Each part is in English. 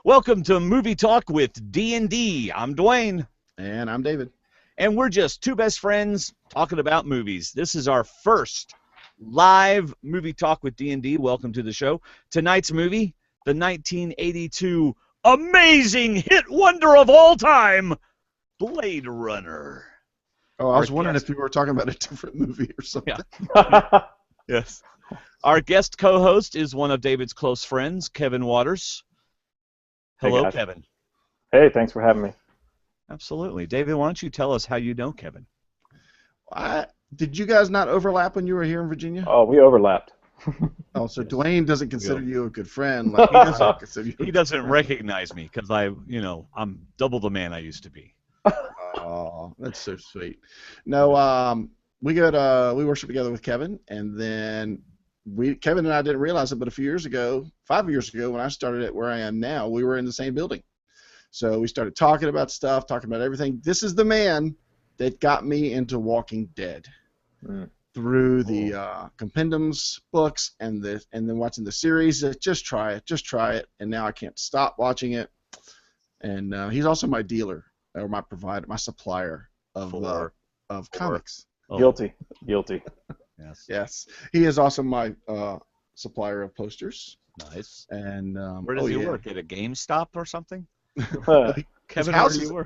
Welcome to Movie Talk with D&D. I'm Dwayne. And I'm David. And we're just two best friends talking about movies. This is our first live Movie Talk with D&D. Welcome to the show. Tonight's movie, the 1982 amazing hit wonder of all time, Blade Runner. Oh, I was wondering if you were talking about a different movie or something. Yeah. Yes. Our guest co-host is one of David's close friends, Kevin Waters. Hello, Hey, Kevin. Hey, thanks for having me. Absolutely. David, why don't you tell us how you know Kevin? Did you guys not overlap when you were here in Virginia? Oh, we overlapped. Oh, so Dwayne doesn't consider you a good friend. Like he doesn't recognize me because I'm double the man I used to be. Oh, that's so sweet. No, we worshiped together with Kevin, and then Kevin and I didn't realize it, but 5 years ago, when I started at where I am now, we were in the same building. So we started talking about stuff, talking about everything. This is the man that got me into Walking Dead through the compendiums books and then watching the series. Just try it, and now I can't stop watching it. And he's also my dealer or my provider, my supplier of comics. Oh. Guilty. Yes. He is also my supplier of posters. Nice. And where does he work? At a GameStop or something? Kevin,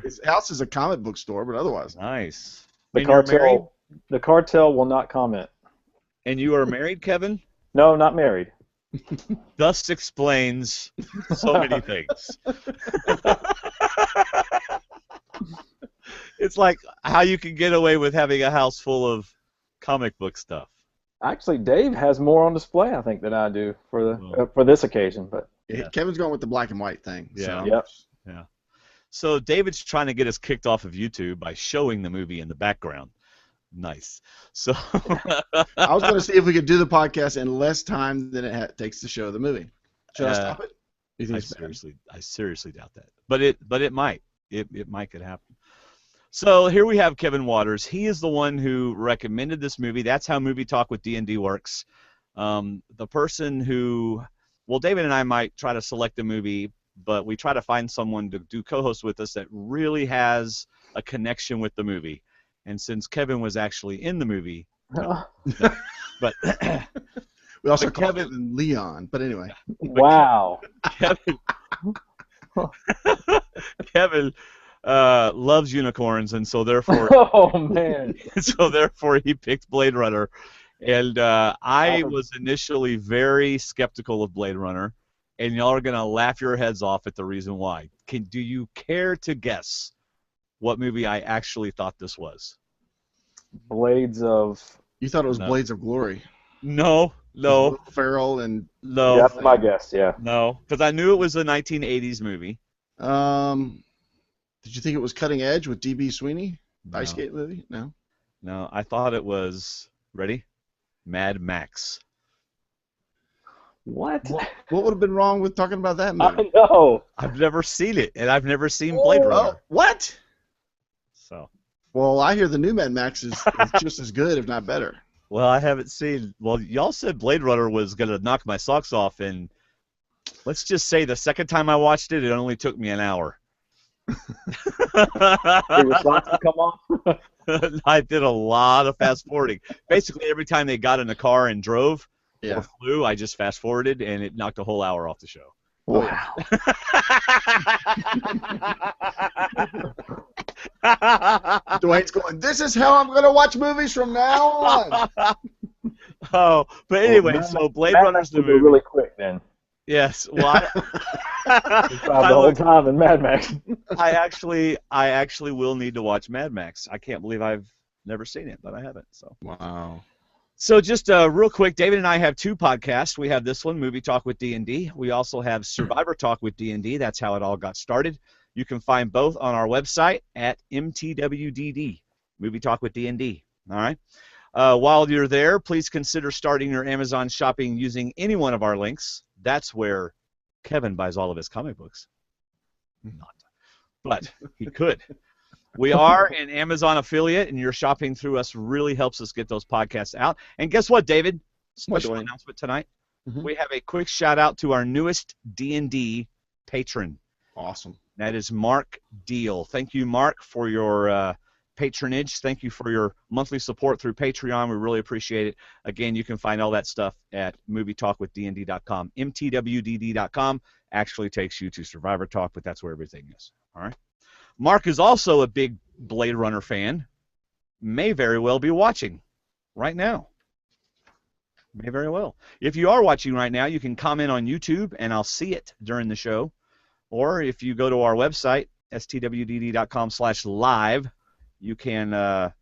his house is a comic book store, but otherwise. Nice. The cartel will not comment. And you are married, Kevin? No, not married. Thus explains so many things. It's like how you can get away with having a house full of comic book stuff. Actually, Dave has more on display, I think, than I do for this occasion. But yeah. Kevin's going with the black and white thing. Yeah. So. Yep. Yeah. So David's trying to get us kicked off of YouTube by showing the movie in the background. Nice. So I was going to see if we could do the podcast in less time than it takes to show the movie. Should I stop it? You think I seriously doubt that. But it might. It might could happen. So here we have Kevin Waters. He is the one who recommended this movie. That's how Movie Talk with D&D works. The person who, well, David and I might try to select a movie, but we try to find someone to do co-host with us that really has a connection with the movie. And since Kevin was actually in the movie, but we also called Kevin Leon. But anyway, wow, Kevin loves unicorns, and so therefore, oh man, so therefore he picked Blade Runner, and I was initially very skeptical of Blade Runner, and y'all are gonna laugh your heads off at the reason why. Do you care to guess what movie I actually thought this was? Blades of... You thought it was Blades of Glory. No. Ferrell and... No. Yeah, that's my guess, yeah. No, because I knew it was a 1980s movie. Did you think it was Cutting Edge with D.B. Sweeney? No. Ice skate movie? No. No, I thought it was... Ready? Mad Max. What? What would have been wrong with talking about that movie? I know. I've never seen it, and I've never seen Blade Runner. What? So. Well, I hear the new Mad Max is just as good, if not better. Well, I haven't seen... Well, y'all said Blade Runner was going to knock my socks off, and let's just say the second time I watched it, it only took me an hour. Did your socks come off? I did a lot of fast-forwarding. Basically, every time they got in the car and drove or flew, I just fast-forwarded, and it knocked a whole hour off the show. Wow. Dwayne's going, this is how I'm going to watch movies from now on. Oh, but anyway, so Blade Runner's the movie. Really quick then. Yes. Well, the whole time in Mad Max. I actually will need to watch Mad Max. I can't believe I've never seen it, but I haven't. So. Wow. So just real quick, David and I have two podcasts. We have this one, Movie Talk with D&D. We also have Survivor Talk with D&D. That's how it all got started. You can find both on our website at MTWDD, Movie Talk with D&D. All right. While you're there, please consider starting your Amazon shopping using any one of our links. That's where Kevin buys all of his comic books. Not, but he could. We are an Amazon affiliate, and your shopping through us really helps us get those podcasts out. And guess what, David? Special announcement tonight. Mhm. we have a quick shout out to our newest D&D patron. Awesome. That is Mark Deal. Thank you, Mark, for your patronage. Thank you for your monthly support through Patreon. We really appreciate it. Again, you can find all that stuff at movietalkwithdnd.com. mtwdd.com actually takes you to Survivor Talk, but that's where everything is. All right. Mark is also a big Blade Runner fan. May very well be watching right now. May very well. If you are watching right now, you can comment on YouTube, and I'll see it during the show. Or if you go to our website, stwdd.com/live, you can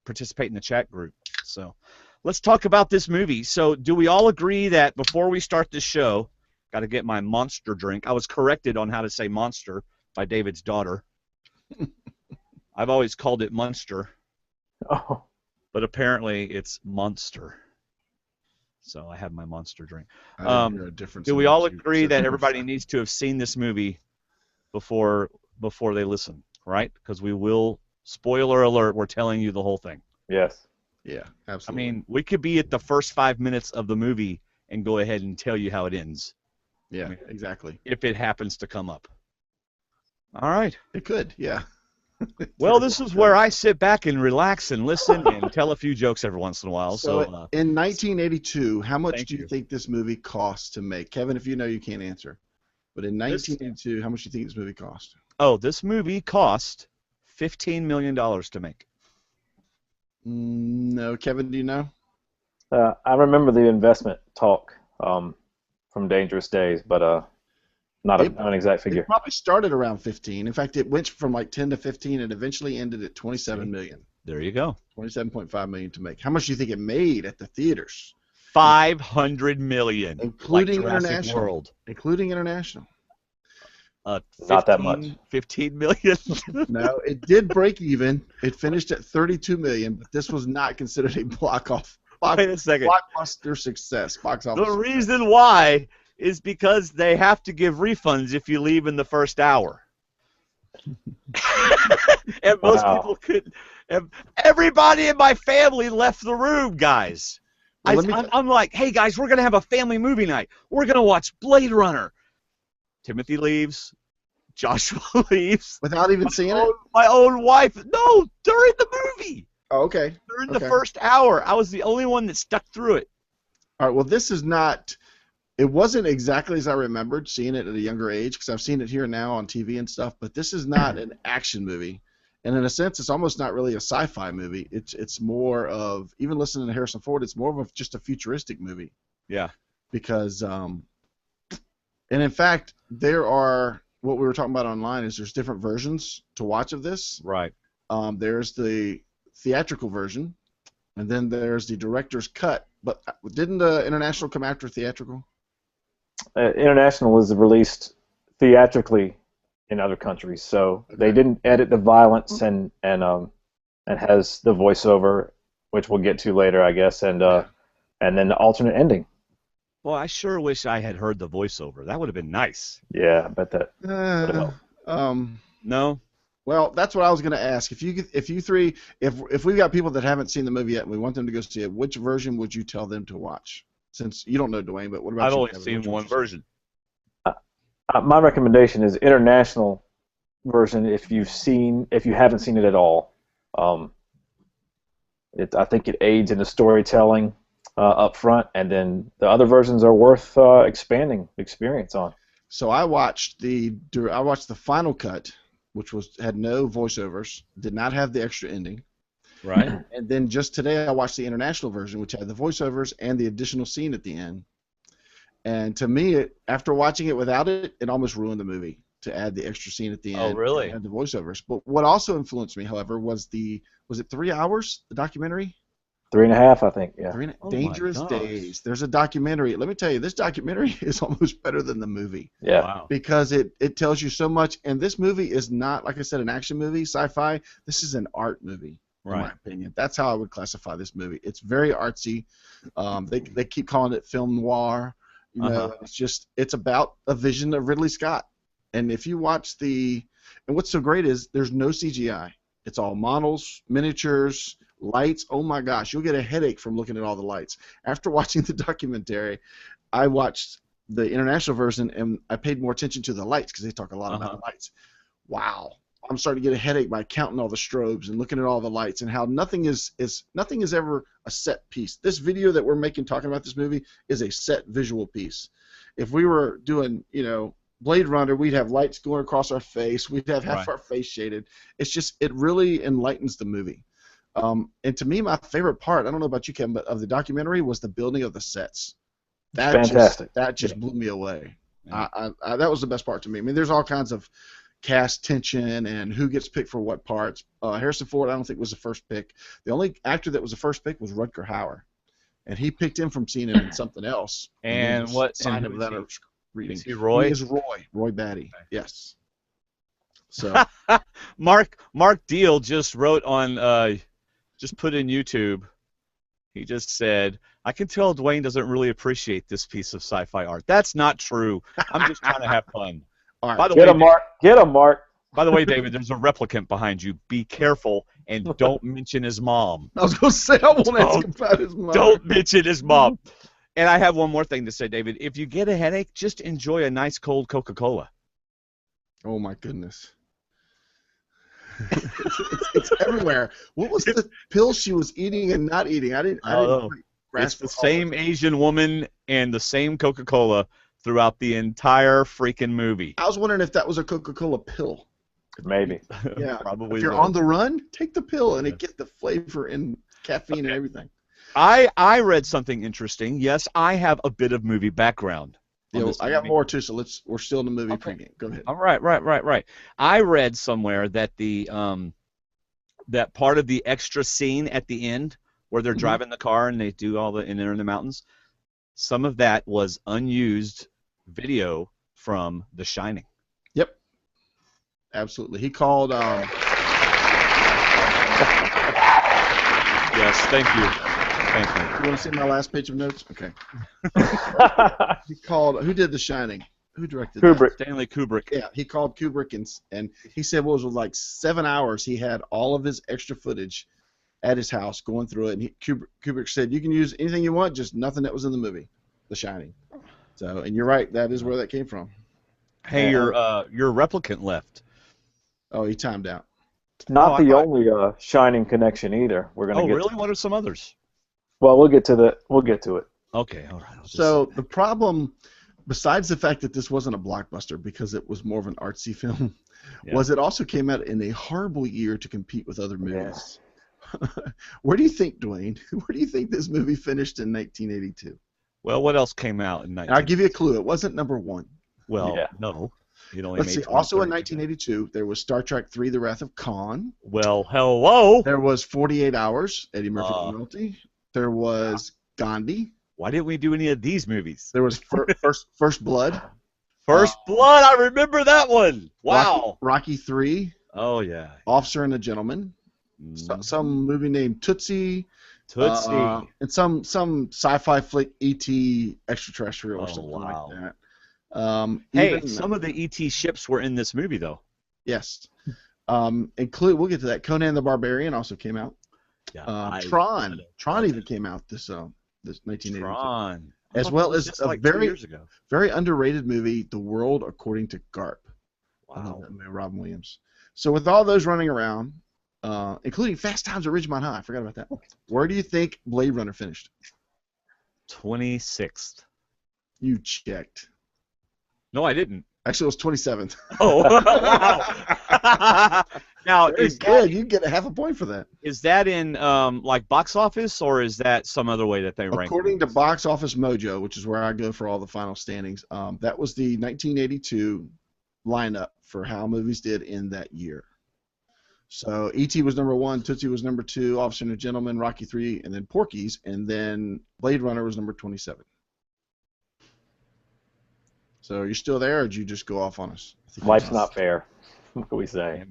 participate in the chat group. So let's talk about this movie. So do we all agree that before we start this show, got to get my monster drink. I was corrected on how to say monster by David's daughter. I've always called it Munster, Oh, but apparently it's Monster. So I have my monster drink. I didn't hear a difference. Do in we what all you agree said that the everybody first needs to have seen this movie before they listen, right? Because we will, spoiler alert, we're telling you the whole thing. yes. time? Yeah, I absolutely. mean, we could be at the first 5 minutes of the movie and go ahead and tell you how it ends, yeah, I mean, exactly. if it happens to come up. All right. It could, yeah. Well, this is where I sit back and relax and listen and tell a few jokes every once in a while. So in 1982, how much Thank do you you. think this movie cost to make? Kevin, if you know, you can't answer. But in 1982, how much do you think this movie cost? this movie cost $15 million to make. No, Kevin, do you know? I remember the investment talk from Dangerous Days, but not an exact It figure. probably started around 15. In fact, it went from like 10 to 15 and eventually ended at 27 million. There you go. 27.5 million to make. How much do you think it made at the theaters? 500 million, Including like Jurassic international. World. Including international. 15, Not that much. 15 million. No, it did break even. It finished at 32 million, but this was not considered a Wait a second. blockbuster success. Box office. The reason why is because they have to give refunds if you leave in the first hour. And most Wow. people couldn't. Everybody in my family left the room, guys. Well, let me I'm like, hey, guys, we're going to have a family movie night. We're going to watch Blade Runner. Timothy leaves. Joshua leaves. without even seeing it. My own wife. No, during the movie. Oh, okay. During Okay. the first hour. I was the only one that stuck through it. All right. Well, this is not. It wasn't exactly as I remembered seeing it at a younger age because I've seen it here and now on TV and stuff. But this is not an action movie, and in a sense, it's almost not really a sci-fi movie. It's more of, even listening to Harrison Ford, it's more of just a futuristic movie Yeah. because and in fact, there are, what we were talking about online is there's different versions to watch of this. Right. There's the theatrical version, and then there's the director's cut. But didn't the international come after theatrical? International was released theatrically in other countries, so they didn't edit the violence and has the voiceover, which we'll get to later, I guess, and then the alternate ending. Well, I sure wish I had heard the voiceover. That would have been nice. Yeah, I bet that would help. No? Well, that's what I was going to ask. If you three, if we've got people that haven't seen the movie yet and we want them to go see it, which version would you tell them to watch? Since you don't know Dwayne, but what about I've you, only Kevin? seen Which one would you say? version. My recommendation is international version if you haven't seen it at all. I think it aids in the storytelling up front, and then the other versions are worth expanding the experience on. So I watched the final cut, which had no voiceovers, did not have the extra ending. Right. And then just today I watched the international version, which had the voiceovers and the additional scene at the end. And to me, after watching it without it, it almost ruined the movie to add the extra scene at the end. Oh, really? And the voiceovers. But what also influenced me, however, was it 3 hours, the documentary? 3.5, I think. Yeah. Oh my Dangerous gosh. Days. There's a documentary. Let me tell you, this documentary is almost better than the movie. Yeah. Wow. Because it tells you so much. And this movie is not, like I said, an action movie, sci-fi. This is an art movie, in my opinion. That's how I would classify this movie. It's very artsy. They keep calling it film noir. You know, it's about a vision of Ridley Scott. And if you watch and what's so great is there's no CGI. It's all models, miniatures, lights. Oh my gosh, you'll get a headache from looking at all the lights. After watching the documentary, I watched the international version, and I paid more attention to the lights because they talk a lot about lights. Wow, I'm starting to get a headache by counting all the strobes and looking at all the lights and how nothing is ever a set piece. This video that we're making talking about this movie is a set visual piece. If we were doing, Blade Runner, we'd have lights going across our face. We'd have half our face shaded. It's just, it really enlightens the movie. And to me, my favorite part, I don't know about you, Kevin, but of the documentary was the building of the sets. Fantastic. That just blew me away. Yeah. That was the best part to me. I mean, there's all kinds of cast tension and who gets picked for what parts. Harrison Ford, I don't think was the first pick. The only actor that was the first pick was Rutger Hauer, and he picked him from seeing him in something else. And what sign of that reading? Is he Roy? He is Roy Batty. Okay. Yes. So Mark Deal just wrote on, just put in YouTube. He just said, I can tell Dwayne doesn't really appreciate this piece of sci-fi art. That's not true. I'm just trying to have fun. All right. By the way, Mark. Get him, Mark. By the way, David, there's a replicant behind you. Be careful and don't mention his mom. I was going to say, I won't ask about his mom. Don't mention his mom. And I have one more thing to say, David. If you get a headache, just enjoy a nice cold Coca-Cola. Oh, my goodness. it's everywhere. What was the pill she was eating and not eating? I didn't It's the same Asian woman and the same Coca-Cola throughout the entire freaking movie. I was wondering if that was a Coca-Cola pill. Maybe. Yeah. Probably. If you're on the run, take the pill and it gets the flavor and caffeine and everything. I read something interesting. Yes, I have a bit of movie background. I got more too, so we're still in the movie pregame. Go ahead. All right, right. I read somewhere that the that part of the extra scene at the end where they're driving the car and they do all and they're in the mountains, some of that was unused video from The Shining. Yep. Absolutely. He called. Yes, thank you. Thank you. You want to see my last page of notes? Okay. He called. Who did The Shining? Who directed Kubrick. that? Stanley Kubrick. Yeah, he called Kubrick and he said what was like 7 hours. He had all of his extra footage at his house going through it, and Kubrick said you can use anything you want, just nothing that was in the movie, The Shining. So, and you're right, that is where that came from. Hey, your replicant left. Oh, he timed out. It's not the only Shining connection either. We're gonna. Oh, really? What are some others? Well, we'll get to it. Okay, all right. So the problem, besides the fact that this wasn't a blockbuster because it was more of an artsy film, was it also came out in a horrible year to compete with other movies. Yeah. Where do you think, Dwayne? Where do you think this movie finished in 1982? Well, what else came out in 1982? I'll give you a clue. It wasn't number one. Well, no. Let's see. Also in 1982, there was Star Trek III: The Wrath of Khan. Well, hello. There was 48 Hours, Eddie Murphy royalty. There was Gandhi. Why didn't we do any of these movies? There was First Blood. First Blood, I remember that one. Wow. Rocky III. Oh, yeah. Officer and a Gentleman. Some movie named Tootsie. Tootsie. And some sci-fi flick, E.T. Extraterrestrial or something like that. Hey, some of the E.T. ships were in this movie, though. Yes. We'll get to that. Conan the Barbarian also came out. Yeah, Tron even came out this 1982. Tron. As well as a like very 2 years ago. Very underrated movie, The World According to Garp. Wow. I love that movie, Robin Williams. So with all those running around, including Fast Times at Ridgemont High, I forgot about that. Where do you think Blade Runner finished? 26th. You checked. No, I didn't. Actually, it was 27th. Oh, wow. Now, is good. You get a half a point for that. Is that in like box office, or is that some other way that they rank? According to Box Office Mojo, which is where I go for all the final standings, that was the 1982 lineup for how movies did in that year. So E.T. was number 1, Tootsie was number 2, Officer and a Gentleman, Rocky III, and then Porky's, and then Blade Runner was number 27. So are you still there, or did you just go off on us? Life's not fair. What can we say?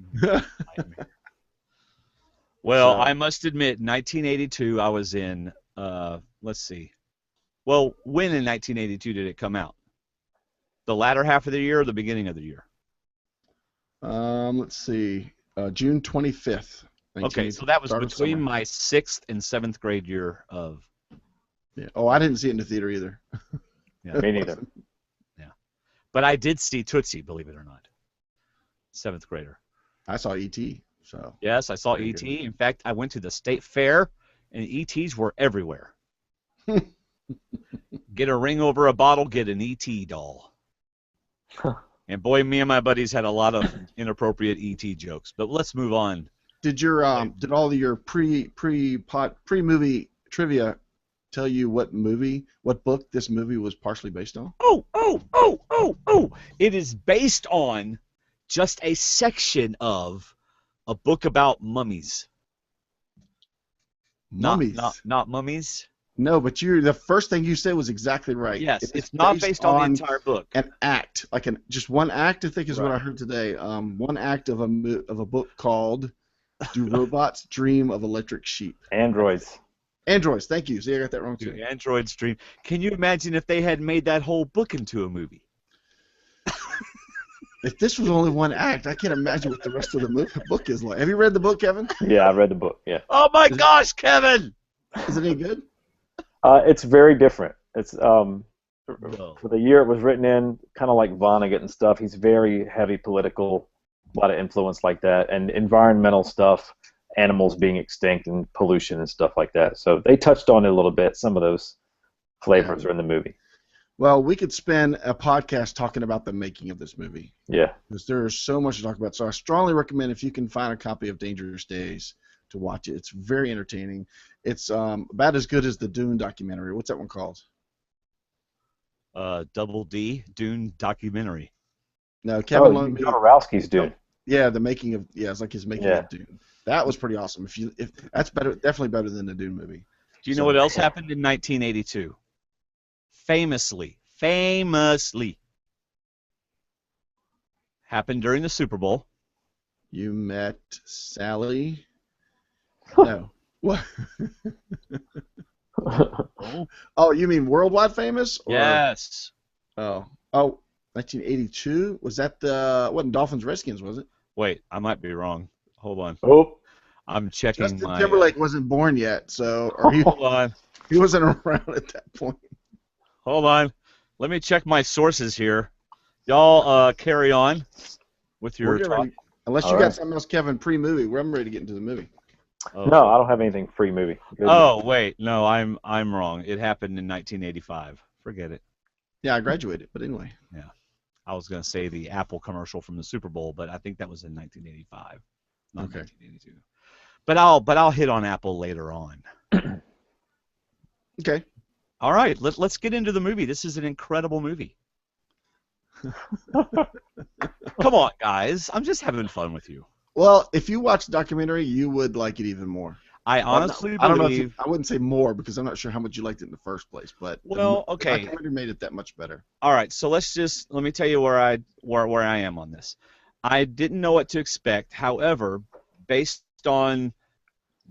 Well, I must admit, 1982, I was in. Let's see. Well, when in 1982 did it come out? The latter half of the year or the beginning of the year? Let's see. June 25th. Okay, so that was between my 6th and 7th grade year of. Yeah. Oh, I didn't see it in the theater either. Yeah. Me neither. Yeah. But I did see Tootsie, believe it or not. 7th grader. I saw E.T. So Yes, I saw very E.T. good. In fact, I went to the state fair, and E.T.s were everywhere. Get a ring over a bottle, get an E.T. doll. And boy, me and my buddies had a lot of inappropriate ET jokes. But let's move on. Did all of your pre-movie trivia tell you what book this movie was partially based on? Oh! It is based on just a section of a book about mummies. Mummies. Not mummies. No, but the first thing you said was exactly right. Yes, It is it's not based on the entire book. An act, just one act. I think is what I Right. heard today. One act of a book called "Do Robots Dream of Electric Sheep?" Androids. Androids. Thank you. See, I got that wrong too. To Android's Dream. Can you imagine if they had made that whole book into a movie? If this was only one act, I can't imagine what the rest of the book is like. Have you read the book, Kevin? Yeah, I read the book. Yeah. Oh my gosh, Kevin! Is it any good? It's very different. It's No. for the year it was written in, kind of like Vonnegut and stuff. He's very heavy political, a lot of influence like that, and environmental stuff, animals being extinct and pollution and stuff like that. So they touched on it a little bit. Some of those flavors are in the movie. Well, we could spend a podcast talking about the making of this movie. Yeah. Because there's so much to talk about. So I strongly recommend if you can find a copy of Dangerous Days to watch it. It's very entertaining. It's about as good as the Dune documentary. What's that one called? Double D, Dune documentary. No, Kevin loaned me. Jodorowsky's Dune. Yeah, it's like his making of Dune. That was pretty awesome. If that's better, definitely better than the Dune movie. Do you know what else happened in 1982? Famously, happened during the Super Bowl. You met Sally. No. What? Oh, you mean worldwide famous? Or, Yes. Oh, 1982? Was that wasn't Dolphins Redskins, was it? Wait, I might be wrong. Hold on. Oh. I'm checking Justin my. Timberlake wasn't born yet, or Hold on. he wasn't around at that point. Hold on. Let me check my sources here. Y'all carry on with your talk. Ready. Unless you got something else, Kevin, pre-movie. I'm ready to get into the movie. Oh. No, I don't have anything free movie. Good. Oh, wait. No, I'm wrong. It happened in 1985. Forget it. Yeah, I graduated, but anyway. Yeah. I was going to say the Apple commercial from the Super Bowl, but I think that was in 1985, not 1982. But I'll hit on Apple later on. Okay. All right, let's get into the movie. This is an incredible movie. Come on, guys. I'm just having fun with you. Well, if you watch the documentary, you would like it even more. I honestly I don't know believe. I wouldn't say more because I'm not sure how much you liked it in the first place, but Well, the okay. documentary made it that much better. All right, so let me tell you where I am on this. I didn't know what to expect. However, based on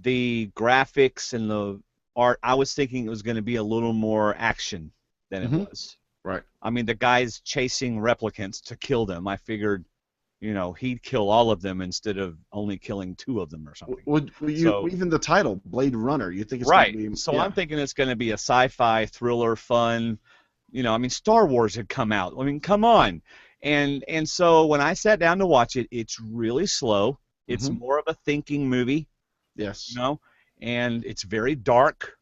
the graphics and the art, I was thinking it was going to be a little more action than it was. Right. I mean, the guy's chasing replicants to kill them. I figured, he'd kill all of them instead of only killing 2 of them or something. Even the title, Blade Runner, you think it's right? Going to be, so I'm thinking it's going to be a sci-fi thriller, fun. I mean, Star Wars had come out. I mean, come on. And so when I sat down to watch it, it's really slow. It's more of a thinking movie. Yes. And it's very dark.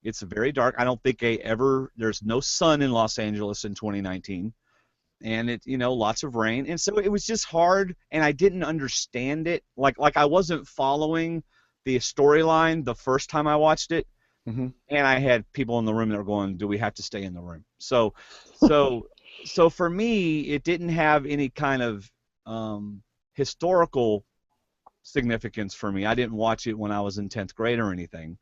It's very dark. I don't think there's no sun in Los Angeles in 2019. And lots of rain. And so it was just hard, and I didn't understand it. Like I wasn't following the storyline the first time I watched it. And I had people in the room that were going, "Do we have to stay in the room?" So for me, it didn't have any kind of historical significance for me. I didn't watch it when I was in 10th grade or anything,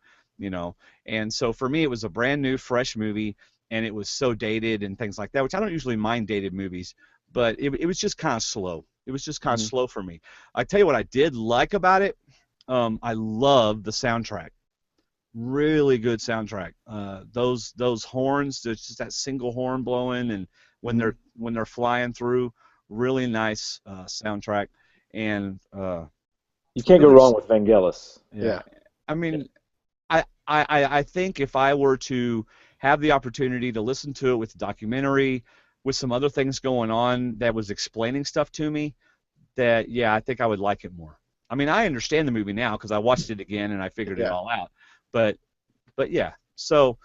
And so for me, it was a brand new, fresh movie, and it was so dated and things like that, which I don't usually mind dated movies, but it was just kind of slow. It was just kind of slow for me. I tell you what I did like about it. I love the soundtrack. Really good soundtrack. Those horns, there's just that single horn blowing, and when they're flying through, really nice soundtrack. And you can't go wrong with Vangelis. Yeah. I mean, I think if I were to have the opportunity to listen to it with the documentary, with some other things going on that was explaining stuff to me, that, yeah, I think I would like it more. I mean, I understand the movie now because I watched it again and I figured it Yeah. all out. But yeah. So,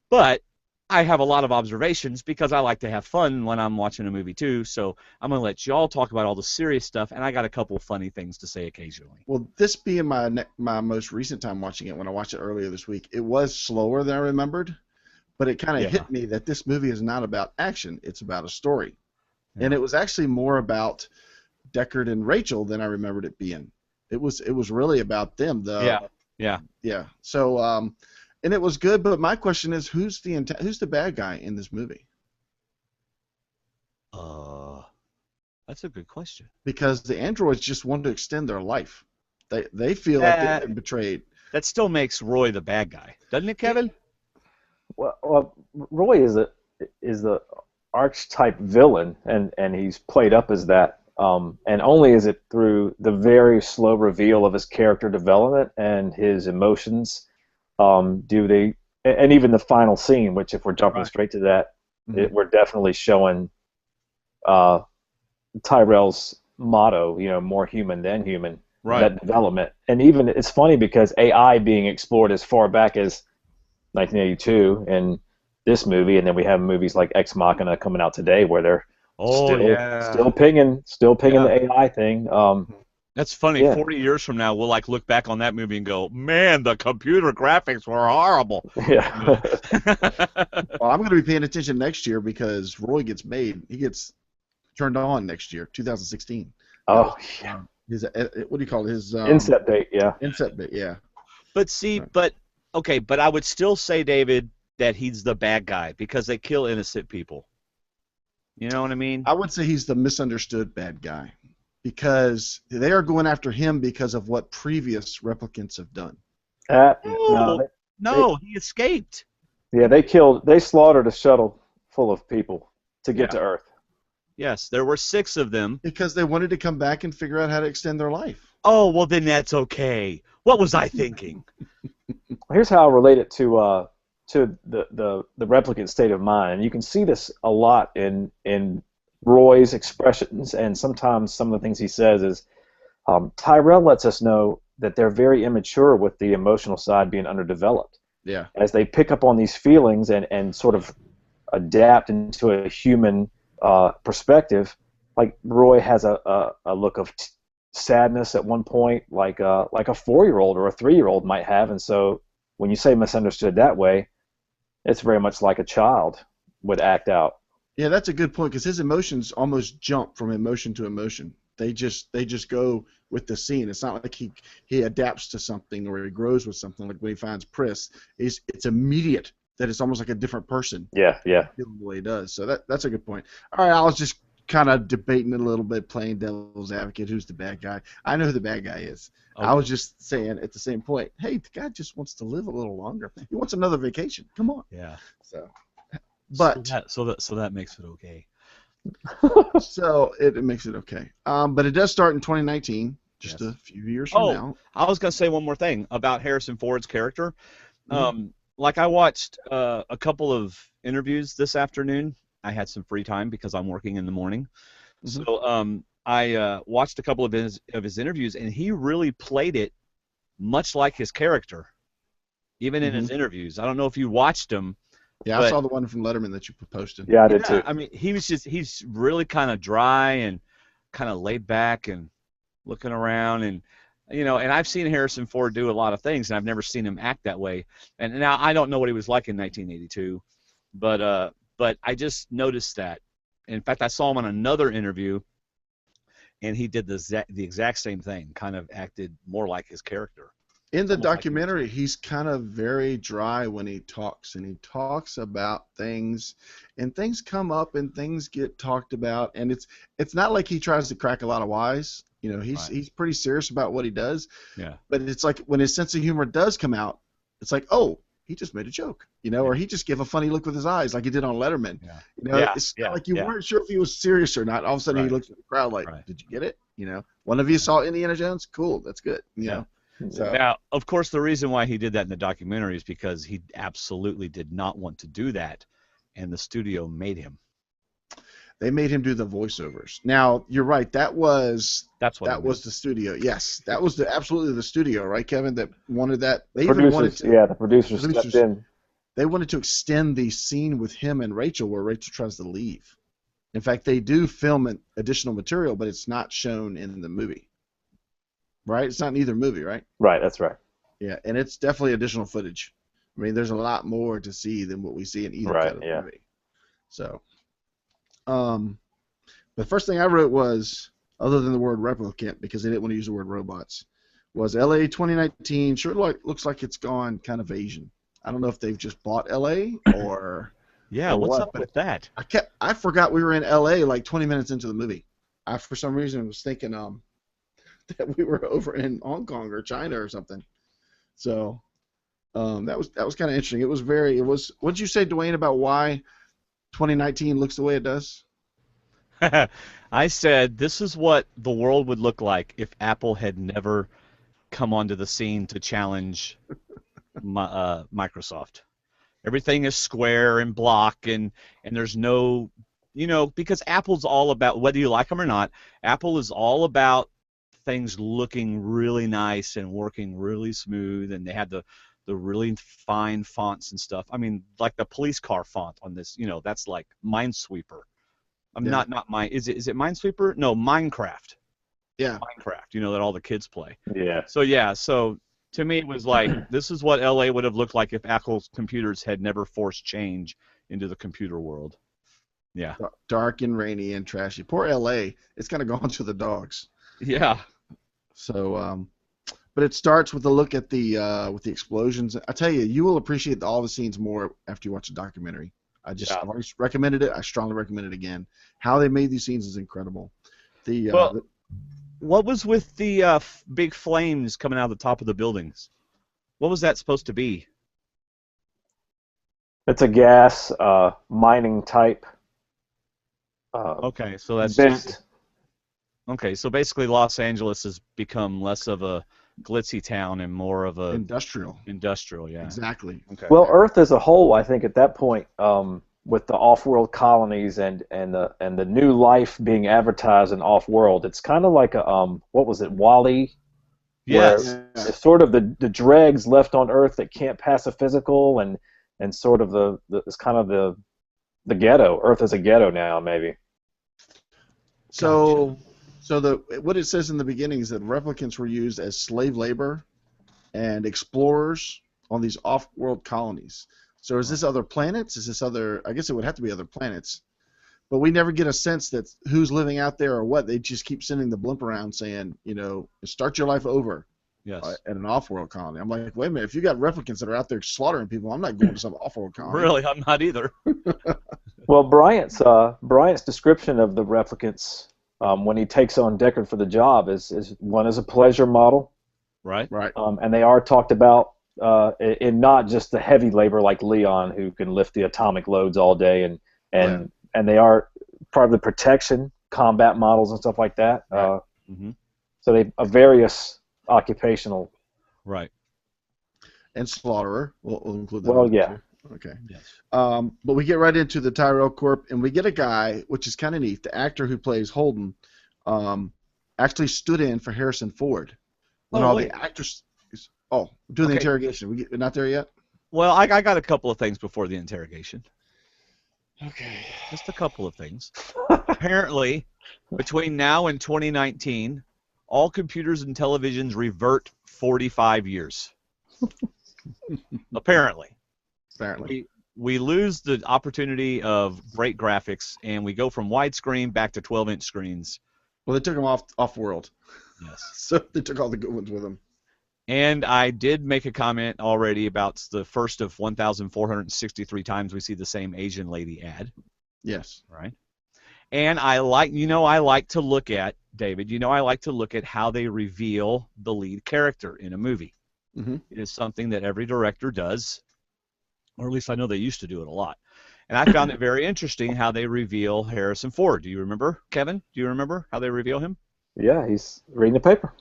but I have a lot of observations because I like to have fun when I'm watching a movie too. So I'm gonna let y'all talk about all the serious stuff, and I got a couple of funny things to say occasionally. Well, this being my most recent time watching it, when I watched it earlier this week, it was slower than I remembered, but it kind of Yeah. hit me that this movie is not about action; it's about a story, Yeah. and it was actually more about Deckard and Rachel than I remembered it being. It was really about them. Yeah. So and it was good, but my question is, who's the bad guy in this movie? That's a good question. Because the androids just want to extend their life. They feel like they've been betrayed. That still makes Roy the bad guy, doesn't it, Kevin? Well, Roy is the archetype villain, and he's played up as that. And only is it through the very slow reveal of his character development and his emotions do they, and even the final scene, which if we're jumping straight to that, we're definitely showing Tyrell's motto, more human than human, that development. And even it's funny because AI being explored as far back as 1982 in this movie, and then we have movies like Ex Machina coming out today where they're still pinging the AI thing. That's funny. 40 years from now, we'll look back on that movie and go, "Man, the computer graphics were horrible." Yeah. Well, I'm going to be paying attention next year because Roy gets made. He gets turned on next year, 2016. Oh, yeah. His what do you call it? His inset date, yeah. Inset date, yeah. But see, but I would still say, David, that he's the bad guy because they kill innocent people. You know what I mean? I would say he's the misunderstood bad guy because they are going after him because of what previous replicants have done. No, he escaped. Yeah, they slaughtered a shuttle full of people to get to Earth. Yes, there were 6 of them. Because they wanted to come back and figure out how to extend their life. Oh, well, then that's okay. What was I thinking? Here's how I relate it to the replicant state of mind. And you can see this a lot in Roy's expressions, and sometimes some of the things he says is Tyrell lets us know that they're very immature with the emotional side being underdeveloped. Yeah. As they pick up on these feelings and sort of adapt into a human perspective, like Roy has a look of sadness at one point, like a 4-year-old or a 3-year-old might have, and so when you say misunderstood that way, it's very much like a child would act out. Yeah, that's a good point because his emotions almost jump from emotion to emotion. They just go with the scene. It's not like he adapts to something or he grows with something. Like when he finds Pris, it's immediate that it's almost like a different person. Yeah. The way he does. So that's a good point. All right, I was just kind of debating it a little bit, playing devil's advocate. Who's the bad guy? I know who the bad guy is. Okay. I was just saying at the same point, hey, the guy just wants to live a little longer. He wants another vacation. Come on. Yeah. So, but so that makes it okay. So it makes it okay. But it does start in 2019, just a few years from now. I was gonna say one more thing about Harrison Ford's character. Like I watched a couple of interviews this afternoon. I had some free time because I'm working in the morning. So I watched a couple of his interviews, and he really played it much like his character, even in his interviews. I don't know if you watched them. Yeah, I saw the one from Letterman that you posted. Yeah, I did too. I mean, he's really kind of dry and kind of laid back and looking around, and and I've seen Harrison Ford do a lot of things, and I've never seen him act that way. And now I don't know what he was like in 1982, but I just noticed that. In fact, I saw him on another interview, and he did the exact same thing, kind of acted more like his character. In the documentary, he's kind of very dry when he talks, and he talks about things, and things come up, and things get talked about, and it's not like he tries to crack a lot of wise. He's pretty serious about what he does. Yeah. But it's like when his sense of humor does come out, it's like, oh, he just made a joke, or he just gave a funny look with his eyes, like he did on Letterman. It's like you weren't sure if he was serious or not. All of a sudden, he looks at the crowd like, "Did you get it?" One of you saw Indiana Jones? Cool, that's good. So Now, of course, the reason why he did that in the documentary is because he absolutely did not want to do that, and the studio made him. they made him do the voiceovers. Now you're right. That was That's what I meant. the studio. Yes, that was absolutely the studio, right, Kevin? That wanted that. They even wanted Producers, to. yeah, the producers stepped in. They wanted to extend the scene with him and Rachel, where Rachel tries to leave. In fact, they do film additional material, but it's not shown in the movie. Right? It's not in either movie, right? Right, that's right. Yeah, and it's definitely additional footage. I mean, there's a lot more to see than what we see in either cut of the movie. So, the first thing I wrote was, other than the word replicant, because they didn't want to use the word robots, was LA 2019 sure looks like it's gone kind of Asian. I don't know if they've just bought LA or what's what, up with that? I forgot we were in LA like 20 minutes into the movie. I for some reason was thinking that we were over in Hong Kong or China or something. So that was kind of interesting. It was. What did you say, Dwayne, about why 2019 looks the way it does? I said this is what the world would look like if Apple had never come onto the scene to challenge Microsoft. Everything is square and block, and there's no, because Apple's all about, whether you like them or not, Apple is all about things looking really nice and working really smooth, and they had the really fine fonts and stuff. I mean, like the police car font on this, that's like Minesweeper. Not mine. Is it Minesweeper? No, Minecraft. Yeah. Minecraft, that all the kids play. Yeah. So to me it was like this is what LA would have looked like if Apple's computers had never forced change into the computer world. Yeah. Dark and rainy and trashy. Poor LA. It's kind of gone to the dogs. Yeah. So, but it starts with a look at the explosions. I tell you, you will appreciate all the scenes more after you watch the documentary. I've already recommended it. I strongly recommend it again. How they made these scenes is incredible. What was with the big flames coming out of the top of the buildings? What was that supposed to be? It's a gas mining type. Okay, so that's vent. Okay, so basically Los Angeles has become less of a glitzy town and more of a industrial, yeah. Exactly. Okay. Well, Earth as a whole, I think at that point, with the off-world colonies and the new life being advertised in off-world, it's kind of like a what was it, WALL-E? Yes. It's sort of the dregs left on Earth that can't pass a physical, and sort of it's kind of the ghetto. Earth is a ghetto now, maybe. So what it says in the beginning is that replicants were used as slave labor and explorers on these off-world colonies. So is this other planets? Is this other? I guess it would have to be other planets. But we never get a sense that who's living out there or what. They just keep sending the blimp around saying, start your life over. Yes. At an off-world colony. I'm like, wait a minute. If you got replicants that are out there slaughtering people, I'm not going to some off-world colony. Really, I'm not either. Well, Bryant's description of the replicants when he takes on Deckard for the job is one is a pleasure model. Right. And they are talked about in not just the heavy labor like Leon, who can lift the atomic loads all day, and they are part of the protection combat models and stuff like that. Right. So they are various occupational. Right. And slaughterer. We'll include that. Well, yeah. Too. Okay. Yes. But we get right into the Tyrell Corp, and we get a guy, which is kind of neat. The actor who plays Holden actually stood in for Harrison Ford. The actors. Doing the interrogation. We're not there yet? Well, I got a couple of things before the interrogation. Okay. Just a couple of things. Apparently, between now and 2019, all computers and televisions revert 45 years. Apparently. We lose the opportunity of great graphics, and we go from widescreen back to 12-inch screens. Well, they took them off-world. Yes. So they took all the good ones with them. And I did make a comment already about the first of 1,463 times we see the same Asian lady ad. Yes. Right. And I like to look at, David, I like to look at how they reveal the lead character in a movie. Mm-hmm. It is something that every director does, or at least I know they used to do it a lot. And I found it very interesting how they reveal Harrison Ford. Do you remember, Kevin? Do you remember how they reveal him? Yeah, he's reading the paper.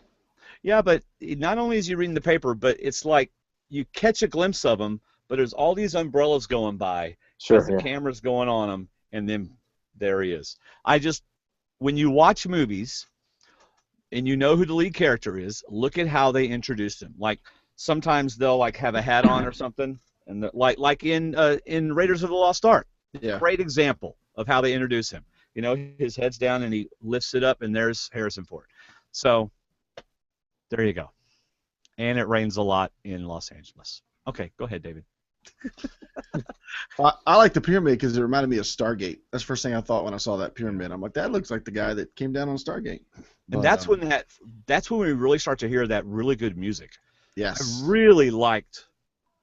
Yeah, but not only is he reading the paper, but it's like you catch a glimpse of him, but there's all these umbrellas going by as Sure, the yeah. camera's going on him, and then there he is. I just, when you watch movies and you know who the lead character is, look at how they introduce him. Like sometimes they'll like have a hat on or something, and like in Raiders of the Lost Ark, Yeah. great example of how they introduce him. You know, his head's down and he lifts it up, and there's Harrison Ford. So there you go. And it rains a lot in Los Angeles. Okay, go ahead, David. I like the pyramid because it reminded me of Stargate. That's the first thing I thought when I saw that pyramid. I'm like, that looks like the guy that came down on Stargate. But, And that's when we really start to hear that really good music. yes, I really liked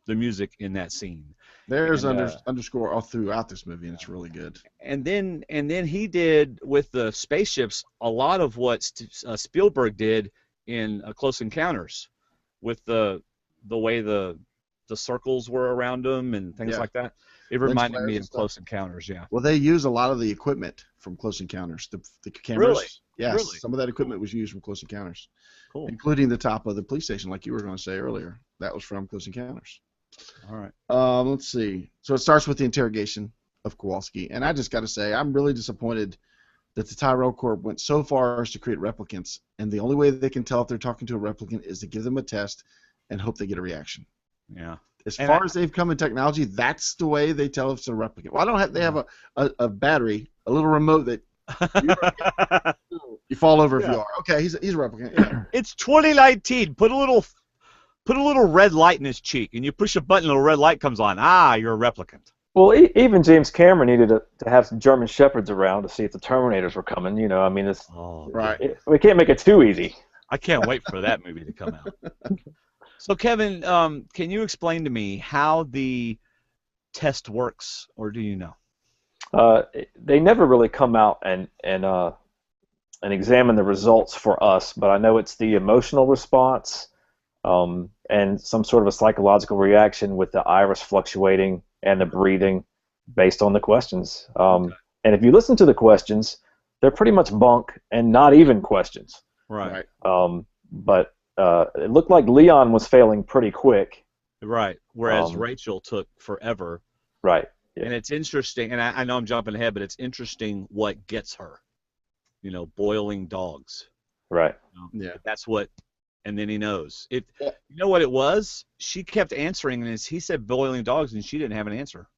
the music in that scene. there's And, underscore all throughout this movie, and it's really good. and then he did with the spaceships a lot of what Spielberg did in Close Encounters, with the way the circles were around them and things Yeah. like that. It Lens reminded flares me and of stuff. Close Encounters, yeah. Well, they use a lot of the equipment from Close Encounters. The cameras. Really? Yes. Really? Some of that equipment was used from Close Encounters, Cool. including the top of the police station, like you were going to say earlier. That was from Close Encounters. All right. Let's see. So it starts with the interrogation of Kowalski, and I just got to say, I'm really disappointed that the Tyrell Corp went so far as to create replicants, and the only way they can tell if they're talking to a replicant is to give them a test and hope they get a reaction. Yeah. As And far as they've come in technology, that's the way they tell if it's a replicant. Well, they have a battery, a little remote that you fall over if you are. Okay, he's a replicant. Yeah. It's 2019. Put a little red light in his cheek, and you push a button, and a red light comes on. Ah, you're a replicant. Well, even James Cameron needed to have some German Shepherds around to see if the Terminators were coming. You know, I mean, Right. we can't make it too easy. I can't wait for that movie to come out. So, Kevin, can you explain to me how the test works, or do you know? They never really come out and examine the results for us, but I know it's the emotional response and some sort of a psychological reaction with the iris fluctuating and the breathing based on the questions. And if you listen to the questions, they're pretty much bunk and not even questions. Right. But it looked like Leon was failing pretty quick. Right. Whereas Rachel took forever. Right. Yeah. And it's interesting, and I know I'm jumping ahead, but it's interesting what gets her. You know, boiling dogs. Right. Yeah. That's what, and then he knows. You know what it was? She kept answering, and he said boiling dogs, and she didn't have an answer.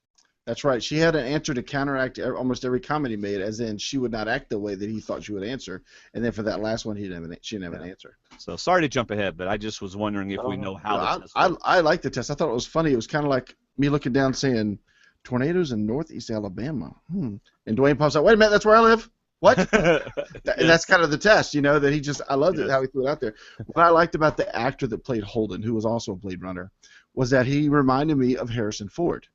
That's right. She had an answer to counteract almost every comment he made, as in she would not act the way that he thought she would answer. And then for that last one, she didn't have an answer. So sorry to jump ahead, but I just was wondering if we know how the test works. I like the test. I thought it was funny. It was kind of like me looking down saying, tornadoes in northeast Alabama. And Dwayne pops out, wait a minute, that's where I live? What? And that's kind of the test, that I loved it how he threw it out there. What I liked about the actor that played Holden, who was also a Blade Runner, was that he reminded me of Harrison Ford.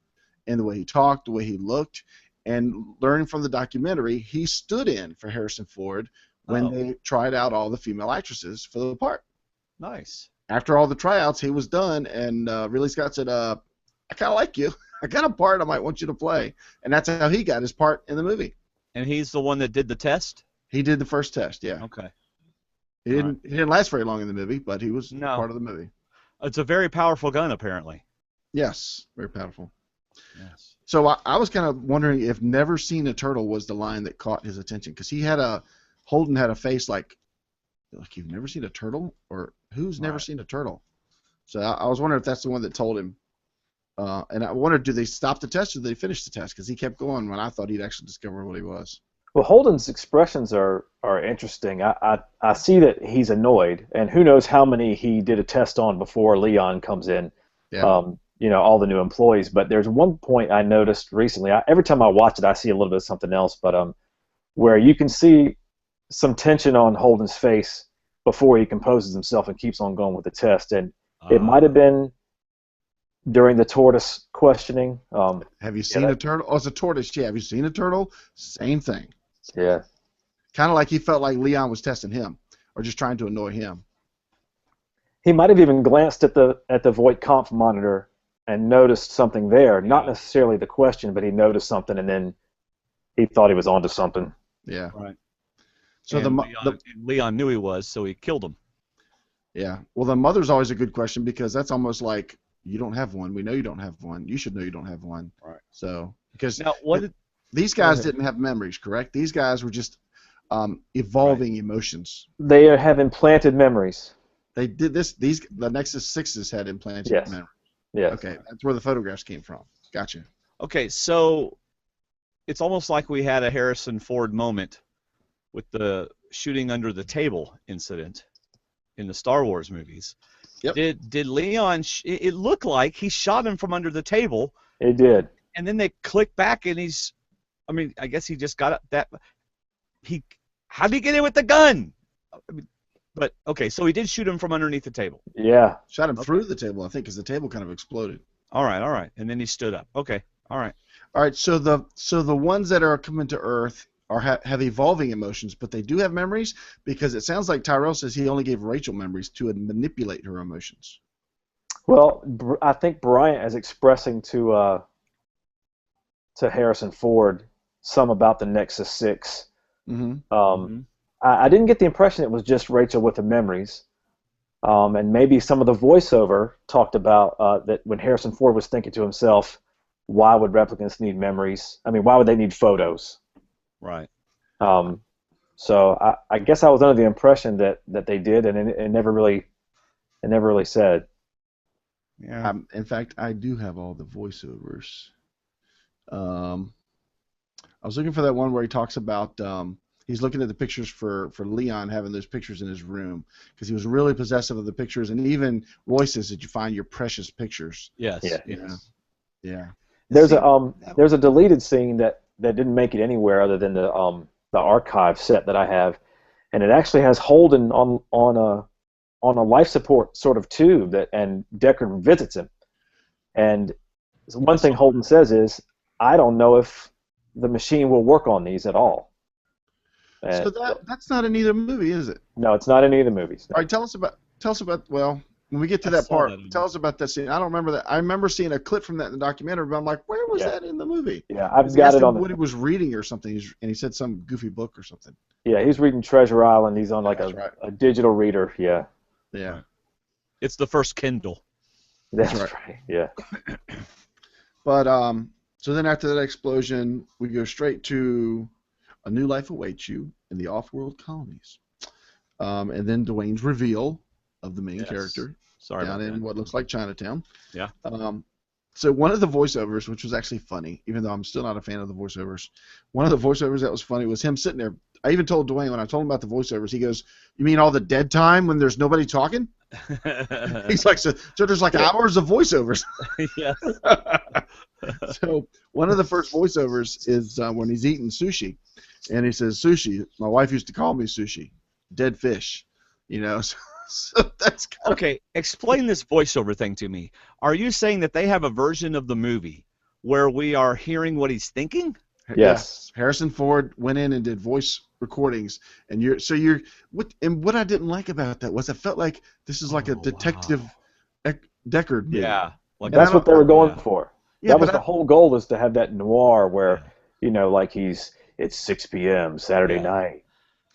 And the way he talked, the way he looked, and learning from the documentary, he stood in for Harrison Ford when they tried out all the female actresses for the part. Nice. After all the tryouts, he was done, and Ridley Scott said, I kind of like you. I got a part I might want you to play. And that's how he got his part in the movie. And he's the one that did the test? He did the first test, yeah. Okay. He didn't last very long in the movie, but he was part of the movie. It's a very powerful gun, apparently. Yes, very powerful. Yes. So I was kind of wondering if "never seen a turtle" was the line that caught his attention, because Holden had a face like you've never seen a turtle, or who's never seen a turtle? So I was wondering if that's the one that told him. And I wondered, do they stop the test or do they finish the test? Because he kept going when I thought he'd actually discover what he was. Well, Holden's expressions are interesting. I see that he's annoyed, and who knows how many he did a test on before Leon comes in. Yeah. All the new employees. But there's one point I noticed recently. Every time I watch it, I see a little bit of something else. But where you can see some tension on Holden's face before he composes himself and keeps on going with the test, and it might have been during the tortoise questioning. Have you seen a turtle? Oh, it's a tortoise. Yeah. Have you seen a turtle? Same thing. Yeah. Kind of like he felt like Leon was testing him, or just trying to annoy him. He might have even glanced at the Voight Kampf monitor and noticed something there. Not necessarily the question, but he noticed something, and then he thought he was onto something. Yeah. Right. So Leon knew he was, so he killed him. Yeah. Well, the mother's always a good question because that's almost like you don't have one. We know you don't have one. You should know you don't have one. Right. So because Now, these guys didn't have memories, correct? These guys were just evolving emotions. They have implanted memories. They did this. The Nexus 6s had implanted Yes. memories. Yes. Okay, that's where the photographs came from. Gotcha. Okay, so it's almost like we had a Harrison Ford moment with the shooting under the table incident in the Star Wars movies. Yep. Did Leon? It looked like he shot him from under the table. It did. And then they click back, and he's. I mean, I guess he just got that. How'd he get in with the gun? I mean, but okay, so he did shoot him from underneath the table. Yeah. Shot him through the table, I think, because the table kind of exploded. All right, and then he stood up. Okay, all right. All right. So the ones that are coming to Earth have evolving emotions, but they do have memories because it sounds like Tyrell says he only gave Rachel memories to manipulate her emotions. Well, I think Bryant is expressing to Harrison Ford some about the Nexus 6. Mm-hmm. I didn't get the impression it was just Rachel with the memories. And maybe some of the voiceover talked about that when Harrison Ford was thinking to himself, why would replicants need memories? I mean, why would they need photos? Right. So I guess I was under the impression that they did, and it never really said. Yeah. In fact, I do have all the voiceovers. I was looking for that one where he talks about he's looking at the pictures for Leon having those pictures in his room because he was really possessive of the pictures, and even Roy says that you find your precious pictures. Yes. Yeah. Yeah. There's a deleted scene that didn't make it anywhere other than the archive set that I have, and it actually has Holden on a life support sort of tube and Deckard visits him, and one thing Holden says is, I don't know if the machine will work on these at all. And so that's not in either movie, is it? No, it's not in any of the movies. No. All right, tell us about. Well, when we get to that part, tell us about that scene. I don't remember that. I remember seeing a clip from that in the documentary, but I'm like, where was that in the movie? Yeah, I've got it on. What he was reading or something, and he said some goofy book or something. Yeah, he's reading Treasure Island. He's on like a digital reader. Yeah. Yeah. It's the first Kindle. That's right. Yeah. But so then after that explosion, we go straight to A New Life Awaits You in the Off-World Colonies. And then Dwayne's reveal of the main character down in what looks like Chinatown. Yeah. So one of the voiceovers, which was actually funny, even though I'm still not a fan of the voiceovers, one of the voiceovers that was funny was him sitting there. I even told Dwayne when I told him about the voiceovers, he goes, "You mean all the dead time when there's nobody talking?" He's like, so there's like hours of voiceovers. Yes. So one of the first voiceovers is when he's eating sushi, and he says, "Sushi. My wife used to call me sushi, dead fish." You know, so that's okay. Explain this voiceover thing to me. Are you saying that they have a version of the movie where we are hearing what he's thinking? Yes. Harrison Ford went in and did voice recordings, and what I didn't like about that was I felt like this is like a detective Deckard movie. Yeah. Like that's what they were going for. Yeah, that was the whole goal, is to have that noir where, like it's 6 p.m. Saturday night,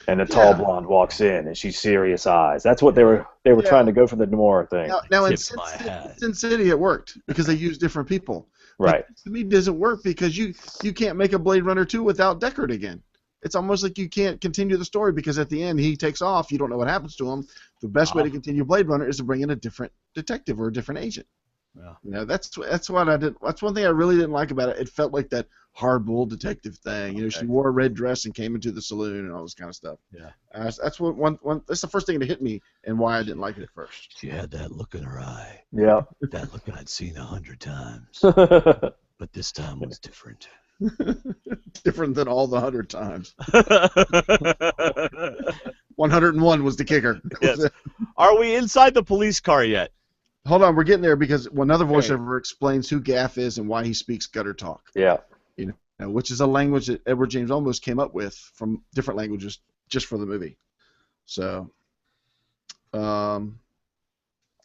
and a tall blonde walks in, and she's serious eyes. That's what they were trying to go for, the noir thing. Now in Sin City it worked because they used different people. Right. But to me, it doesn't work because you can't make a Blade Runner 2 without Deckard again. It's almost like you can't continue the story because at the end he takes off. You don't know what happens to him. The best way to continue Blade Runner is to bring in a different detective or a different agent. Yeah. That's what I did. That's one thing I really didn't like about it. It felt like that hard-boiled detective thing. She wore a red dress and came into the saloon and all this kind of stuff. Yeah. That's that's the first thing that hit me and why I didn't like it at first. She had that look in her eye. Yeah. That look I'd seen 100 times, but this time was different. Different than all the 100 times. 101 was the kicker. Yes. Are we inside the police car yet? Hold on, we're getting there because another voiceover explains who Gaff is and why he speaks gutter talk. Yeah. Which is a language that Edward James almost came up with from different languages just for the movie. So, I'm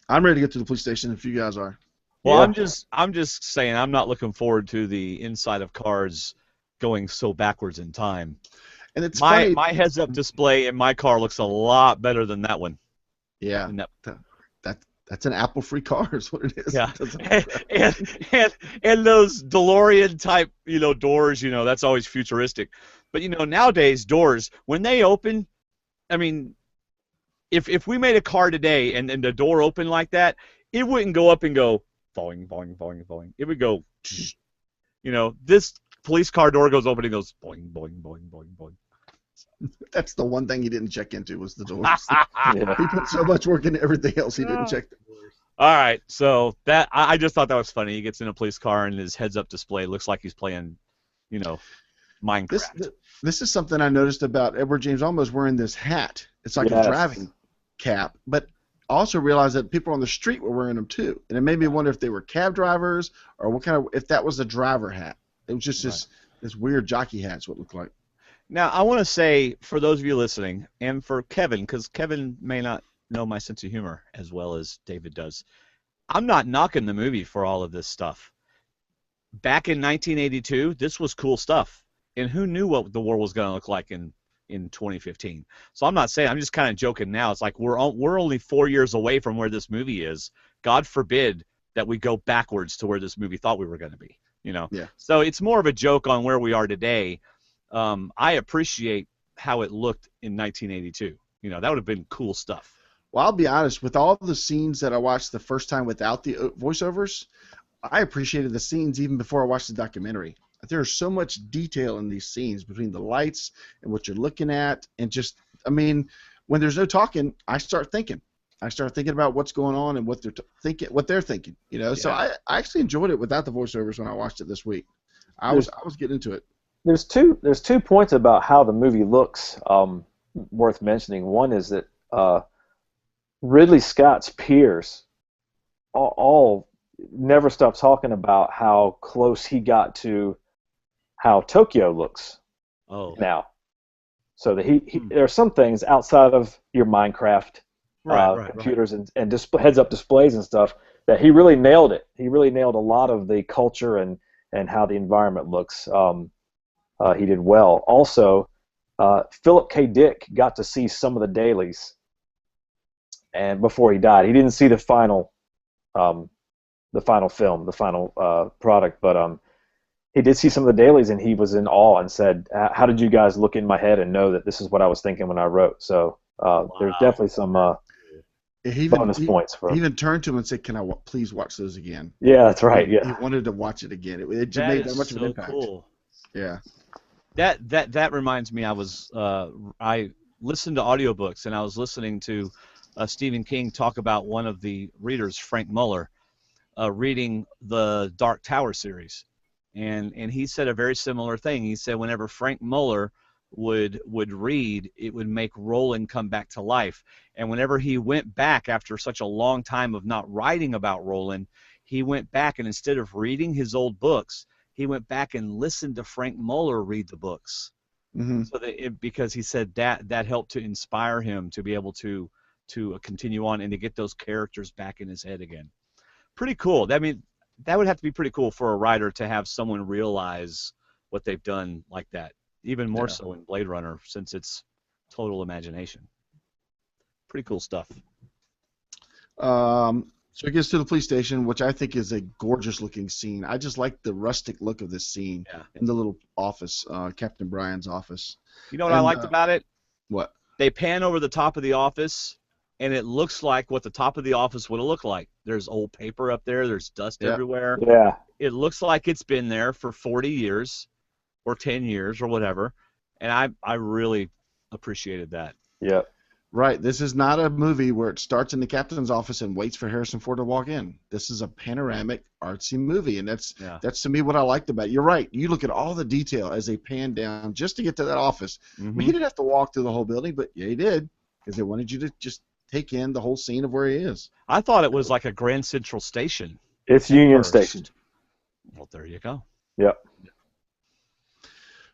ready to get to the police station if you guys are. Well, I'm just saying I'm not looking forward to the inside of cars going so backwards in time. And it's my funny. heads-up display in my car looks a lot better than that one. Yeah. And that, That's an Apple-free car, is what it is. yeah, It doesn't- and those DeLorean type, doors, that's always futuristic. But nowadays doors, when they open, I mean, if we made a car today and the door opened like that, it wouldn't go up and go boing, boing, boing, boing. It would go, this police car door goes open and goes boing, boing, boing, boing, boing. That's the one thing he didn't check into was the doors. Yeah. He put so much work into everything else, he didn't check the doors. All right, so that I just thought that was funny. He gets in a police car and his heads-up display looks like he's playing, Minecraft. This is something I noticed about Edward James Olmos wearing this hat. It's like Yes. a driving cap, but I also realized that people on the street were wearing them too, and it made me wonder if they were cab drivers or if that was a driver hat. It was just this weird jockey hat. Is what it looked like. Now, I want to say, for those of you listening, and for Kevin, because Kevin may not know my sense of humor as well as David does, I'm not knocking the movie for all of this stuff. Back in 1982, this was cool stuff, and who knew what the world was going to look like in 2015? So I'm not saying, I'm just kind of joking now. It's like we're only 4 years away from where this movie is. God forbid that we go backwards to where this movie thought we were going to be. Yeah. So it's more of a joke on where we are today. I appreciate how it looked in 1982. That would have been cool stuff. Well, I'll be honest. With all the scenes that I watched the first time without the voiceovers, I appreciated the scenes even before I watched the documentary. There's so much detail in these scenes between the lights and what you're looking at, and just, when there's no talking, I start thinking. I start thinking about what's going on and what they're thinking. So I actually enjoyed it without the voiceovers when I watched it this week. I was getting into it. There's two points about how the movie looks worth mentioning. One is that Ridley Scott's peers all never stop talking about how close he got to how Tokyo looks now. So that there are some things outside of your Minecraft computers and heads-up displays and stuff that he really nailed it. He really nailed a lot of the culture and how the environment looks. He did well. Also, Philip K. Dick got to see some of the dailies, and before he died, he didn't see the final film, the final product, but he did see some of the dailies, and he was in awe and said, "How did you guys look in my head and know that this is what I was thinking when I wrote?" So there's definitely some bonus points for him. He even turned to him and said, "Can I please watch those again?" Yeah, that's right. Yeah, he wanted to watch it again. It just made that much of an impact. Cool. Yeah. That reminds me. I listened to audiobooks, and I was listening to Stephen King talk about one of the readers, Frank Muller, reading the Dark Tower series, and he said a very similar thing. He said whenever Frank Muller would read, it would make Roland come back to life, and whenever he went back after such a long time of not writing about Roland, he went back and instead of reading his old books, he went back and listened to Frank Muller read the books. Mm-hmm. So because he said that helped to inspire him to be able to continue on and to get those characters back in his head again. Pretty cool. That would have to be pretty cool for a writer to have someone realize what they've done like that. Even more so in Blade Runner, since it's total imagination. Pretty cool stuff. So he gets to the police station, which I think is a gorgeous-looking scene. I just like the rustic look of this scene in the little office, Captain Brian's office. You know what I liked about it? What? They pan over the top of the office, and it looks like what the top of the office would have looked like. There's old paper up there. There's dust everywhere. Yeah. It looks like it's been there for 40 years or 10 years or whatever, and I really appreciated that. Yeah. Right. This is not a movie where it starts in the captain's office and waits for Harrison Ford to walk in. This is a panoramic, artsy movie, and that's to me what I liked about it. You're right. You look at all the detail as they pan down just to get to that office. Mm-hmm. He didn't have to walk through the whole building, but he did because they wanted you to just take in the whole scene of where he is. I thought it was like a Grand Central Station. It's Union Station. Well, there you go. Yep.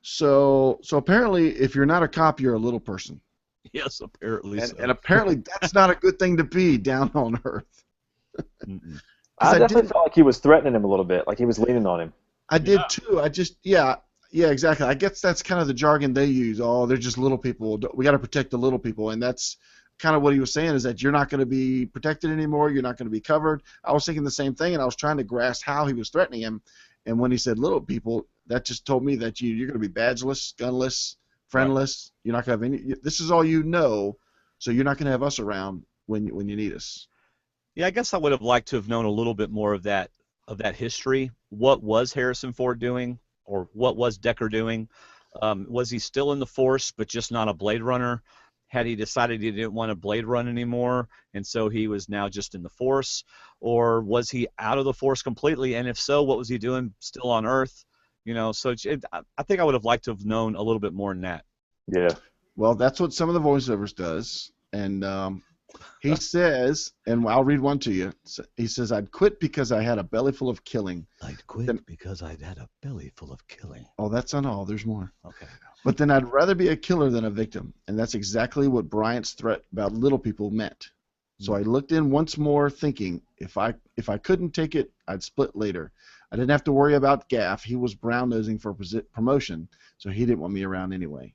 So apparently, if you're not a cop, you're a little person. Yes, apparently so. And apparently that's not a good thing to be down on Earth. I definitely felt like he was threatening him a little bit, like he was leaning on him. I did too. Yeah, exactly. I guess that's kind of the jargon they use. Oh, they're just little people. We got to protect the little people, and that's kind of what he was saying is that you're not going to be protected anymore. You're not going to be covered. I was thinking the same thing, and I was trying to grasp how he was threatening him. And when he said little people, that just told me that you're going to be badgeless, gunless, friendless. Right. You're not going to have any. This is all you know, so you're not going to have us around when you need us. Yeah, I guess I would have liked to have known a little bit more of that history. What was Harrison Ford doing, or what was Deckard doing? Was he still in the Force, but just not a Blade Runner? Had he decided he didn't want to Blade Run anymore, and so he was now just in the Force? Or was he out of the Force completely? And if so, what was he doing still on Earth? So I think I would have liked to have known a little bit more than that. Yeah. Well, that's what some of the voiceovers does, and he says, and I'll read one to you. He says, "I'd quit because I had a belly full of killing." I'd quit because I'd had a belly full of killing. Oh, that's not all. There's more. Okay. But then I'd rather be a killer than a victim, and that's exactly what Bryant's threat about little people meant. So I looked in once more, thinking, if I couldn't take it, I'd split later. I didn't have to worry about Gaff. He was brown-nosing for promotion, so he didn't want me around anyway.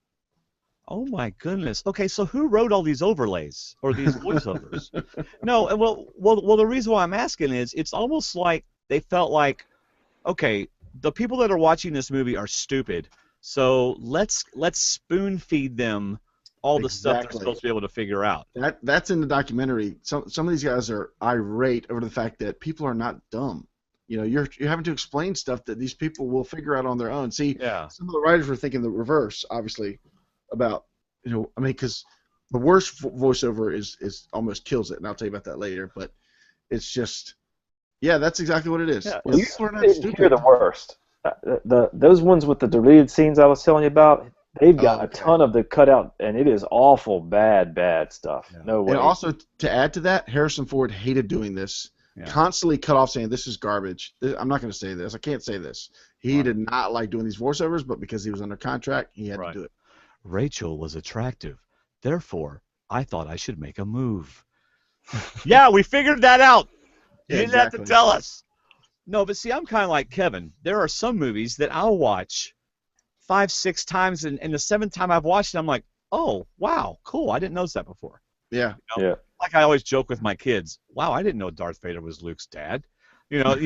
Oh my goodness. Okay, so who wrote all these overlays or these voiceovers? No, well, the reason why I'm asking is it's almost like they felt like, okay, the people that are watching this movie are stupid, so let's spoon feed them all the stuff they're supposed to be able to figure out. That's in the documentary. Some of these guys are irate over the fact that people are not dumb. You're having to explain stuff that these people will figure out on their own. See, some of the writers were thinking the reverse, obviously, about because the worst voiceover is almost kills it, and I'll tell you about that later. But it's just, that's exactly what it is. Yeah, people are not stupid. Hear the worst. Those ones with the deleted scenes I was telling you about, they've got a ton of the cutout, and it is awful, bad stuff. Yeah. No way. And also, to add to that, Harrison Ford hated doing this. Yeah. Constantly cut off saying, "This is garbage. I'm not going to say this. I can't say this." He did not like doing these voiceovers, but because he was under contract, he had to do it. Rachel was attractive. Therefore, I thought I should make a move. Yeah, we figured that out. You didn't have to tell us. No, but see, I'm kind of like Kevin. There are some movies that I'll watch 5, 6 times, and the 7th time I've watched it, I'm like, oh, wow, cool. I didn't notice that before. Yeah. Yeah. Like I always joke with my kids, wow, I didn't know Darth Vader was Luke's dad. Just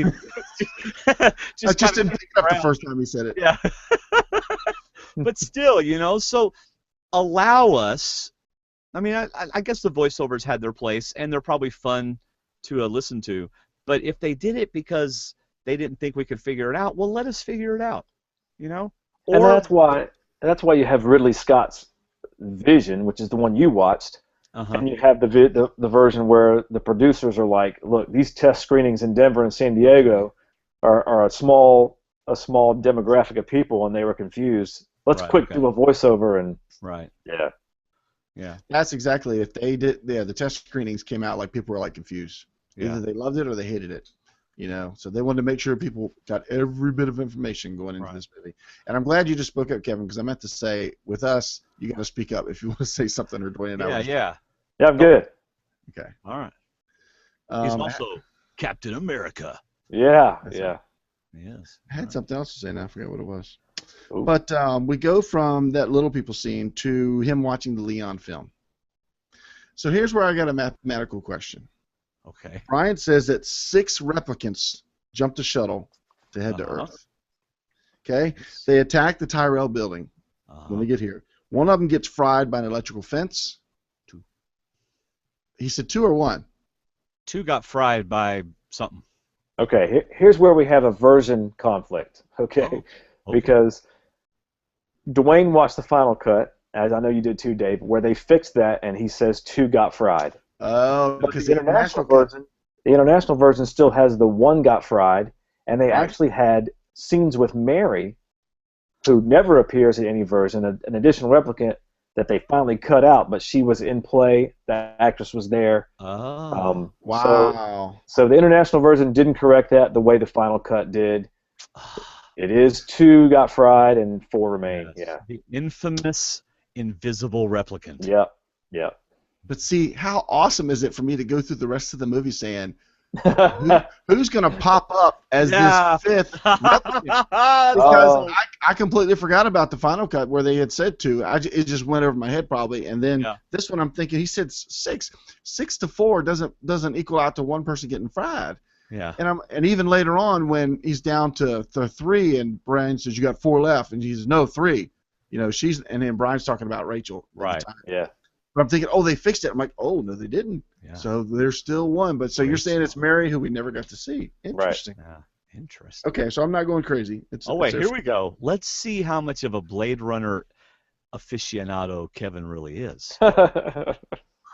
didn't pick it up the first time he said it. Yeah. But still, so allow us. I mean, I guess the voiceovers had their place, and they're probably fun to listen to. But if they did it because they didn't think we could figure it out, well, let us figure it out. Or, and that's why you have Ridley Scott's Vision, which is the one you watched, and you have the version where the producers are like, look, these test screenings in Denver and San Diego are a small demographic of people, and they were confused. Let's do a voiceover and yeah. That's exactly if they did. Yeah, the test screenings came out like people were like confused. Either they loved it or they hated it. So they wanted to make sure people got every bit of information going into this movie. And I'm glad you just spoke up, Kevin, because I meant to say, with us, you got to speak up if you want to say something or Dwayne and I. Yeah, I'm good. Okay. All right. He's also Captain America. Yeah. Yes. I had something else to say, and I forgot what it was. Ooh. But we go from that little people scene to him watching the Leon film. So here's where I got a mathematical question. Okay. Brian says that 6 replicants jumped the shuttle to head to Earth. Okay? They attack the Tyrell building when they get here. One of them gets fried by an electrical fence. 2. He said 2 or 1? 2 got fried by something. Okay, here's where we have a version conflict, okay? Because Dwayne watched the final cut, as I know you did too, Dave, where they fixed that, and he says 2 got fried. Oh, because the international version still has the 1 got fried, and they actually had scenes with Mary, who never appears in any version, an additional replicant that they finally cut out, but she was in play. That actress was there. Oh, wow. So the international version didn't correct that the way the final cut did. It is 2 got fried and 4 remain. Yes. Yeah. The infamous invisible replicant. Yep. But see, how awesome is it for me to go through the rest of the movie saying, Who's going to pop up as Yeah. this fifth replicant? That's Because awesome. I completely forgot about the final cut where they had said two. It just went over my head probably. And then Yeah. this one, I'm thinking he said 6. 6 to 4 doesn't equal out to one person getting fried. Yeah. And even later on when he's down to 3 and Brian says you got 4 left and he says no 3. You know and then Brian's talking about Rachel. At the Right. time. Yeah. But I'm thinking, oh, they fixed it. I'm like, oh no, they didn't. Yeah. So there's still one. But so you're saying it's Mary who we never got to see. Interesting. Yeah. Interesting. Okay, so I'm not going crazy. Oh wait, here we go. Let's see how much of a Blade Runner aficionado Kevin really is.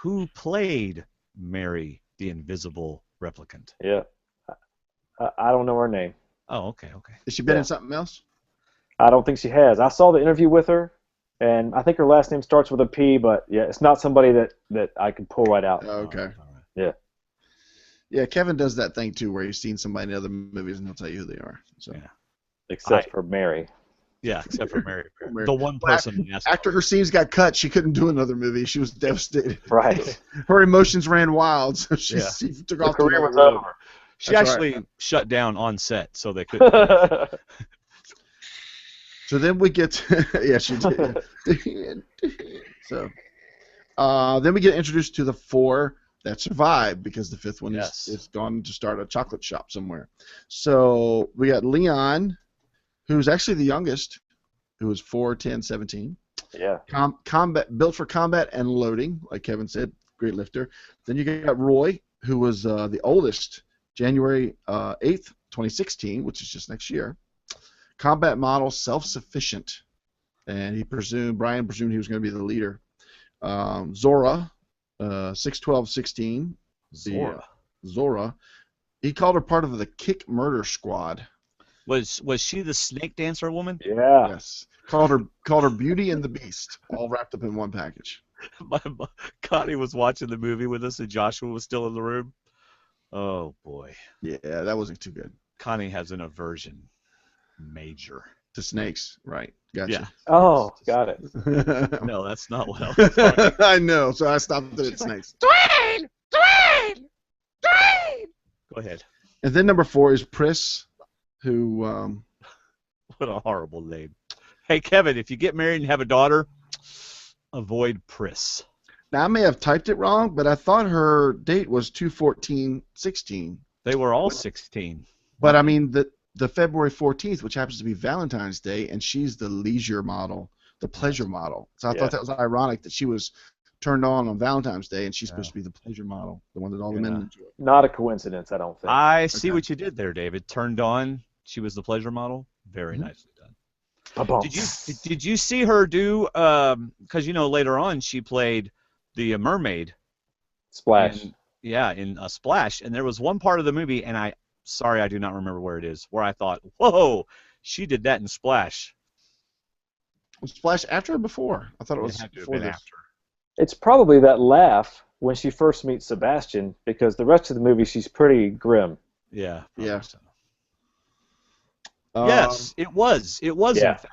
Who played Mary, the Invisible Replicant? Yeah. I don't know her name. Oh, okay. Has she been in something else? I don't think she has. I saw the interview with her, and I think her last name starts with a P, but yeah, it's not somebody that I could pull right out. Okay. All right. Yeah. Yeah, Kevin does that thing too, where he's seen somebody in other movies and he'll tell you who they are. So Yeah. Except for Mary. Yeah, except for Mary. Mary. The one person. After her scenes got cut, she couldn't do another movie. She was devastated. Right. Her emotions ran wild, so she took off. Her career to was another road. over. She That's actually shut down on set, so they couldn't. So then we get yeah, she did. So then we get introduced to the 4 that survived because the 5th one is gone to start a chocolate shop somewhere. So we got Leon, who's actually the youngest, who was 4, 10, 17. Yeah. Built for combat and loading, like Kevin said, great lifter. Then you got Roy, who was the oldest, January 8th, 2016, which is just next year. Combat model, self-sufficient, and Brian presumed he was going to be the leader. Zora, 6/12/16. Zora. He called her part of the Kick Murder Squad. Was she the snake dancer woman? Yeah. Yes. Called her Beauty and the Beast, all wrapped up in one package. Connie was watching the movie with us, and Joshua was still in the room. Oh boy. Yeah, that wasn't too good. Connie has an aversion. Major. To snakes, right? Gotcha. Yeah. Oh, got it. No, that's not what I was talking. I know, so I stopped it at snakes. Dwayne! Go ahead. And then number 4 is Pris, who What a horrible name. Hey, Kevin, if you get married and have a daughter, avoid Pris. now I may have typed it wrong, but I thought her date was 2/14/16. They were all 16. But I mean the February 14th, which happens to be Valentine's Day, and she's the leisure model, the pleasure model. So I thought that was ironic that she was turned on Valentine's Day, and she's supposed to be the pleasure model, the one that all the men enjoy. Not a coincidence, I don't think. I see what you did there, David. Turned on. She was the pleasure model. Very nicely done. Ba-bum. Did you see her do? Because later on she played the mermaid. Splash. In Splash, and there was one part of the movie, and I do not remember where it is, where I thought, whoa, she did that in Splash. Was Splash after or before? I thought it was before this. after. It's probably that laugh when she first meets Sebastian, because the rest of the movie she's pretty grim. Yeah. Yeah. So. Yes, it was. It was, Yeah. in fact.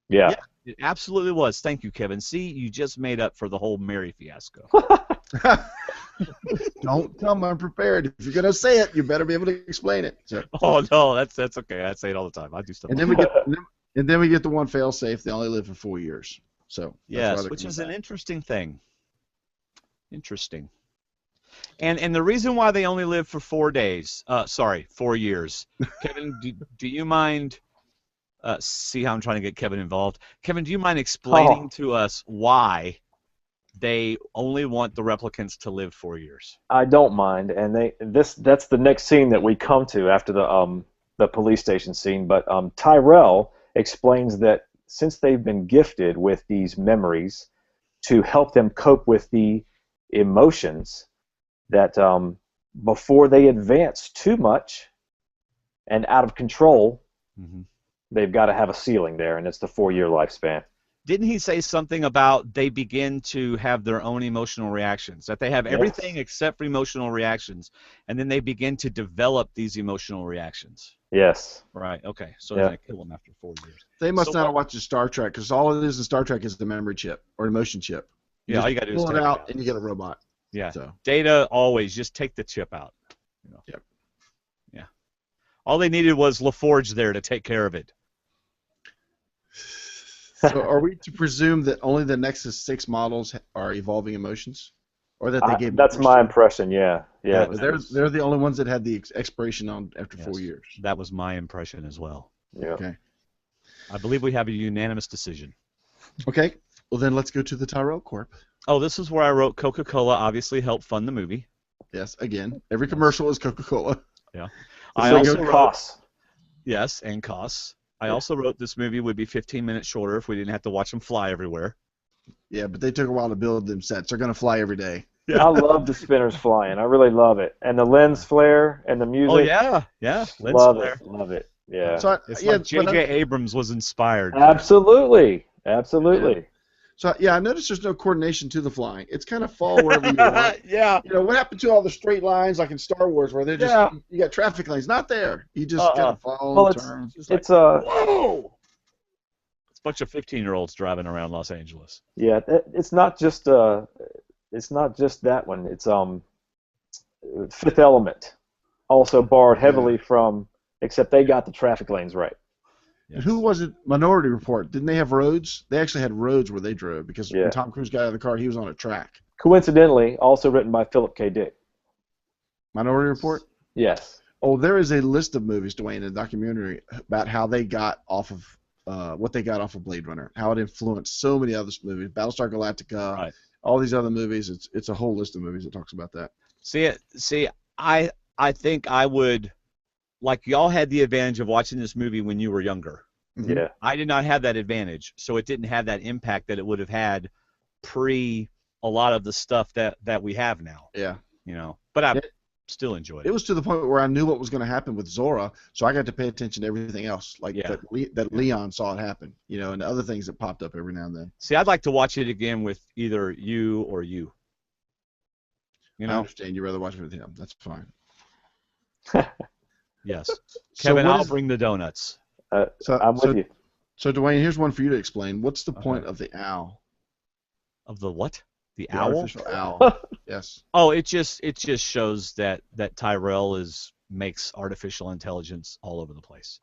Yeah. It absolutely was. Thank you, Kevin. See, you just made up for the whole Mary fiasco. Don't come unprepared. If you're gonna say it, you better be able to explain it. So. Oh no, that's okay. I say it all the time. I do stuff. And then we get the one fail safe. They only live for 4 years. So yes, which is an interesting thing. Interesting. And the reason why they only live for 4 days, 4 years. Kevin, do you mind? See how I'm trying to get Kevin involved. Kevin, do you mind explaining to us why they only want the replicants to live 4 years? I don't mind, and that's the next scene that we come to after the police station scene. But Tyrell explains that since they've been gifted with these memories to help them cope with the emotions, that before they advance too much and out of control, they've got to have a ceiling there, and it's the 4-year lifespan. Didn't he say something about they begin to have their own emotional reactions, that they have everything except for emotional reactions, and then they begin to develop these emotional reactions? Yes. Right, okay. So they're going to kill them after 4 years. They must not have watched Star Trek, because all it is in Star Trek is the memory chip or emotion chip. All you got to do is pull it out, and you get a robot. Yeah. So. Data always just take the chip out. Yep. All they needed was LaForge there to take care of it. So are we to presume that only the Nexus 6 models are evolving emotions? Or that they gave That's my impression, yeah. Yeah. They're the only ones that had the expiration on after Yes, 4 years. that was my impression as well. Yeah. Okay. I believe we have a unanimous decision. Okay. Well, then let's go to the Tyrell Corp. Oh, this is where I wrote Coca-Cola obviously helped fund the movie. Yes, again, every commercial is Coca-Cola. Yeah. So I also wrote, costs. yes, and costs. I Yeah. also wrote this movie would be 15 minutes shorter if we didn't have to watch them fly everywhere. Yeah, but they took a while to build them sets. They're going to fly every day. I love the spinners flying. I really love it. And the lens flare and the music. Oh, yeah. Yeah. Lens Love flare. it. Love it. Yeah. So It's like J.J. Abrams was inspired. Absolutely. Absolutely. So I noticed there's no coordination to the flying. It's kind of fall wherever you are. Yeah. You know, what happened to all the straight lines like in Star Wars where they're just you got traffic lanes? Not there. You just kind of fall Well, and turn. it's Whoa! It's a bunch of 15-year-olds driving around Los Angeles. Yeah, it's not just that one. It's Fifth Element, also borrowed heavily from, except they got the traffic lanes right. Yes. Who was it? Minority Report. Didn't they have roads? They actually had roads where they drove because when Tom Cruise got out of the car, he was on a track. Coincidentally, also written by Philip K. Dick. Minority Report? Yes. Oh, there is a list of movies, Dwayne, a documentary about how they got off of what they got off of Blade Runner, how it influenced so many other movies, Battlestar Galactica, Right. all these other movies. It's a whole list of movies that talks about that. See, I think I would, like y'all had the advantage of watching this movie when you were younger. Mm-hmm. Yeah. I did not have that advantage, so it didn't have that impact that it would have had pre a lot of the stuff that we have now. Yeah. You know, but I still enjoyed it. It was to the point where I knew what was going to happen with Zora, so I got to pay attention to everything else, like that Leon saw it happen, you know, and the other things that popped up every now and then. See, I'd like to watch it again with either you or you. You know? I understand you'd rather watch it with him. That's fine. Yes. So Kevin, I'll bring the donuts. I'm with you. So, Dwayne, here's one for you to explain. What's the point of the owl? Of the what? The The owl? artificial owl. Yes. Oh, it just shows that Tyrell makes artificial intelligence all over the place,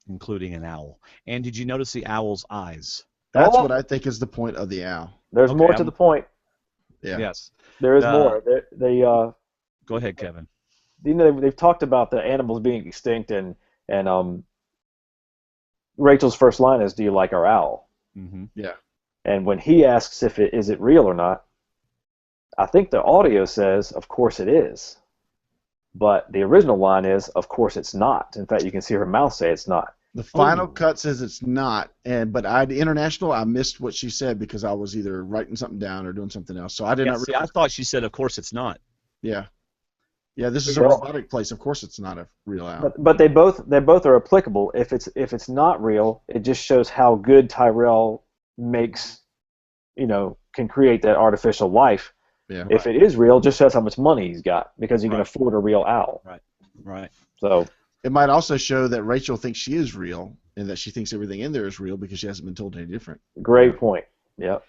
including an owl. And did you notice the owl's eyes? That's what I think is the point of the owl. There's more to the point. Yeah. Yes. There is more. They Go ahead, Kevin. you know, they've talked about the animals being extinct, and Rachel's first line is, "Do you like our owl?" Mm-hmm. Yeah. And when he asks if is it real or not, I think the audio says, "Of course it is," but the original line is, "Of course it's not." In fact, you can see her mouth say it's not. The final cut says it's not, but the international, I missed what she said because I was either writing something down or doing something else, so I did not. See, I thought she said, "Of course it's not." Yeah. Yeah, this is a robotic place. Of course, it's not a real owl. But they both are applicable. If it's not real, it just shows how good Tyrell makes, can create that artificial life. Yeah. If it is real, just shows how much money he's got because he can afford a real owl. Right. So it might also show that Rachel thinks she is real and that she thinks everything in there is real because she hasn't been told any different. Great point. Yep.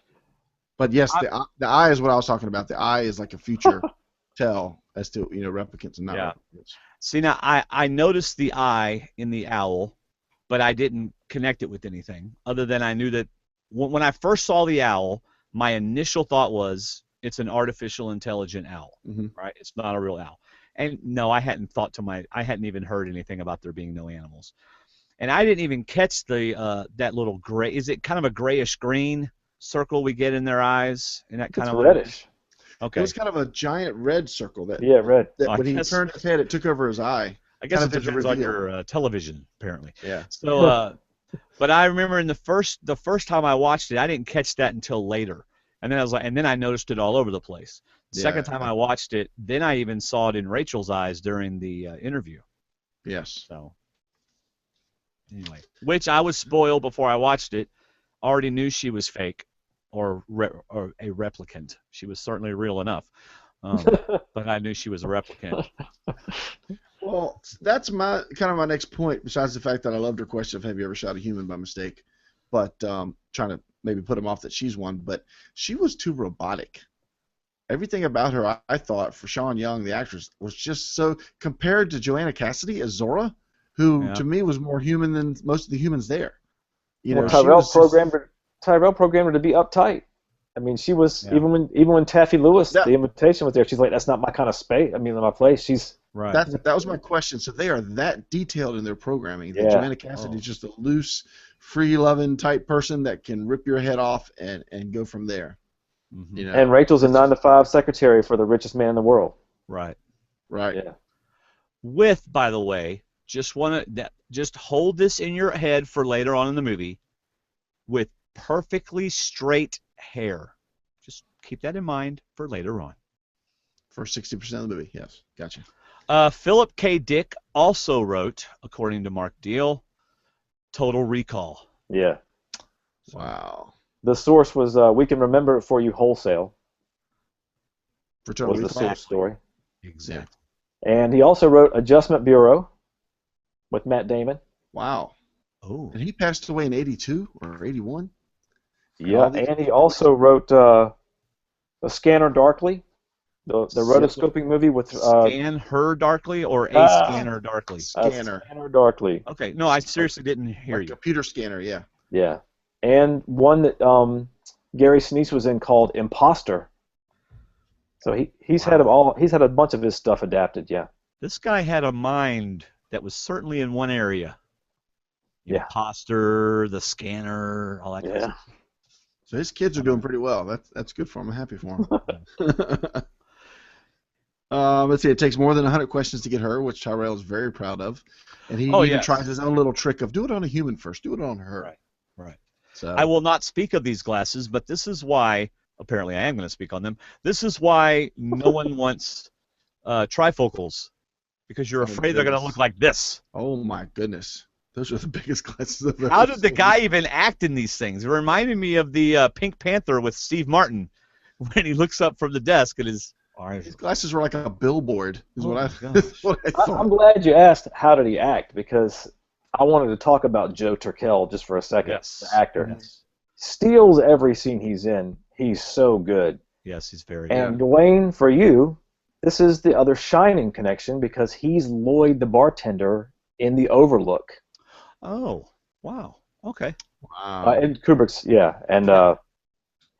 But yes, the eye is what I was talking about. The eye is like a future tell as to replicants and not replicants. See, now I noticed the eye in the owl, but I didn't connect it with anything other than I knew that when I first saw the owl, my initial thought was it's an artificial intelligent owl, right? It's not a real owl. And no, I hadn't even heard anything about there being no animals, and I didn't even catch that little gray. Is it kind of a grayish green circle we get in their eyes? And that kind it's of reddish. Okay. It was kind of a giant red circle that. Yeah, red. That when he turned his head, it took over his eye. I guess it depends on your television, apparently. Yeah. So, but I remember the first time I watched it, I didn't catch that until later, and then then I noticed it all over the place. The second time I watched it, then I even saw it in Rachel's eyes during the interview. Yes. So, anyway, which I was spoiled before I watched it. Already knew she was fake, or a replicant. She was certainly real enough, but I knew she was a replicant. Well, that's my next point. Besides the fact that I loved her question of have you ever shot a human by mistake, but trying to maybe put him off that she's one, but she was too robotic. Everything about her, I thought, for Sean Young, the actress, was just so compared to Joanna Cassidy as Zora. who to me was more human than most of the humans there. You know, Well, she was Tyrell programmed her to be uptight. I mean, she was Yeah. even when Taffy Lewis, That- the invitation was there, she's like, "That's not my kind of space. I mean, my place." She's Right. that was my question. So they are that detailed in their programming that Yeah. Joanna Cassidy is just a loose, free-loving type person that can rip your head off and go from there. Mhm. You know, and Rachel's a 9-to-5 secretary for the richest man in the world. Right. right? Yeah. With, by the way, just hold this in your head for later on in the movie, with perfectly straight hair. Just keep that in mind for later on. For 60% of the movie, yes, gotcha. Philip K. Dick also wrote, according to Mark Deal, Total Recall. Yeah. Wow. The source was We Can Remember It For You Wholesale. For Total Was the Recall. source story. Exactly. And he also wrote Adjustment Bureau with Matt Damon. Wow. Oh. And he passed away in 82 or 81. Yeah, all these- and he also wrote A Scanner Darkly, the rotoscoping movie with Scan Her Darkly or A Scanner Darkly? Scanner. Scanner Darkly. Okay. No, I seriously didn't hear you. Computer scanner, yeah. Yeah, and one that Gary Sinise was in called Imposter. So he's had a bunch of his stuff adapted. Yeah. This guy had a mind that was certainly in one area. Yeah. Imposter, the scanner, all that kind of Yeah. stuff. So his kids are doing pretty well. That's good for him. I'm happy for him. Let's see. It takes more than 100 questions to get her, which Tyrell is very proud of. And he even tries his own little trick of do it on a human first. Do it on her. Right. Right. So I will not speak of these glasses, but this is why, apparently I am going to speak on them. This is why no one wants trifocals, because you're afraid they're going to look like this. Oh my goodness. Those are the biggest glasses I've ever How did the seen. guy even act in these things? It reminded me of the Pink Panther with Steve Martin when he looks up from the desk and his eyes. His glasses were like a billboard, is Oh what my I gosh. what I thought. I'm glad you asked how did he act, because I wanted to talk about Joe Turkel just for a second. Yes. The actor. Yes. Steals every scene he's in. He's so good. Yes, he's very And good. Dwayne, for you, this is the other shining connection because he's Lloyd the bartender in The Overlook. Oh, wow. Okay. Wow. And Kubrick's, and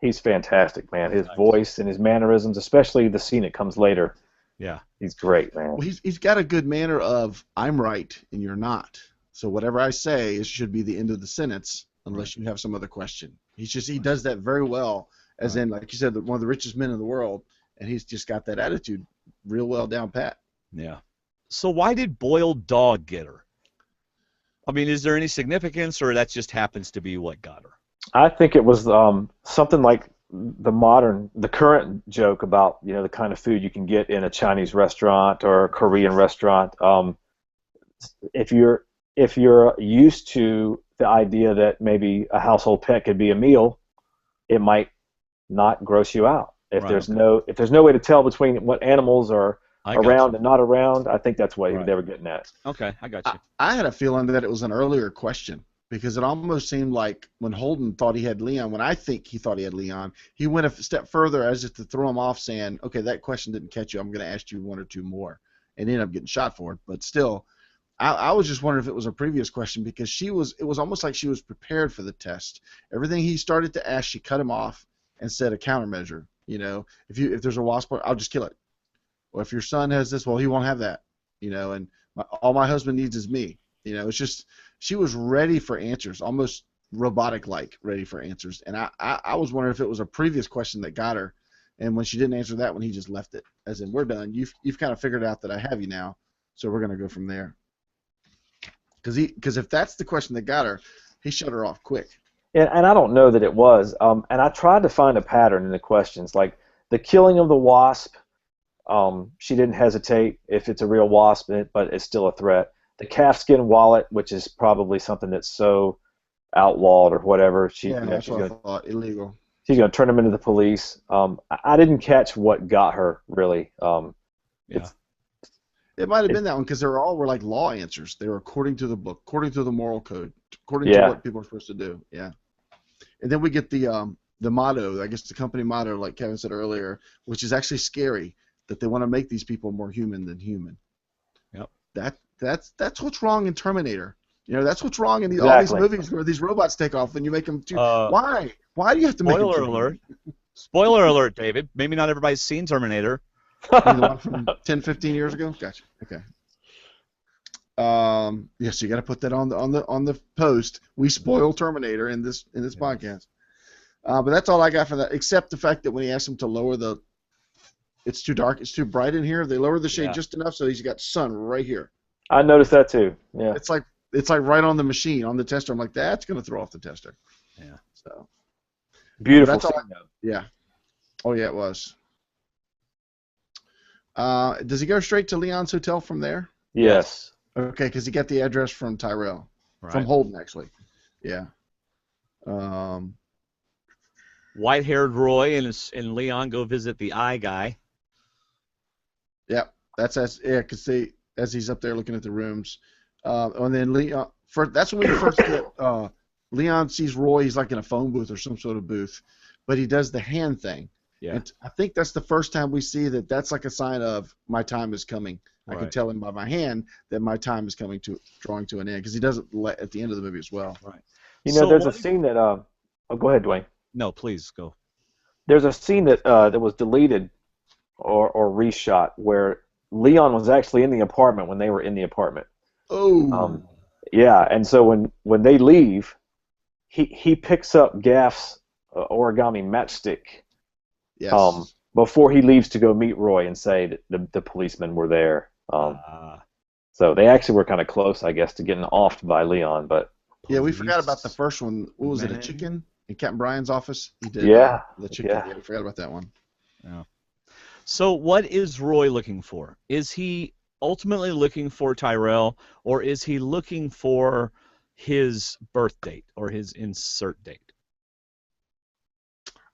he's fantastic, man. His voice and his mannerisms, especially the scene that comes later. Yeah. He's great, man. Well, he's got a good manner of I'm right and you're not. So whatever I say it should be the end of the sentence unless you have some other question. He does that very well, as in, like you said, one of the richest men in the world, and he's just got that attitude real well down pat. Yeah. So why did Boiled Dog get her? I mean, is there any significance, or that just happens to be what got her? I think it was something like the current joke about the kind of food you can get in a Chinese restaurant or a Korean restaurant. If you're used to the idea that maybe a household pet could be a meal, it might not gross you out. If Right, there's no way to tell between what animals are around and not around, I think that's what they were getting at. Okay, I got you. I had a feeling that it was an earlier question because it almost seemed like when Holden thought he had Leon, when I think he thought he had Leon, he went a step further as if to throw him off saying, okay, that question didn't catch you. I'm going to ask you one or two more. And ended up getting shot for it. But still, I was just wondering if it was a previous question because it was almost like she was prepared for the test. Everything he started to ask, she cut him off and said a countermeasure. If there's a wasp, I'll just kill it. Or if your son has this, well, he won't have that. And all my husband needs is me. It's just she was ready for answers, almost robotic-like ready for answers. And I was wondering if it was a previous question that got her, and when she didn't answer that one, he just left it. As in, we're done. You've kind of figured out that I have you now, so we're gonna go from there. Because if that's the question that got her, he shut her off quick. And I don't know that it was. And I tried to find a pattern in the questions, like the killing of the wasp. She didn't hesitate if it's a real wasp, but it's still a threat. The calfskin wallet, which is probably something that's so outlawed or whatever. That's what I thought. Illegal. She's going to turn him into the police. I didn't catch what got her, really. It might have been that one because they were like law answers. They were according to the book, according to the moral code, according to what people are supposed to do. Yeah. And then we get the motto, I guess the company motto, like Kevin said earlier, which is actually scary, that they want to make these people more human than human. Yep. That's what's wrong in Terminator. You know, that's what's wrong in all these Exactly. movies where these robots take off and you make them too. Uh, Why? Why do you have to make them Spoiler too alert. human? Spoiler alert, David. Maybe not everybody's seen Terminator. You mean the one from 10, 15 years ago? Gotcha. Okay. Yes, you got to put that on the post. We spoil Terminator in this podcast. But that's all I got for that, except the fact that when he asked him to lower it's too dark, it's too bright in here. They lower the shade just enough so he's got sun right here. I noticed that too. Yeah. It's like right on the machine, on the tester. I'm like, that's gonna throw off the tester. Yeah. So Beautiful that's all scene, though. yeah. Oh yeah, it was. Does he go straight to Leon's hotel from there? Yes. Okay, because he got the address from Tyrell, from Holden actually. Yeah. White-haired Roy and Leon go visit the eye guy. Yep, because as he's up there looking at the rooms, and then Leon. That's when we first get Leon sees Roy. He's like in a phone booth or some sort of booth, but he does the hand thing. Yeah. And I think that's the first time we see that. That's like a sign of my time is coming. I can tell him by my hand that my time is drawing to an end, because he does it at the end of the movie as well. Right. You know, there's a scene that. Oh, go ahead, Dwayne. No, please go. There's a scene that was deleted or reshot where Leon was actually in the apartment when they were in the apartment. Oh. Yeah, and so when they leave, he picks up Gaff's origami matchstick. Yes. Before he leaves to go meet Roy and say that the policemen were there. So they actually were kind of close, I guess, to getting offed by Leon. But yeah, we forgot about the first one. What was it? A chicken in Captain Brian's office? He did. Yeah. The chicken. Yeah, we forgot about that one. Yeah. So what is Roy looking for? Is he ultimately looking for Tyrell, or is he looking for his birth date or his insert date?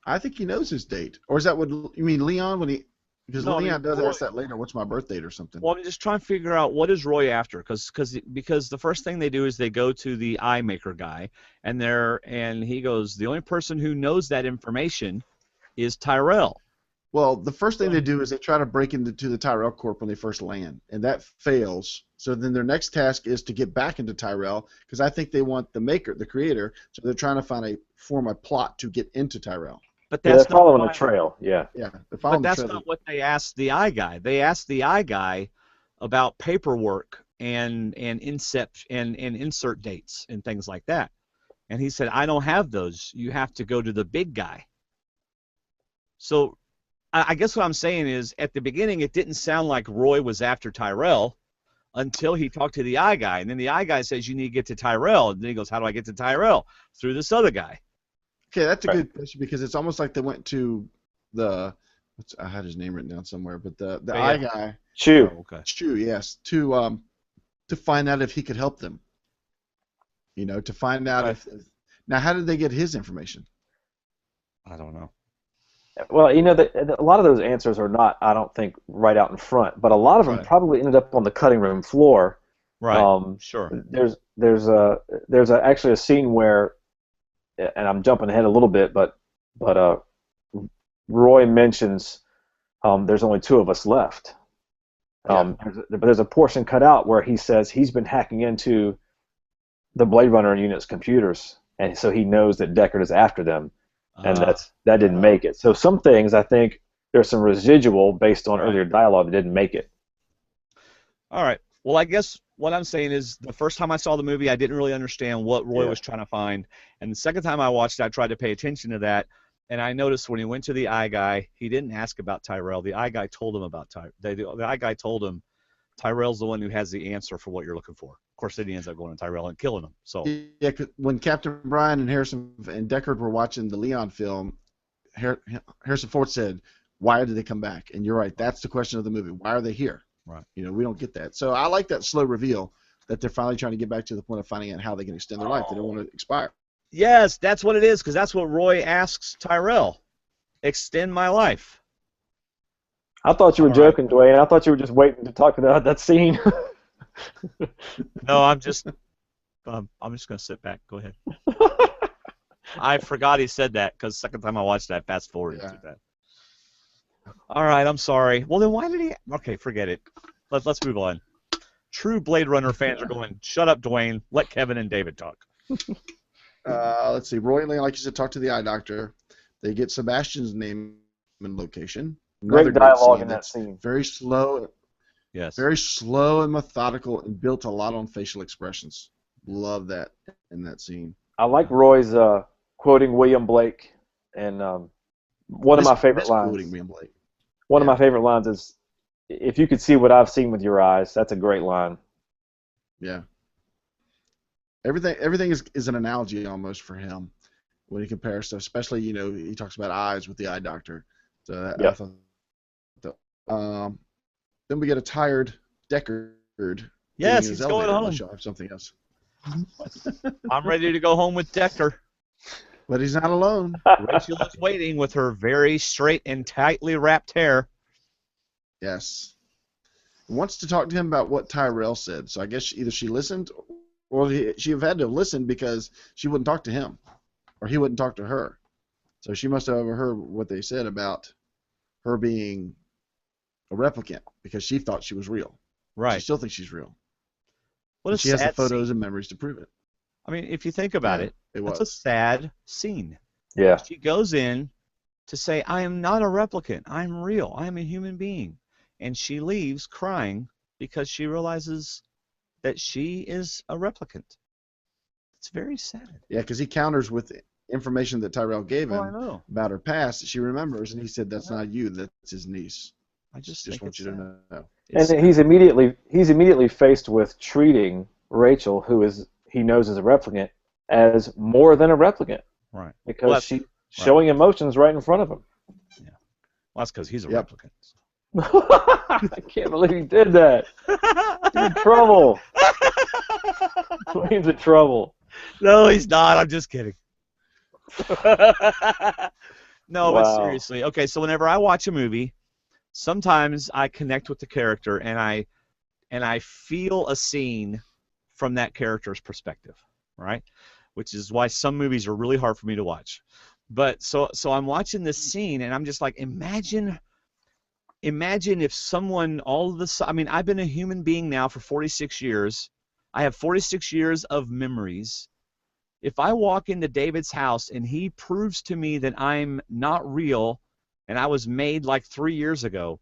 I think he knows his date. Or is that what you mean, Leon? Because Leon does ask that later. What's my birth date or something? Well, I'm just trying to figure out what is Roy after, because the first thing they do is they go to the eye maker guy, and he goes, the only person who knows that information is Tyrell. Well, the first thing they do is they try to break into the Tyrell Corp when they first land, and that fails. So then their next task is to get back into Tyrell, because I think they want the creator, so they're trying to form a plot to get into Tyrell. But that's they're following a trail. Yeah. Yeah. But that's not what they asked the eye guy. They asked the eye guy about paperwork and insert dates and things like that. And he said, I don't have those. You have to go to the big guy. So I guess what I'm saying is, at the beginning, it didn't sound like Roy was after Tyrell until he talked to the eye guy. And then the eye guy says, you need to get to Tyrell. And then he goes, how do I get to Tyrell? Through this other guy. Okay, that's a good question, because it's almost like they went to I had his name written down somewhere, but the eye guy. Chew. Oh, okay. Chew, yes. To find out if he could help them. You know, to find out if. Now, how did they get his information? I don't know. Well, you know, a lot of those answers are not, I don't think, right out in front, but a lot of them probably ended up on the cutting room floor. Right. Sure. There's actually a scene where, and I'm jumping ahead a little bit, but Roy mentions there's only two of us left. But there's a portion cut out where he says he's been hacking into the Blade Runner unit's computers, and so he knows that Deckard is after them. And that didn't make it. So some things, I think, there's some residual based on earlier dialogue that didn't make it. All right. Well, I guess what I'm saying is, the first time I saw the movie, I didn't really understand what Roy was trying to find. And the second time I watched it, I tried to pay attention to that. And I noticed when he went to the eye guy, he didn't ask about Tyrell. The eye guy told him about Tyrell. The eye guy told him Tyrell's the one who has the answer for what you're looking for. Of course, then he ends up going to Tyrell and killing him. So yeah, when Captain Brian and Harrison and Deckard were watching the Leon film, Harrison Ford said, "Why did they come back?" And you're right. That's the question of the movie. Why are they here? Right. You know, we don't get that. So I like that slow reveal that they're finally trying to get back to the point of finding out how they can extend their life. They don't want to expire. Yes, that's what it is, because that's what Roy asks Tyrell. Extend my life. I thought you were joking, Dwayne. I thought you were just waiting to talk about that scene. No, I'm just going to sit back. Go ahead. I forgot he said that, because the second time I watched that, fast forwarded to that. All right, I'm sorry. Well, then why did he? Okay, forget it. Let's move on. true Blade Runner fans are going, shut up, Dwayne. Let Kevin and David talk. Let's see. Roy and Leon, like you said, talk to the eye doctor. They get Sebastian's name and location. Another Great dialogue scene in that that's scene. very slow. Yes. Very slow and methodical, and built a lot on facial expressions. Love that in that scene. I like Roy's quoting William Blake, and one of my favorite lines. Quoting William Blake. One of my favorite lines is, "If you could see what I've seen with your eyes," that's a great line. Yeah. Everything is an analogy almost for him when he compares stuff. Especially, he talks about eyes with the eye doctor. So I thought then we get a tired Deckard. Yes, he's going home. Unless you'll have something else. I'm ready to go home with Deckard. But he's not alone. Rachel is waiting with her very straight and tightly wrapped hair. Yes. Wants to talk to him about what Tyrell said. So I guess either she listened, or she have had to listen because she wouldn't talk to him, or he wouldn't talk to her. So she must have overheard what they said about her being a replicant because she thought she was real. Right. She still thinks she's real. What she has the photos and memories to prove it. I mean, if you think about it's a sad scene. Yeah. She goes in to say, I am not a replicant. I'm real. I am a human being. And she leaves crying because she realizes that she is a replicant. It's very sad. Yeah, because he counters with information that Tyrell gave him about her past that she remembers, and he said, that's not you, that's his niece. I just want you to know. And he's immediately faced with treating Rachel, who he knows is a replicant, as more than a replicant. Right. Because she's showing emotions right in front of him. Yeah. Well, that's because he's a replicant. I can't believe he did that. He's in trouble. He's in trouble. No, he's not. I'm just kidding. No, but seriously. Okay, so whenever I watch a movie, sometimes I connect with the character and I feel a scene from that character's perspective, right? Which is why some movies are really hard for me to watch. But so I'm watching this scene and I'm just like, imagine if someone all of a sudden, I mean, I've been a human being now for 46 years. I have 46 years of memories. If I walk into David's house and he proves to me that I'm not real and I was made like 3 years ago,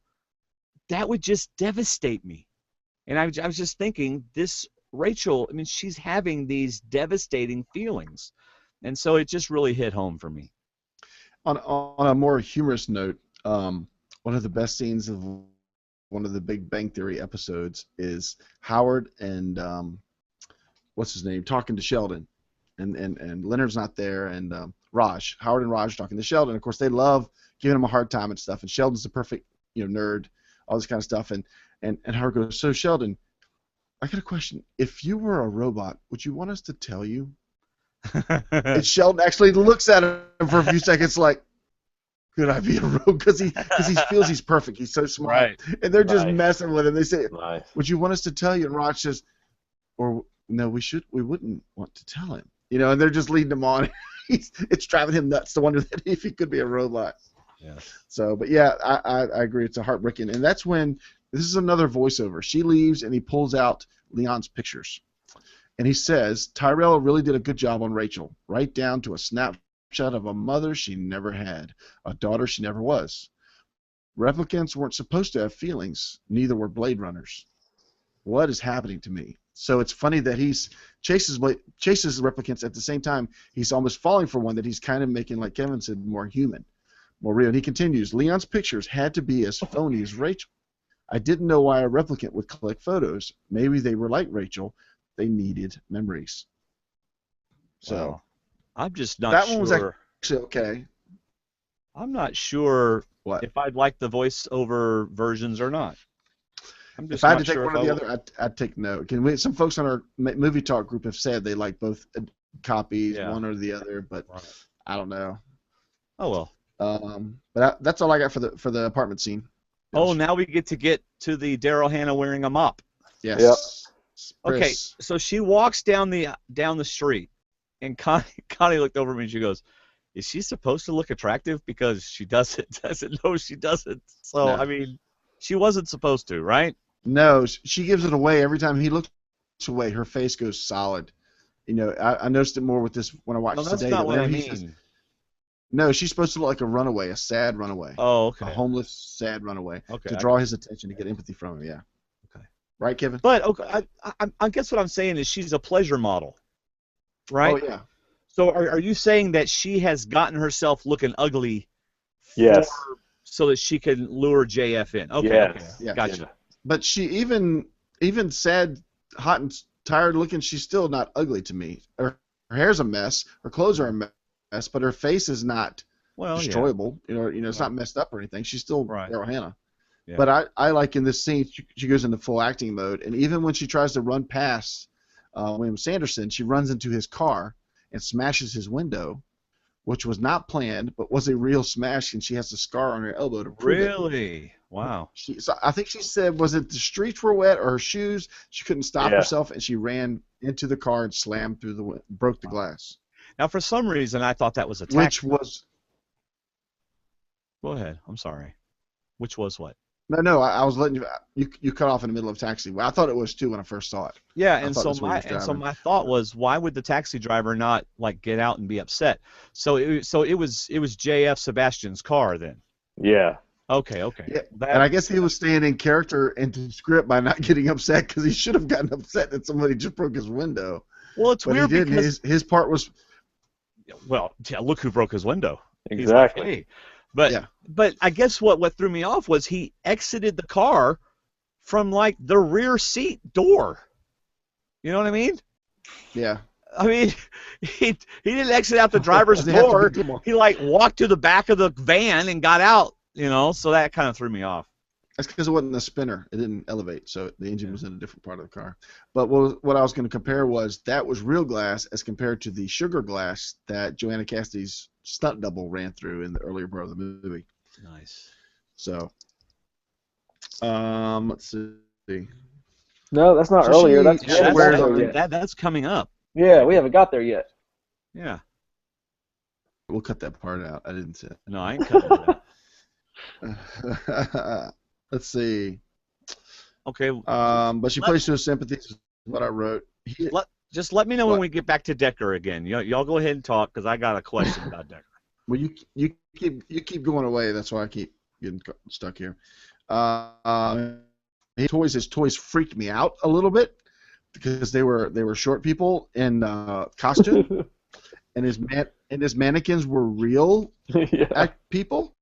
that would just devastate me. And I was just thinking, this Rachel, I mean, she's having these devastating feelings. And so it just really hit home for me. On a more humorous note, one of the best scenes of one of the Big Bang Theory episodes is Howard and what's his name talking to Sheldon, and Leonard's not there, and Raj. Howard and Raj talking to Sheldon. Of course, they love giving him a hard time and stuff. And Sheldon's the perfect nerd, all this kind of stuff. And Howard goes, so Sheldon, I got a question. If you were a robot, would you want us to tell you? And Sheldon actually looks at him for a few seconds like, could I be a robot? Because he feels he's perfect. He's so smart. Right. And they're just messing with him. They say, Nice. would you want us to tell you? And Raj says, or no, we wouldn't want to tell him. And they're just leading him on. It's driving him nuts to wonder that if he could be a robot. Yes. So, but yeah, I agree. It's a heartbreaking. And that's when, this is another voiceover. She leaves and he pulls out Leon's pictures. And he says, Tyrell really did a good job on Rachel, right down to a snapshot of a mother she never had, a daughter she never was. Replicants weren't supposed to have feelings, neither were Blade Runners. What is happening to me? So it's funny that he's chases replicants at the same time. He's almost falling for one that he's kind of making, like Kevin said, more human, more real. And he continues, Leon's pictures had to be as phony as Rachel. I didn't know why a replicant would collect photos. Maybe they were like Rachel. They needed memories. So wow. I'm just not that sure. One was actually okay. I'm not sure what if I'd like the voiceover versions or not. I'm just if I had not to take sure one or the other, I'd take no. Some folks on our movie talk group have said they like both copies, one or the other, but I don't know. Oh well. But that's all I got for the apartment scene. Oh, now we get to the Daryl Hannah wearing a mop. Yes. Yep. Okay, so she walks down the street, and Connie looked over at me and she goes, "Is she supposed to look attractive? Because she doesn't." I said, "No, she doesn't." So No. I mean, she wasn't supposed to, right? No, she gives it away every time he looks away. Her face goes solid. You know, I noticed it more with this when I No, watched that's today. not That what I whenever he says, mean. no, she's supposed to look like a runaway, a sad runaway, Oh, a okay. homeless, sad runaway, Okay, to I draw got his attention to get empathy from him. Yeah, it. Okay. right, Kevin? But okay, I guess what I'm saying is she's a pleasure model, Oh right? yeah, So are you saying that she has gotten herself looking ugly for Yes. so that she can lure JF in? Okay, okay, Yes. yes. gotcha. Yeah. But she even sad, hot and tired looking, she's still not ugly to me. Her hair's a mess, her clothes are a mess, but her face is not Well, yeah, destroyable. It's right, not messed up or anything. She's still right, Daryl Hannah. yeah. But I like in this scene, she goes into full acting mode, and even when she tries to run past William Sanderson, she runs into his car and smashes his window, which was not planned, but was a real smash, and she has a scar on her elbow to prove it. Really? Wow. So I think she said, was it the streets were wet or her shoes? She couldn't stop Yeah. herself, and she ran into the car and slammed through broke the Wow. glass. Now, for some reason, I thought that was a Which taxi. was Go ahead. I'm sorry. Which was what? no, I was letting you cut off in the middle of taxi. Well, I thought it was too when I first saw it. Yeah, I thought that's where he was driving. my thought was, why would the taxi driver not like get out and be upset? So it was JF Sebastian's car then. Yeah. Okay, okay. Yeah, That, and I guess he was staying in character and to script by not getting upset because he should have gotten upset that somebody just broke his window. well, it's But weird he didn't. because His part was well, yeah, look who broke his window. He's Exactly. like, hey. But yeah. but I guess what threw me off was he exited the car from like the rear seat door. You know what I mean? Yeah. I mean, he didn't exit out the driver's They have to door. be more- He like walked to the back of the van and got out. You know, so that kind of threw me off. That's because it wasn't a spinner. It didn't elevate, so the engine was in a different part of the car. But what I was going to compare was that was real glass as compared to the sugar glass that Joanna Cassidy's stunt double ran through in the earlier part of the movie. Nice. So, let's see. No, that's not So earlier. she- That's she we haven't wears got a- there yet. That's coming up. Yeah, we haven't got there yet. Yeah. We'll cut that part out. I didn't say No, I ain't cutting that. it. Let's see. Okay. But she Let- plays to his sympathies, is what I wrote. Just let me know when What? we get back to Decker again. Y'all go ahead and talk because I got a question about Decker. Well, you keep going away. That's why I keep getting stuck here. His toys freaked me out a little bit because they were short people in costume, and his mannequins were real Yeah. people,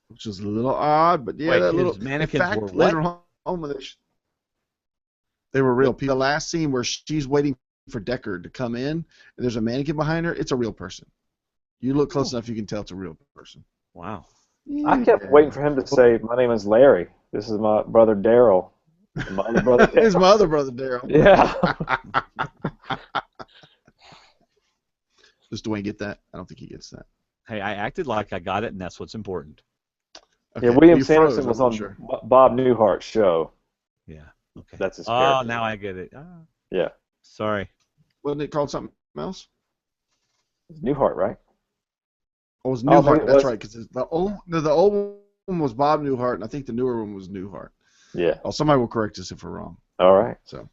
which was a little odd. But yeah, Wait, that his little. mannequins in fact, were what? later on, when they were real people. The last scene where she's waiting for Deckard to come in, and there's a mannequin behind her. It's a real person. You look close enough, you can tell it's a real person. Wow. I kept waiting for him to say, "My name is Larry. This is my brother Daryl. And my other brother." It's my other brother, Daryl. Yeah. Does Dwayne get that? I don't think he gets that. Hey, I acted like I got it, and that's what's important. Okay, Yeah. William you froze, Sanderson was I'm on not sure. Bob Newhart's show. Yeah. Okay. That's his Oh, character. now I get it. Yeah. Sorry. Wasn't it called something else? It's Newhart, right? Oh, it was Oh, maybe Newhart. it That's was. right. Because the old one was Bob Newhart, and I think the newer one was Newhart. Yeah. Oh, somebody will correct us if we're wrong. All right. So,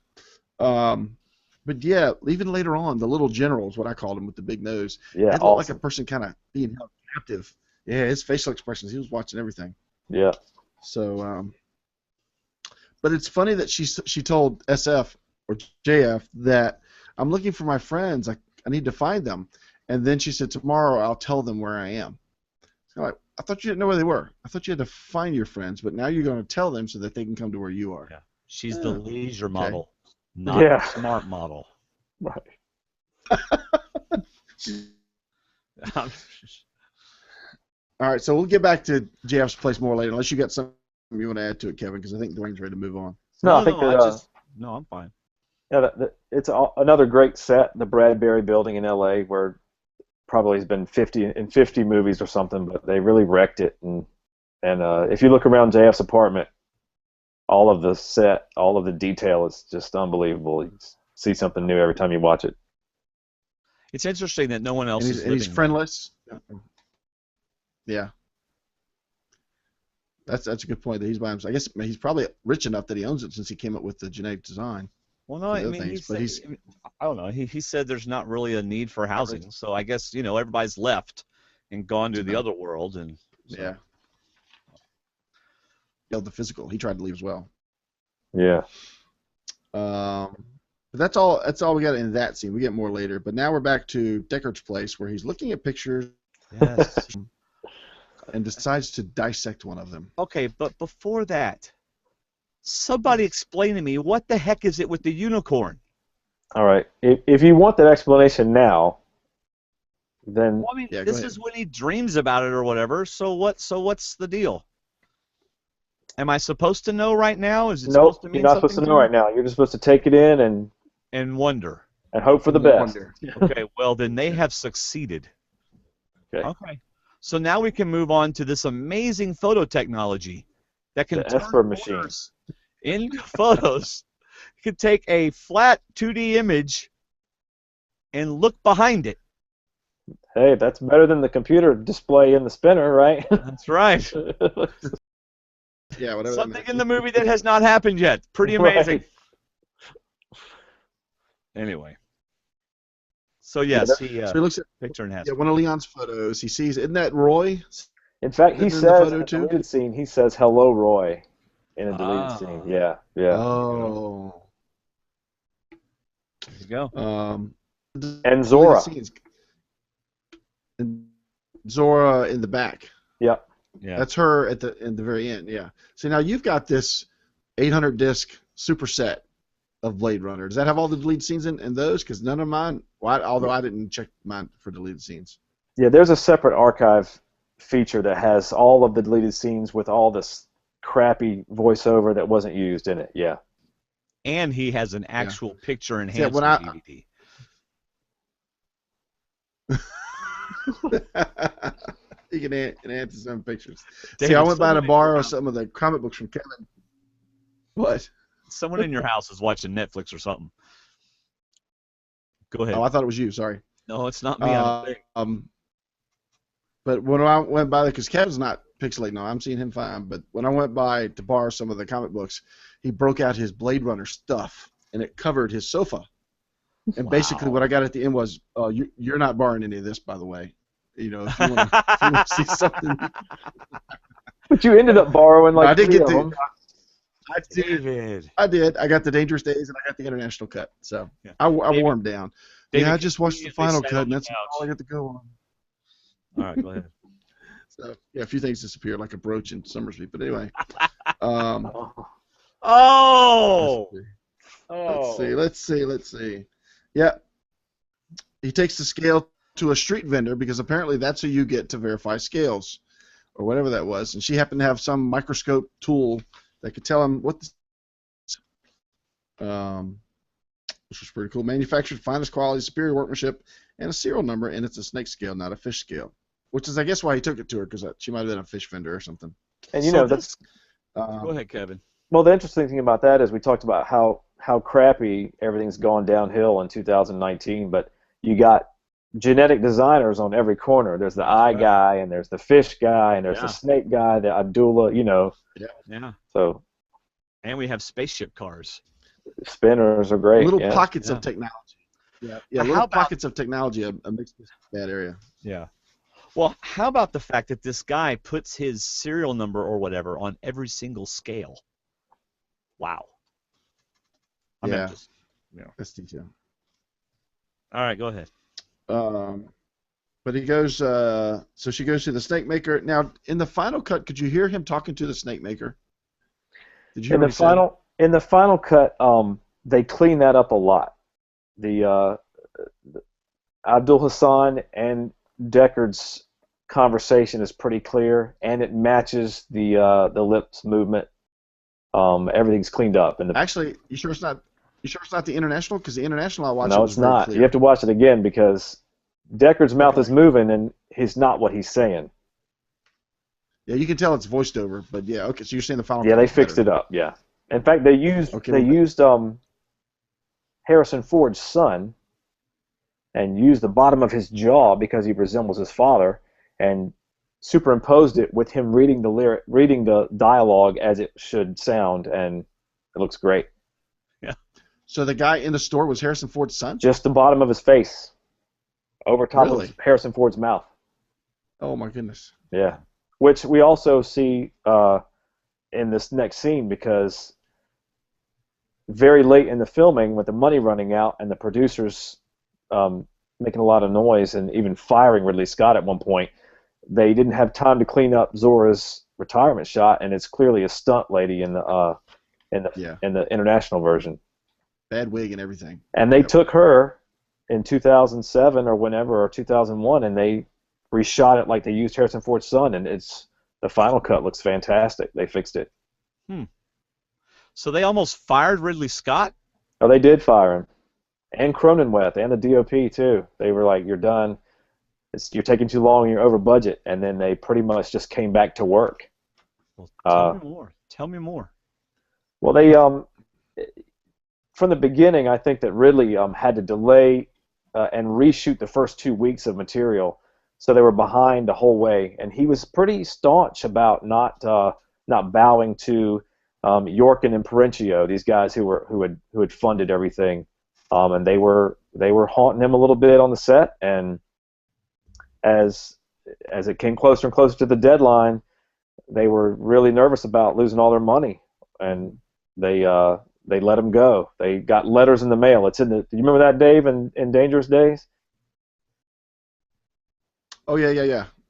but yeah, even later on, the little general is what I called him with the big nose. Yeah. He looked like a Awesome. person kind of being held captive. Yeah, his facial expressions. He was watching everything. Yeah. So, but it's funny that she told SF or JF that I'm looking for my friends. I need to find them. And then she said, tomorrow I'll tell them where I am. So like, I thought you didn't know where they were. I thought you had to find your friends, but now you're going to tell them so that they can come to where you are. Yeah. She's the Yeah. leisure Okay. model, not Yeah. the smart model. Right. All right, so we'll get back to JF's place more later, unless you got something you want to add to it, Kevin, because I think Dwayne's ready to move on. No, I think that. No, I'm fine. Yeah, it's another great set, the Bradbury Building in L.A., where probably has been 50 movies or something, but they really wrecked it. And if you look around JF's apartment, all of the set, all of the detail is just unbelievable. You see something new every time you watch it. It's interesting that no one else And is he's living there. friendless. Yeah. That's a good point that he's by himself. I guess he's probably rich enough that he owns it since he came up with the genetic design. Well, no, For I the other mean, things, but he's I don't know. He said there's not really a need for housing, so I guess everybody's left and gone to the other world, and so. yeah. The physical. He tried to leave as well. Yeah. But that's all. That's all we got in that scene. We get more later. But now we're back to Deckard's place where he's looking at pictures. Yes. And decides to dissect one of them. Okay, but before that, somebody explain to me what the heck is it with the unicorn? All right. If you want that explanation now, then Well, I mean, this is when he dreams about it or whatever. So what's the deal? Am I supposed to know right now? Is it supposed to mean you're not supposed to know right now. You're just supposed to take it in and wonder and hope for the best. Okay, well then they have succeeded. Okay. So now we can move on to this amazing photo technology that can turn photos into photos. You can take a flat 2D image and look behind it. Hey, that's better than the computer display in the spinner, right? That's right. Yeah, whatever. Something in the movie that has not happened yet. Pretty amazing. Right. Anyway. So yes, so he looks at picture and has one of Leon's photos. He sees, isn't that Roy? In fact, he says in the deleted scene, he says "Hello, Roy" in a deleted scene. Yeah. Oh. There you go. And Zora. And Zora in the back. Yeah. That's her at the very end. Yeah. So now you've got this 800 disc superset of Blade Runner. Does that have all the deleted scenes in those? Because none of mine. Well, although I didn't check mine for deleted scenes. Yeah, there's a separate archive feature that has all of the deleted scenes with all this crappy voiceover that wasn't used in it. Yeah. And he has an actual picture enhanced DVD. You can enhance some pictures. David, see, I went by to borrow some of the comic books from Kevin. What? Someone in your house is watching Netflix or something. Go ahead. Oh, I thought it was you. Sorry. No, it's not me. I don't think. But when I went by there, because Kevin's not pixelated now, I'm seeing him fine. But when I went by to borrow some of the comic books, he broke out his Blade Runner stuff, and it covered his sofa. And basically, what I got at the end was, "You're not borrowing any of this, by the way. If you want to see something." But you ended up borrowing like three of them. I did. I got the Dangerous Days and I got the international cut. So I warmed down. David, I just watched the final cut, and that's all I got to go on. All right, go ahead. So a few things disappeared, like a brooch in Summersby. But anyway. Let's see. Yeah. He takes the scale to a street vendor because apparently that's who you get to verify scales or whatever that was. And she happened to have some microscope tool that could tell him what which was pretty cool. Manufactured finest quality, superior workmanship, and a serial number, and it's a snake scale, not a fish scale. Which is, I guess, why he took it to her, because she might have been a fish vendor or something. And that's. Go ahead, Kevin. Well, the interesting thing about that is we talked about how crappy everything's gone downhill in 2019, but you got genetic designers on every corner. There's the eye guy, and there's the fish guy, and there's the snake guy, the Abdullah, Yeah. So. And we have spaceship cars. Spinners are great. Little pockets of technology. Yeah, little pockets of technology amidst this bad area. Yeah. Well, how about the fact that this guy puts his serial number or whatever on every single scale? Wow. That's detail. All right, go ahead. But he goes. So she goes to the snake maker. Now, in the final cut, could you hear him talking to the snake maker? Did you hear in the final cut, they clean that up a lot. The Abdul Hassan and Deckard's conversation is pretty clear, and it matches the lips movement. Everything's cleaned up. Actually, you sure it's not? You sure it's not the international? Because the international I watched. No, it's not. You have to watch it again because Deckard's mouth is moving, and he's not what he's saying. Yeah, you can tell it's voiced over, but yeah, okay. So you're saying the final? Yeah, they fixed it up. Yeah, in fact, they used Harrison Ford's son, and used the bottom of his jaw because he resembles his father, and superimposed it with him reading the dialogue as it should sound, and it looks great. Yeah. So the guy in the store was Harrison Ford's son? Just the bottom of his face, over top Really? of Harrison Ford's mouth. Oh my goodness. Yeah, which we also see in this next scene, because very late in the filming, with the money running out and the producers making a lot of noise and even firing Ridley Scott at one point, they didn't have time to clean up Zora's retirement shot, and it's clearly a stunt lady in the international version. Bad wig and everything. And they took her in 2007 or whenever, or 2001, and they reshot it like they used Harrison Ford's son, and the final cut looks fantastic. They fixed it. So they almost fired Ridley Scott? Oh, they did fire him. And Cronenweth and the DOP too. They were like, "You're done. You're taking too long. You're over budget." And then they pretty much just came back to work. Well, tell me more. Tell me more. Well, they from the beginning, I think that Ridley had to delay and reshoot the first 2 weeks of material, so they were behind the whole way. And he was pretty staunch about not bowing to Yorkin and Parenchio, these guys who had funded everything. And they were haunting him a little bit on the set, and as it came closer and closer to the deadline, they were really nervous about losing all their money, and they let him go. They got letters in the mail. It's in the. Do you remember that, Dave, in Dangerous Days? Oh yeah.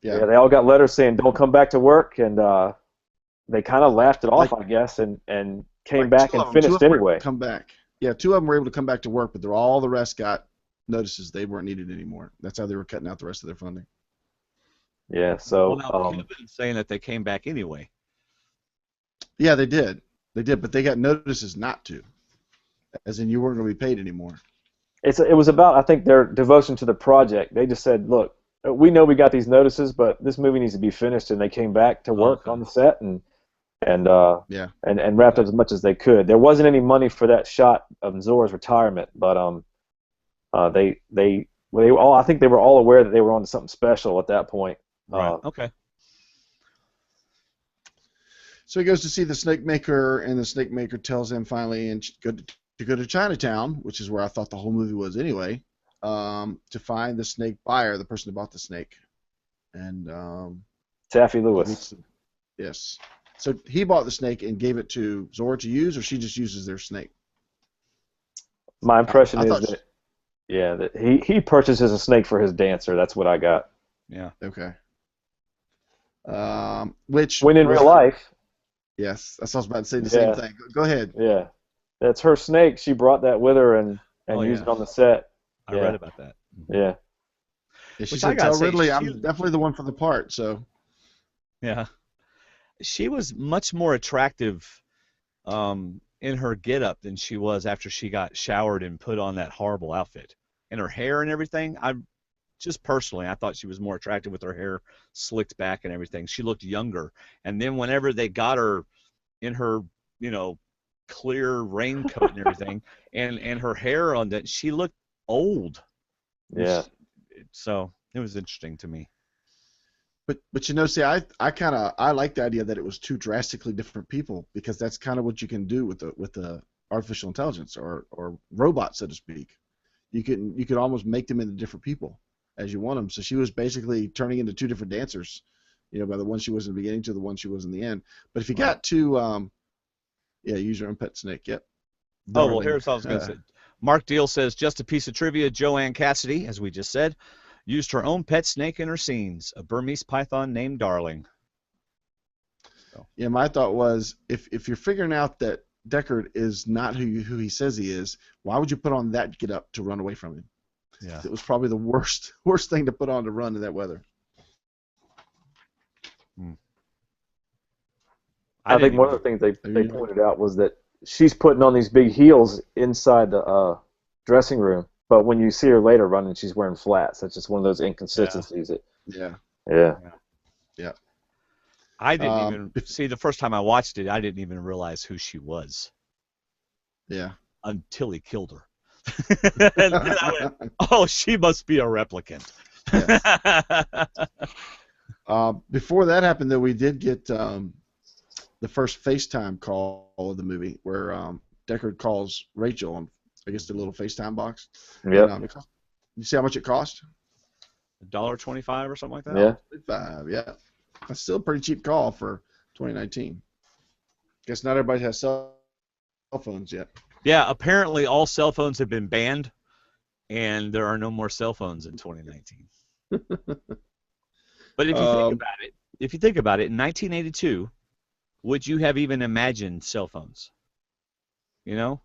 Yeah, they all got letters saying don't come back to work, and they kind of laughed it off, I guess, and came back and finished anyway. Come back. Yeah, 2 of them were able to come back to work, but all the rest got notices they weren't needed anymore. That's how they were cutting out the rest of their funding. Yeah, so well, now Kevin saying that they came back anyway. Yeah, they did, but they got notices not to, as in you weren't going to be paid anymore. It was about, I think, their devotion to the project. They just said, "Look, we know we got these notices, but this movie needs to be finished," and they came back to work on the set and wrapped up as much as they could. There wasn't any money for that shot of Zora's retirement, but I think they were all aware that they were on to something special at that point. Right. Okay. So he goes to see the snake maker, and the snake maker tells him finally to go to Chinatown, which is where I thought the whole movie was anyway, to find the snake buyer, the person who bought the snake, and Taffy Lewis. Yes. So he bought the snake and gave it to Zora to use, or she just uses their snake? My impression is that he purchases a snake for his dancer. That's what I got. Yeah. Okay. When in real life. Yes, that's what I was about to say. The same thing. Go ahead. Yeah, that's her snake. She brought that with her and used it on the set. I read about that. Yeah. She said, "Tell Ridley I'm definitely the one for the part." So. Yeah. She was much more attractive in her get-up than she was after she got showered and put on that horrible outfit. And her hair and everything, I thought she was more attractive with her hair slicked back and everything. She looked younger. And then whenever they got her in her, clear raincoat and everything, and her hair on that, she looked old. Yeah. So it was interesting to me. But see, I like the idea that it was two drastically different people, because that's kind of what you can do with the artificial intelligence or robot, so to speak. You could almost make them into different people as you want them. So she was basically turning into two different dancers, by the one she was in the beginning to the one she was in the end. But if you got two, use your own pet snake. Yep. Oh, well, here's what I was going to say. Mark Deal says, just a piece of trivia, Joanne Cassidy, as we just said, used her own pet snake in her scenes, a Burmese python named Darling. So. Yeah, my thought was, if you're figuring out that Deckard is not who he says he is, why would you put on that get-up to run away from him? Yeah. It was probably the worst thing to put on to run in that weather. I think one of the things they pointed out was that she's putting on these big heels inside the dressing room, but when you see her later running, she's wearing flats. That's just one of those inconsistencies. Yeah. I didn't even see the first time I watched it. I didn't even realize who she was. Yeah. Until he killed her. And then I went, oh, she must be a replicant. Yes. Before that happened, though, we did get the first FaceTime call of the movie where Deckard calls Rachel on, I guess, the little FaceTime box. Yep. And, you see how much it cost? $1.25 or something like that. Yeah. $5, yeah. That's still a pretty cheap call for 2019. Guess not everybody has cell phones yet. Yeah, apparently all cell phones have been banned, and there are no more cell phones in 2019. But if you think about it, in 1982, would you have even imagined cell phones? You know,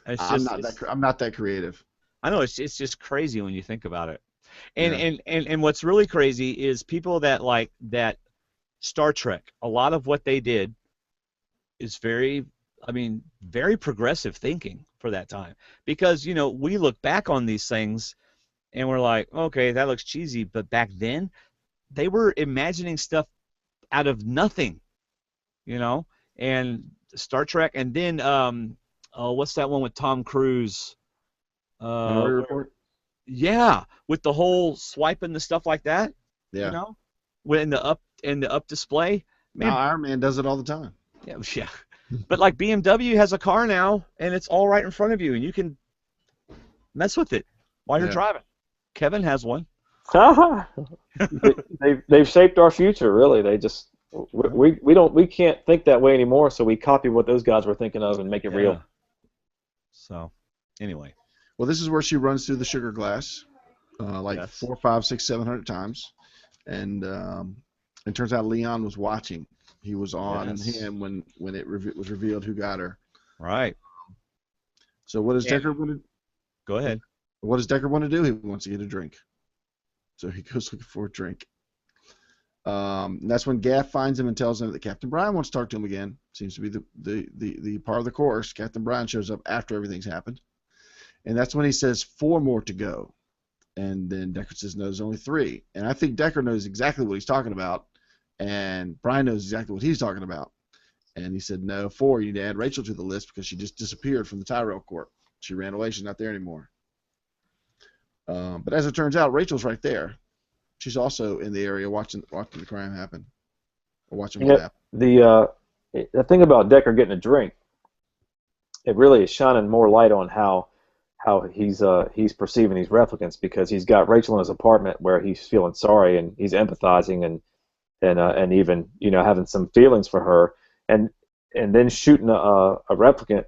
I'm not that creative. I know it's just crazy when you think about it. Yeah. And what's really crazy is people that like that Star Trek. A lot of what they did is very progressive thinking for that time. Because, we look back on these things and we're like, okay, that looks cheesy, but back then they were imagining stuff out of nothing, and Star Trek, and then what's that one with Tom Cruise? Minority Report? Yeah, with the whole swiping the stuff like that. Yeah. When the up display. Man, now Iron Man does it all the time. Yeah. But like BMW has a car now, and it's all right in front of you, and you can mess with it while you're driving. Kevin has one. They've shaped our future, really. They just we can't think that way anymore, so we copy what those guys were thinking of and make it real. So, anyway. Well, this is where she runs through the sugar glass, 4, 5, 6, 700 times, and it turns out Leon was watching. He was on him when it was revealed who got her. Right. So what does Deckard want to? Go ahead. What does Deckard want to do? He wants to get a drink. So he goes looking for a drink. And that's when Gaff finds him and tells him that Captain Brian wants to talk to him again. Seems to be the part of the course. Captain Brian shows up after everything's happened. And that's when he says 4 more to go. And then Deckard says, no, there's only 3. And I think Deckard knows exactly what he's talking about. And Brian knows exactly what he's talking about. And he said, no, 4, you need to add Rachel to the list because she just disappeared from the Tyrell Court. She ran away. She's not there anymore. But as it turns out, Rachel's right there. She's also in the area watching the crime happen. Or watching what happened. The thing about Deckard getting a drink, it really is shining more light on how he's perceiving these replicants, because he's got Rachel in his apartment where he's feeling sorry and he's empathizing and even having some feelings for her, and then shooting a replicant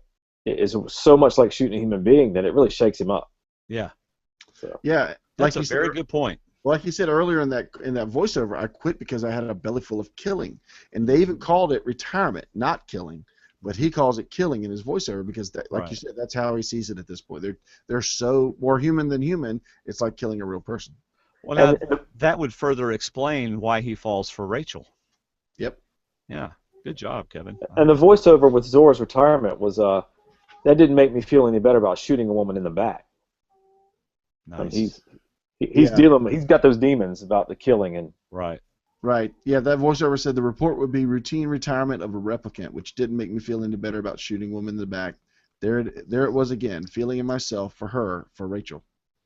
is so much like shooting a human being that it really shakes him up. Yeah. So. Yeah, that's a very good point. Like you said earlier in that voiceover, I quit because I had a belly full of killing, and they even called it retirement, not killing. But he calls it killing in his voiceover because, you said, that's how he sees it at this point. They're so more human than human. It's like killing a real person. Well, now, that would further explain why he falls for Rachel. Yep. Yeah. Good job, Kevin. And the voiceover with Zora's retirement was that didn't make me feel any better about shooting a woman in the back. Nice. I mean, he's got those demons about the killing and. Right. Right. Yeah, that voiceover said the report would be routine retirement of a replicant, which didn't make me feel any better about shooting women in the back. There it was again, feeling in myself for her, for Rachel.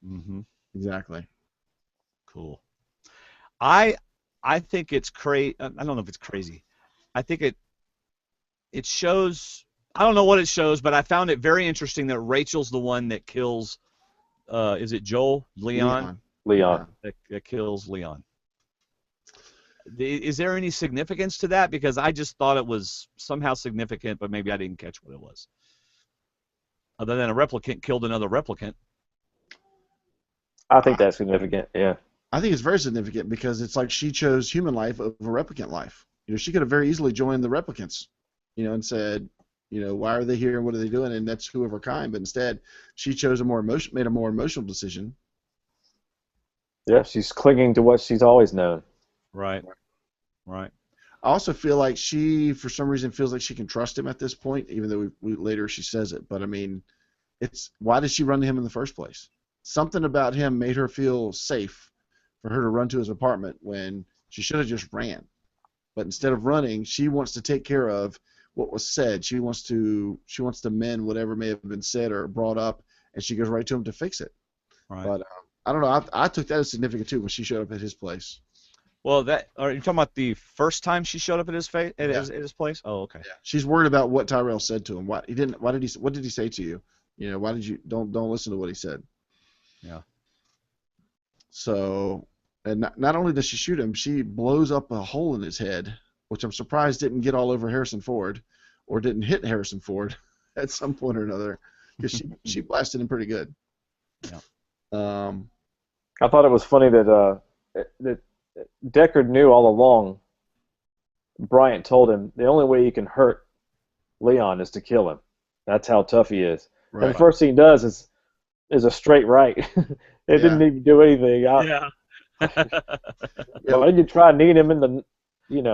Mm-hmm. Exactly. Cool. I think it's crazy. I don't know if it's crazy. I think it shows. I don't know what it shows, but I found it very interesting that Rachel's the one that kills. Is it Joel? Leon. Leon. That kills Leon. Is there any significance to that? Because I just thought it was somehow significant, but maybe I didn't catch what it was. Other than a replicant killed another replicant. I think that's significant, yeah. I think it's very significant because it's like she chose human life over replicant life. She could have very easily joined the replicants, and said, why are they here and what are they doing? And that's who of her kind. But instead, she chose made a more emotional decision. Yeah, she's clinging to what she's always known. Right. I also feel like she, for some reason, feels like she can trust him at this point, even though later she says it. But I mean, why did she run to him in the first place? Something about him made her feel safe for her to run to his apartment when she should have just ran. But instead of running, she wants to take care of what was said. She wants to mend whatever may have been said or brought up, and she goes right to him to fix it. Right. But I don't know. I took that as significant too when she showed up at his place. Well, are you talking about the first time she showed up at his his place? Oh, okay. Yeah. She's worried about what Tyrell said to him. What did he say to you? Why did you don't listen to what he said? Yeah. So, and not only does she shoot him, she blows up a hole in his head, which I'm surprised didn't get all over Harrison Ford, or didn't hit Harrison Ford at some point or another, because she blasted him pretty good. Yeah. I thought it was funny that Deckard knew all along. Bryant told him the only way you can hurt Leon is to kill him. That's how tough he is. Right. And the first thing he does is a straight right. It didn't even do anything. Yeah. Why didn't you try kneeing him in the, in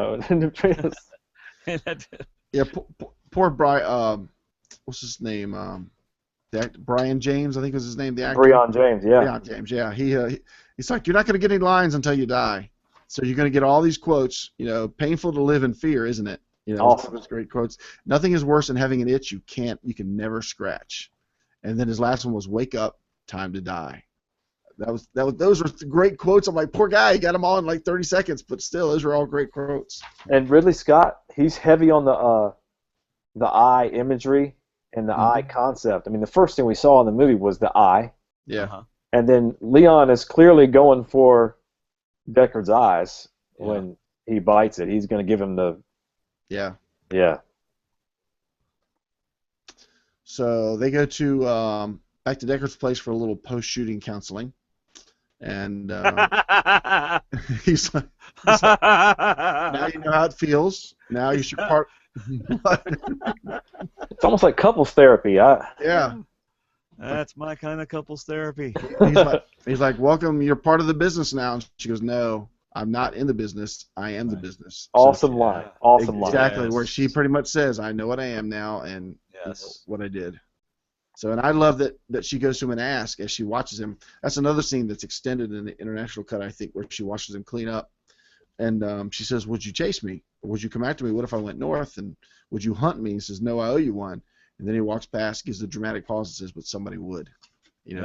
the Yeah, poor Brian. What's his name? Brian James, I think was his name. The actor. Breon James, yeah. Breon James, yeah. He's like, you're not going to get any lines until you die. So you're going to get all these quotes. Painful to live in fear, isn't it? Awesome. One of his great quotes. Nothing is worse than having an itch you can never scratch. And then his last one was, "Wake up, time to die." Those were great quotes. I'm like, poor guy, he got them all in like 30 seconds, but still, those were all great quotes. And Ridley Scott, he's heavy on the eye imagery and the eye concept. I mean, the first thing we saw in the movie was the eye. Yeah. Uh-huh. And then Leon is clearly going for Deckard's eyes when he bites it. He's going to give him the... Yeah. Yeah. So they go to back to Deckard's place for a little post-shooting counseling. And he's like, now you know how it feels. Now you should part. It's almost like couples therapy. Yeah. That's my kind of couples therapy. He's like, welcome, you're part of the business now. And she goes, no, I'm not in the business. I am the business. Awesome line. Awesome line. Exactly, where she pretty much says, I know what I am now and what I did. So, and I love that she goes to him and asks as she watches him. That's another scene that's extended in the international cut, I think, where she watches him clean up. And she says, would you chase me? Or would you come after me? What if I went north? And would you hunt me? He says, no, I owe you one. And then he walks past, gives the dramatic pause and says, but somebody would.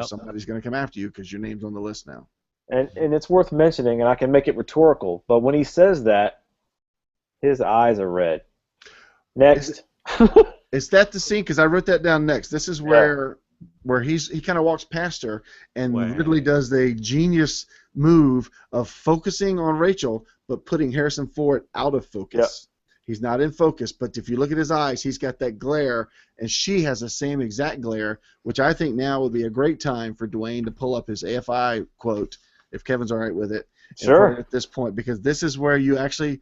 Somebody's going to come after you because your name's on the list now. And it's worth mentioning, and I can make it rhetorical, but when he says that, his eyes are red. Next. Is that the scene? Because I wrote that down next. This is where he kind of walks past her, and Ridley does the genius move of focusing on Rachel, but putting Harrison Ford out of focus. Yep. He's not in focus, but if you look at his eyes, he's got that glare, and she has the same exact glare, which I think now would be a great time for Dwayne to pull up his AFI quote, if Kevin's all right with it. Sure. At this point, because this is where you actually...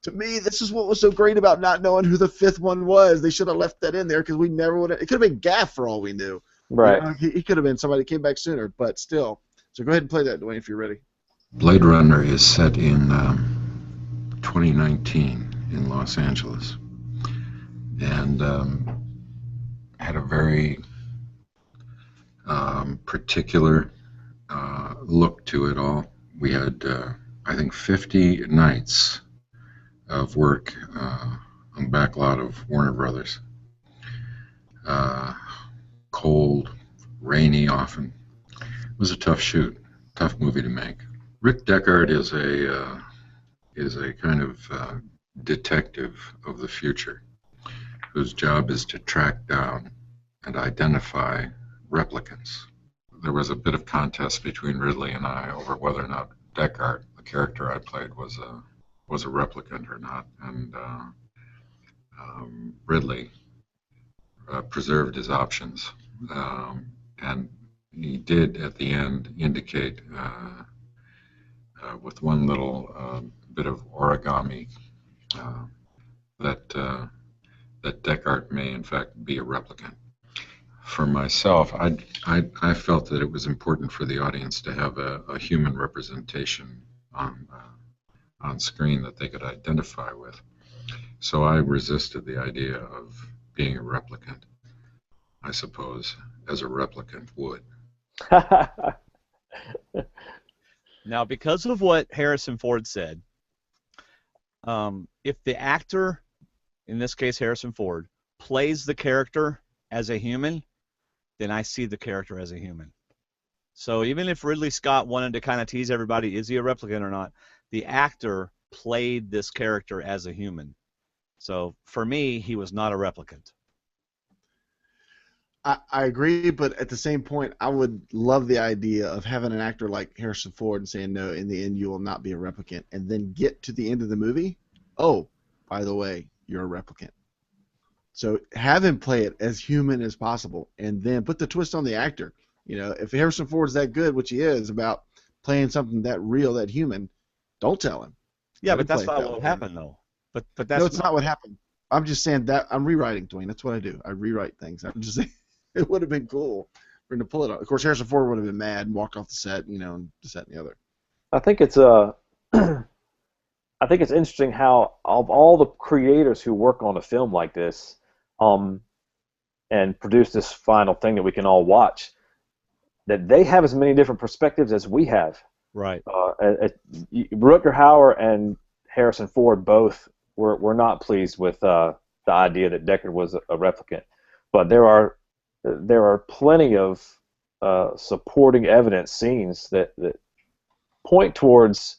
To me, this is what was so great about not knowing who the fifth one was. They should have left that in there because we never would have. It could have been Gaff for all we knew. Right. He could have been somebody that came back sooner, but still. So go ahead and play that, Dwayne, if you're ready. Blade Runner is set in 2019 in Los Angeles, and had a very particular look to it all. We had, I think, 50 nights of work on the back lot of Warner Brothers. Cold, rainy often. It was a tough shoot, tough movie to make. Rick Deckard is a kind of detective of the future whose job is to track down and identify replicants. There was a bit of contest between Ridley and I over whether or not Deckard, the character I played, was a replicant or not, and Ridley preserved his options, and he did at the end indicate with one little bit of origami that Deckard may in fact be a replicant. For myself, I felt that it was important for the audience to have a human representation on screen that they could identify with. So I resisted the idea of being a replicant, I suppose, as a replicant would. Now, because of what Harrison Ford said, if the actor, in this case Harrison Ford, plays the character as a human, then I see the character as a human. So even if Ridley Scott wanted to kind of tease everybody, is he a replicant or not, the actor played this character as a human. So for me, he was not a replicant. I agree, but at the same point, I would love the idea of having an actor like Harrison Ford and saying, no, in the end, you will not be a replicant, and then get to the end of the movie, oh, by the way, you're a replicant. So have him play it as human as possible, and then put the twist on the actor. You know, if Harrison Ford's that good, which he is, about playing something that real, that human, don't tell him. Yeah, Let but him that's play it not that what way. happened, though. But that's No, it's not what happened. I'm just saying that I'm rewriting, Dwayne. That's what I do. I rewrite things. I'm just saying it would have been cool for him to pull it off. Of course, Harrison Ford would have been mad and walked off the set, you know, and this, that, and the other. I think it's I think it's interesting how of all the creators who work on a film like this, and produce this final thing that we can all watch, that they have as many different perspectives as we have. right. Rutger Hauer and Harrison Ford both were not pleased with the idea that Deckard was a replicant, but there are plenty of supporting evidence scenes that point towards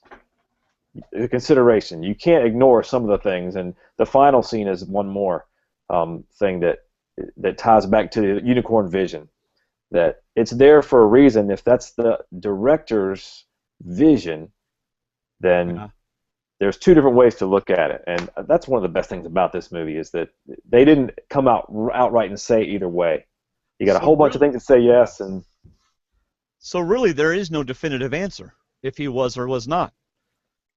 consideration. You can't ignore some of the things, and the final scene is one more thing that ties back to the unicorn vision. That it's there for a reason. If that's the director's vision, then there's two different ways to look at it, and that's one of the best things about this movie is that they didn't come out outright and say either way. You got a whole bunch of things that say yes, and So really, there is no definitive answer if he was or was not.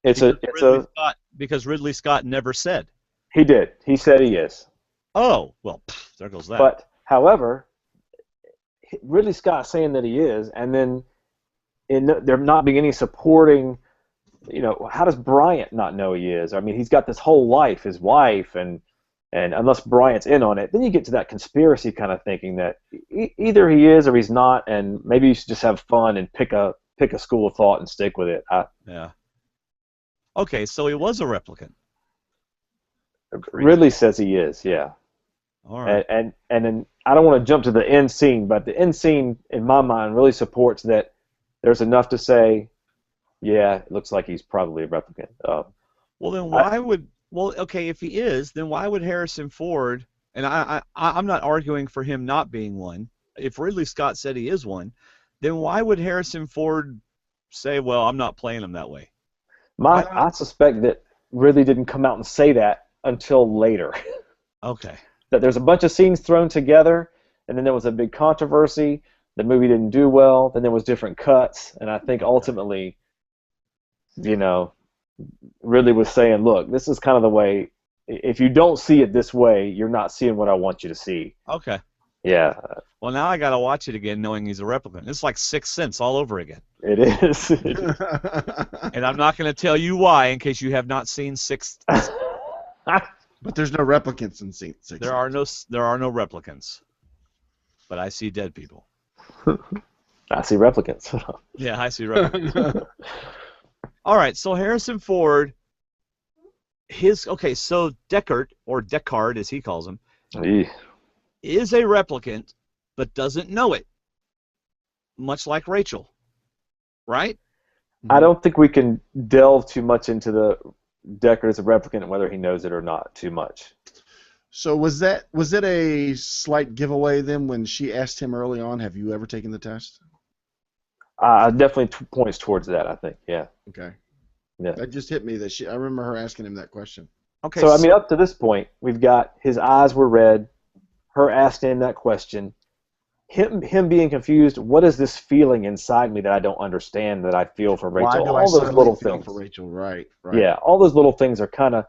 Because Ridley Scott never said. He did. He said he is. Oh, well, there goes that. But however, Ridley Scott saying that he is, and then there not being any supporting. You know, how does Bryant not know he is? I mean, he's got this whole life, his wife, and unless Bryant's in on it, then you get to that conspiracy kind of thinking that either he is or he's not, and maybe you should just have fun and pick a school of thought and stick with it. Yeah. Okay, so he was a replicant. Ridley says he is, yeah. All right. And then I don't want to jump to the end scene, but the end scene in my mind really supports that there's enough to say, yeah, it looks like he's probably a replicant. Well, then why would? Well, okay, if he is, then why would Harrison Ford? And I'm not arguing for him not being one. If Ridley Scott said he is one, then why would Harrison Ford say, "Well, I'm not playing him that way"? I suspect that Ridley didn't come out and say that until later. Okay. That there's a bunch of scenes thrown together, and then there was a big controversy. The movie didn't do well. Then there was different cuts, and I think ultimately, you know, Ridley was saying, "Look, this is kind of the way. If you don't see it this way, you're not seeing what I want you to see." Okay. Yeah. Well, now I got to watch it again, knowing he's a replicant. It's like Sixth Sense all over again. It is. And I'm not going to tell you why, in case you have not seen Sixth. But there's no replicants in Scene 6. There are no replicants, but I see dead people. I see replicants. Yeah, I see replicants. All right, so Harrison Ford, so Deckard, or Deckard as he calls him, is a replicant, but doesn't know it, much like Rachel, right? I don't think we can delve too much into the Deckard as a replicant and whether he knows it or not too much. So was it a slight giveaway then when she asked him early on, "Have you ever taken the test?" Definitely points towards that, I think, yeah. Okay. Yeah. That just hit me that I remember her asking him that question. Okay. So, I mean, up to this point, we've got his eyes were red, her asking him that question, him being confused, what is this feeling inside me that I don't understand that I feel for Rachel? Why do all those little feel things. for Rachel? Right. Yeah, all those little things are kind of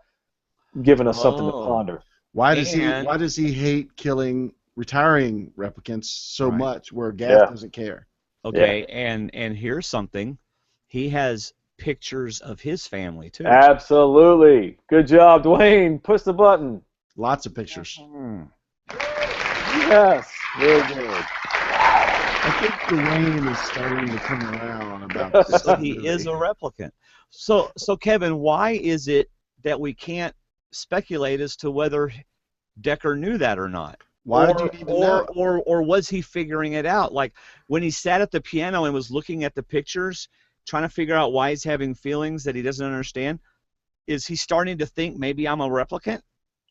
giving us something to ponder. Why does he hate killing retiring replicants so much where Gaff doesn't care? Okay, and here's something. He has pictures of his family too. Absolutely. Good job, Dwayne. Push the button. Lots of pictures. Yes, very good. I think Dwayne is starting to come around about this. So he is a replicant. So Kevin, why is it that we can't speculate as to whether Deckard knew that or not? Why did you need to know? Or was he figuring it out? Like when he sat at the piano and was looking at the pictures, trying to figure out why he's having feelings that he doesn't understand. Is he starting to think maybe I'm a replicant?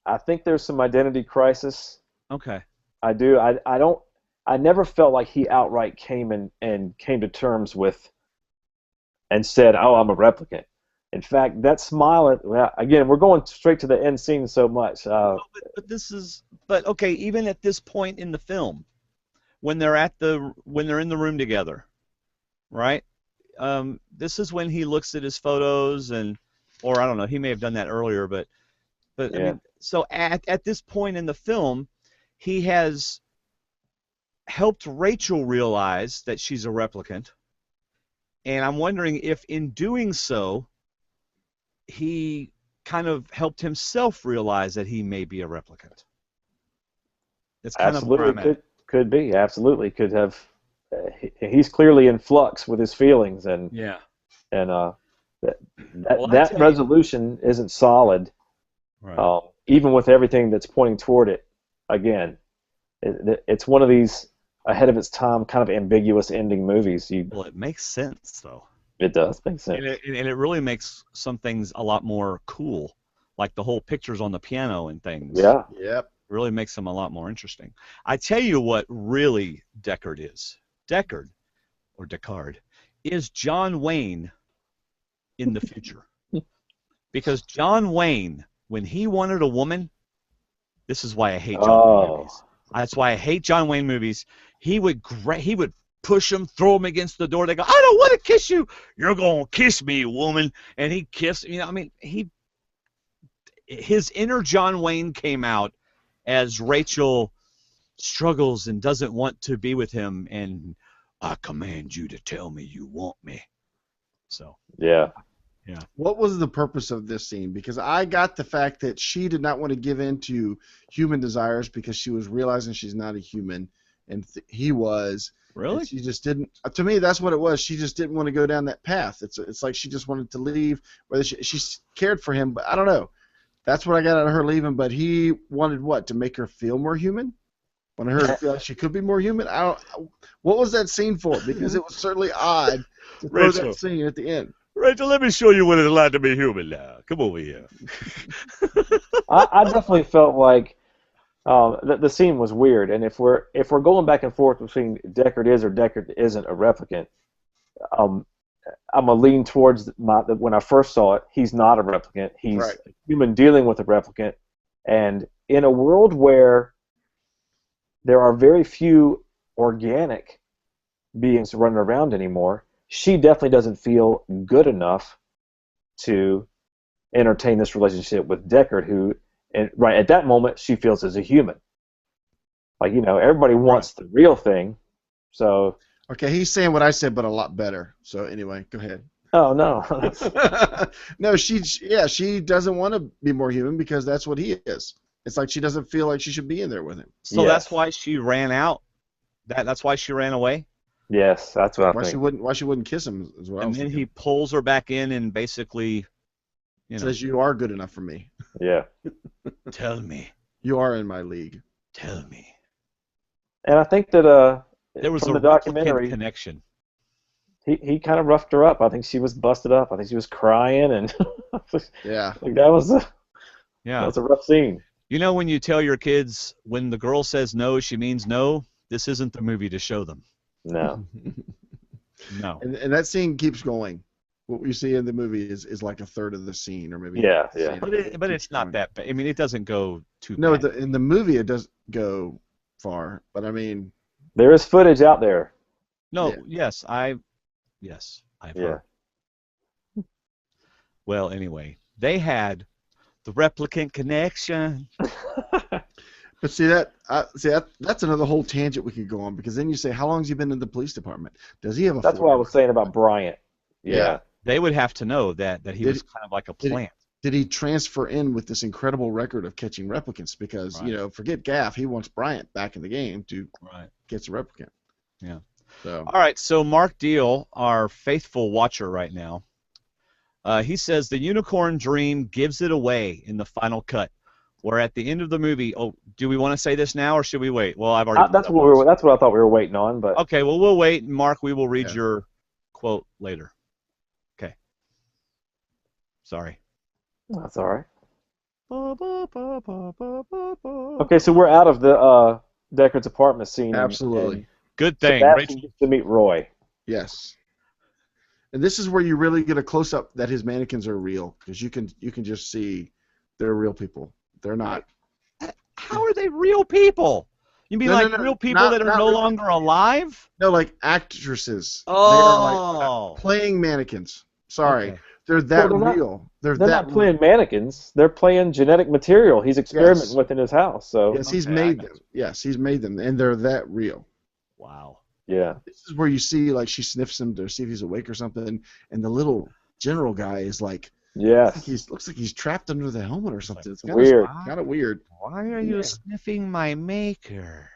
I think there's some identity crisis. Okay. I do. I don't. I never felt like he outright came and came to terms with and said, "Oh, I'm a replicant." In fact, that smile. Well, again, we're going straight to the end scene so much. But okay. Even at this point in the film, when they're in the room together, right? This is when he looks at his photos or I don't know. He may have done that earlier, but Yeah. I mean, so at this point in the film, he has helped Rachel realize that she's a replicant, and I'm wondering if in doing so, he kind of helped himself realize that he may be a replicant. That's kind of where I'm at. Could be. Absolutely could have. He's clearly in flux with his feelings, and Yeah. that resolution isn't solid. Right. Even with everything that's pointing toward it. Again, it's one of these ahead of its time, kind of ambiguous ending movies. Well, it makes sense though. It does make sense. And it really makes some things a lot more cool, like the whole pictures on the piano and things. Yeah. Yep. Really makes them a lot more interesting. I tell you what really Deckard is. Deckard, or Deckard, is John Wayne in the future. Because John Wayne, when he wanted a woman, this is why I hate John Wayne movies. That's why I hate John Wayne movies. He would push them, throw them against the door. They go, I don't want to kiss you. You're going to kiss me, woman. And he kissed, I mean, his inner John Wayne came out as Rachel struggles and doesn't want to be with him, and I command you to tell me you want me. So. Yeah. Yeah. What was the purpose of this scene? Because I got the fact that she did not want to give in to human desires because she was realizing she's not a human, and he was. Really? She just didn't. To me, that's what it was. She just didn't want to go down that path. It's like she just wanted to leave. Whether she cared for him, but I don't know. That's what I got out of her leaving. But he wanted what? To make her feel more human? Wanted her to feel like she could be more human? What was that scene for? Because it was certainly odd to throw that scene at the end. Rachel, let me show you what it's like to be human now. Come over here. I definitely felt like the scene was weird, and if we're going back and forth between Deckard is or Deckard isn't a replicant, I'm gonna lean towards when I first saw it, he's not a replicant. He's right. a human dealing with a replicant, and in a world where there are very few organic beings running around anymore, she definitely doesn't feel good enough to entertain this relationship with Deckard, who, right at that moment, she feels as a human. Like, everybody wants the real thing, so... Okay, he's saying what I said, but a lot better. So anyway, go ahead. Oh, no. No, she doesn't want to be more human because that's what he is. It's like she doesn't feel like she should be in there with him. So that's why she ran out? That's why she ran away? Yes, that's what I think. Why she wouldn't kiss him as well. And then he pulls her back in and basically, says, you are good enough for me. Yeah. Tell me. You are in my league. Tell me. And I think that there was from a the documentary connection. He kind of roughed her up. I think she was busted up. I think she was crying, and yeah, like that was a rough scene. When you tell your kids when the girl says no, she means no. This isn't the movie to show them. No. No. And that scene keeps going. What we see in the movie is like a third of the scene, or maybe. Yeah. But it's not that bad. I mean, it doesn't go too. No, bad. in the movie it does go far, but I mean. There is footage out there. No. Yeah. Yes, I've heard. Well, anyway, they had the replicant connection. But that's another whole tangent we could go on, because then you say, how long has he been in the police department? Does he have a? That's what I was saying about Bryant. Yeah. They would have to know that he was kind of like a plant. Did he transfer in with this incredible record of catching replicants? Because forget Gaff, he wants Bryant back in the game to catch a replicant. Yeah. So. All right. So Mark Deal, our faithful watcher right now, he says the unicorn dream gives it away in the final cut. Where at the end of the movie, do we want to say this now or should we wait? Well, I've already. That's what I thought we were waiting on, but. Okay, well we'll wait. Mark, we will read your quote later. Sorry. That's all right. Ba, ba, ba, ba, ba, ba, ba. Okay, so we're out of the Deckard's apartment scene, Absolutely. and Good thing. Sebastian Rachel. gets to meet Roy. Yes. And this is where you really get a close up that his mannequins are real, because you can just see they're real people. They're not. How are they real people? You mean No, like no, no, real people that are not no real. longer alive? No, like actresses. They are like Oh. playing mannequins. Sorry, Okay. they're that Well, they're not- real. They're They're that not playing mannequins. They're playing genetic material. He's experimenting Yes. with in his house. So Yes, he's Okay, I made got them. Yes, he's made them, and they're that real. Wow. yeah, This is where you see like she sniffs him to see if he's awake or something, and the little general guy is like, yes, looks like he's trapped under the helmet or something. It's weird. kind of weird. Why are you Yeah. sniffing my maker?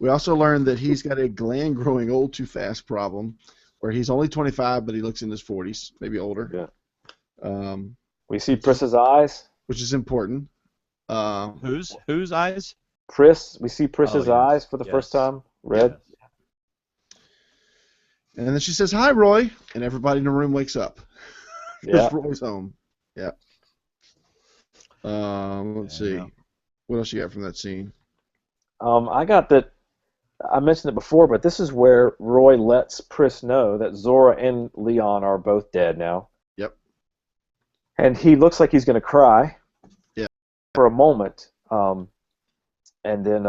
We also learned that he's got a gland growing old too fast problem, where he's only 25, but he looks in his 40s, maybe older. Yeah. Um, We see Pris's eyes. which is important. Whose eyes? We see Pris's yes, eyes for the yes. first time. Red. And then she says, "Hi, Roy," and everybody in the room wakes up. Yeah. Because Roy's home. Yeah. Let's see. Yeah. What else you got from that scene? I got that. I mentioned it before, but this is where Roy lets Pris know that Zora and Leon are both dead now. Yep. And he looks like he's going to cry. Yeah. For a moment, and then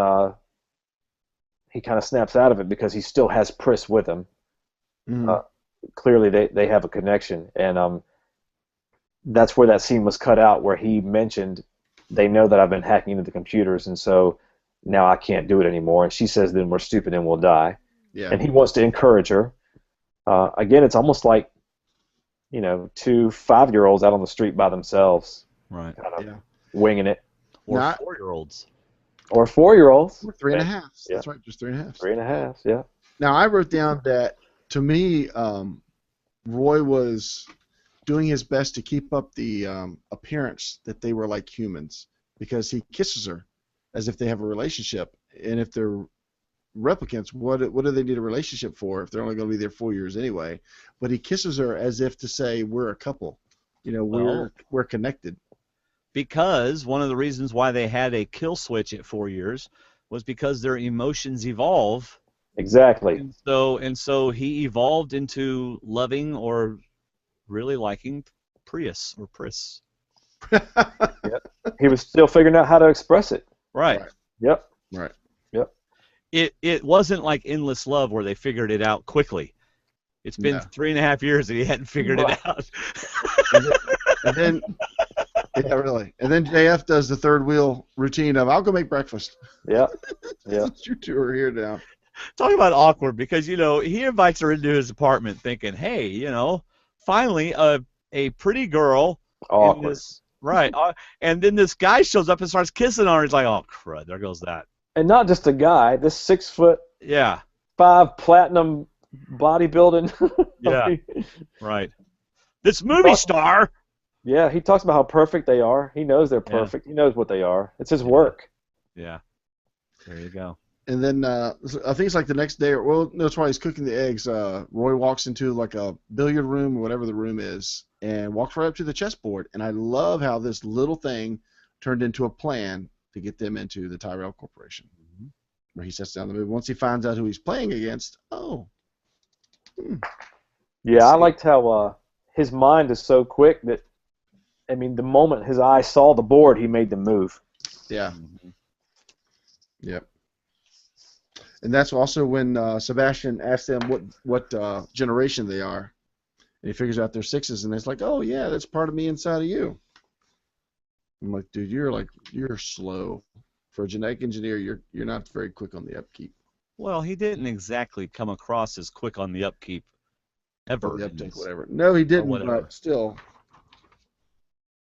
he kind of snaps out of it because he still has Pris with him. Mhm. Clearly, they have a connection, and that's where that scene was cut out, where he mentioned they know that I've been hacking into the computers, and so now I can't do it anymore. And she says, then we're stupid and we'll die. Yeah. And he wants to encourage her. Again, it's almost like, two 5-year-olds out on the street by themselves, Right. kind of Yeah. winging it. Or Not- 4-year-olds. Or 4-year-olds. We're 3.5. Yeah. That's right, just 3.5. 3.5, yeah. Now, I wrote down that, to me, Roy was doing his best to keep up the appearance that they were like humans, because he kisses her as if they have a relationship. And if they're replicants, what do they need a relationship for if they're only going to be there 4 years anyway? But he kisses her as if to say, we're a couple. We're connected. Because one of the reasons why they had a kill switch at 4 years was because their emotions evolve. Exactly. And so he evolved into loving or really liking Prius or Pris. He was still figuring out how to express it. Right. Yep. Right. Yep. It wasn't like endless love where they figured it out quickly. It's been 3.5 years and he hadn't figured it out. And then, yeah, really. And then JF does the third wheel routine of, I'll go make breakfast. Yeah. Yeah. You two are here now. Talk about awkward, because he invites her into his apartment thinking, hey, finally a pretty girl. Awkward. Right. And then this guy shows up and starts kissing on her. He's like, oh crud, there goes that. And not just a guy, this 6'5" Yeah. platinum bodybuilding. Yeah. Right. This movie star. Yeah, he talks about how perfect they are. He knows they're perfect. He knows what they are. It's his work. Yeah. There you go. And then I think it's like the next day, that's why he's cooking the eggs. Roy walks into like a billiard room or whatever the room is, and walks right up to the chessboard. And I love how this little thing turned into a plan to get them into the Tyrell Corporation, where he sets down the move. Once he finds out who he's playing against, Yeah, I liked how his mind is so quick that, the moment his eye saw the board, he made the move. Yeah. Yep. And that's also when Sebastian asks them what generation they are. And he figures out they're 6s, and it's like, oh, yeah, that's part of me inside of you. I'm like, dude, you're slow. For a genetic engineer, you're not very quick on the upkeep. Well, he didn't exactly come across as quick on the upkeep ever. The uptake, whatever. No, he didn't, whatever. but still,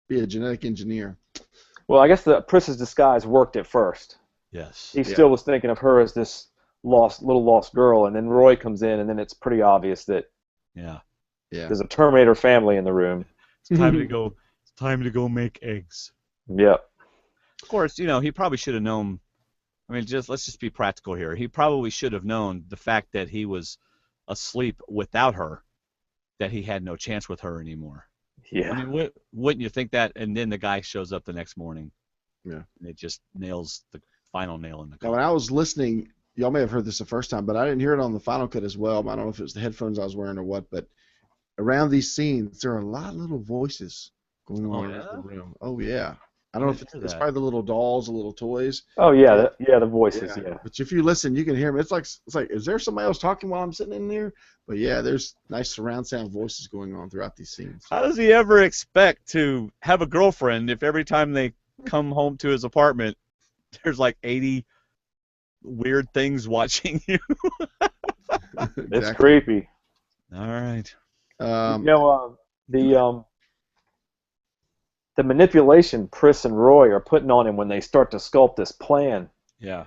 be a genetic engineer. Well, I guess the Pris's disguise worked at first. Yes. He still was thinking of her as this little lost girl, and then Roy comes in, and then it's pretty obvious that there's a Terminator family in the room. It's time to go. It's time to go make eggs. Yep. Of course, he probably should have known. Let's just be practical here. He probably should have known the fact that he was asleep without her, that he had no chance with her anymore. Yeah. I mean, wouldn't you think that? And then the guy shows up the next morning. Yeah. And it just nails the final nail in the Now, when coffin. I was listening, y'all may have heard this the first time, but I didn't hear it on the final cut as well. I don't know if it was the headphones I was wearing or what, but around these scenes, there are a lot of little voices going on Oh, around yeah? the room. Oh, yeah. I I don't know if didn't it's, hear it's that. probably the little dolls, the little toys. Oh yeah, But, the voices. yeah. Yeah. But if you listen, you can hear them. It's like, is there somebody else talking while I'm sitting in there? But yeah, there's nice surround sound voices going on throughout these scenes. How does he ever expect to have a girlfriend if every time they come home to his apartment, there's like 80 weird things watching you? It's Exactly. creepy. All right. Um, The manipulation Pris and Roy are putting on him when they start to sculpt this plan. Yeah.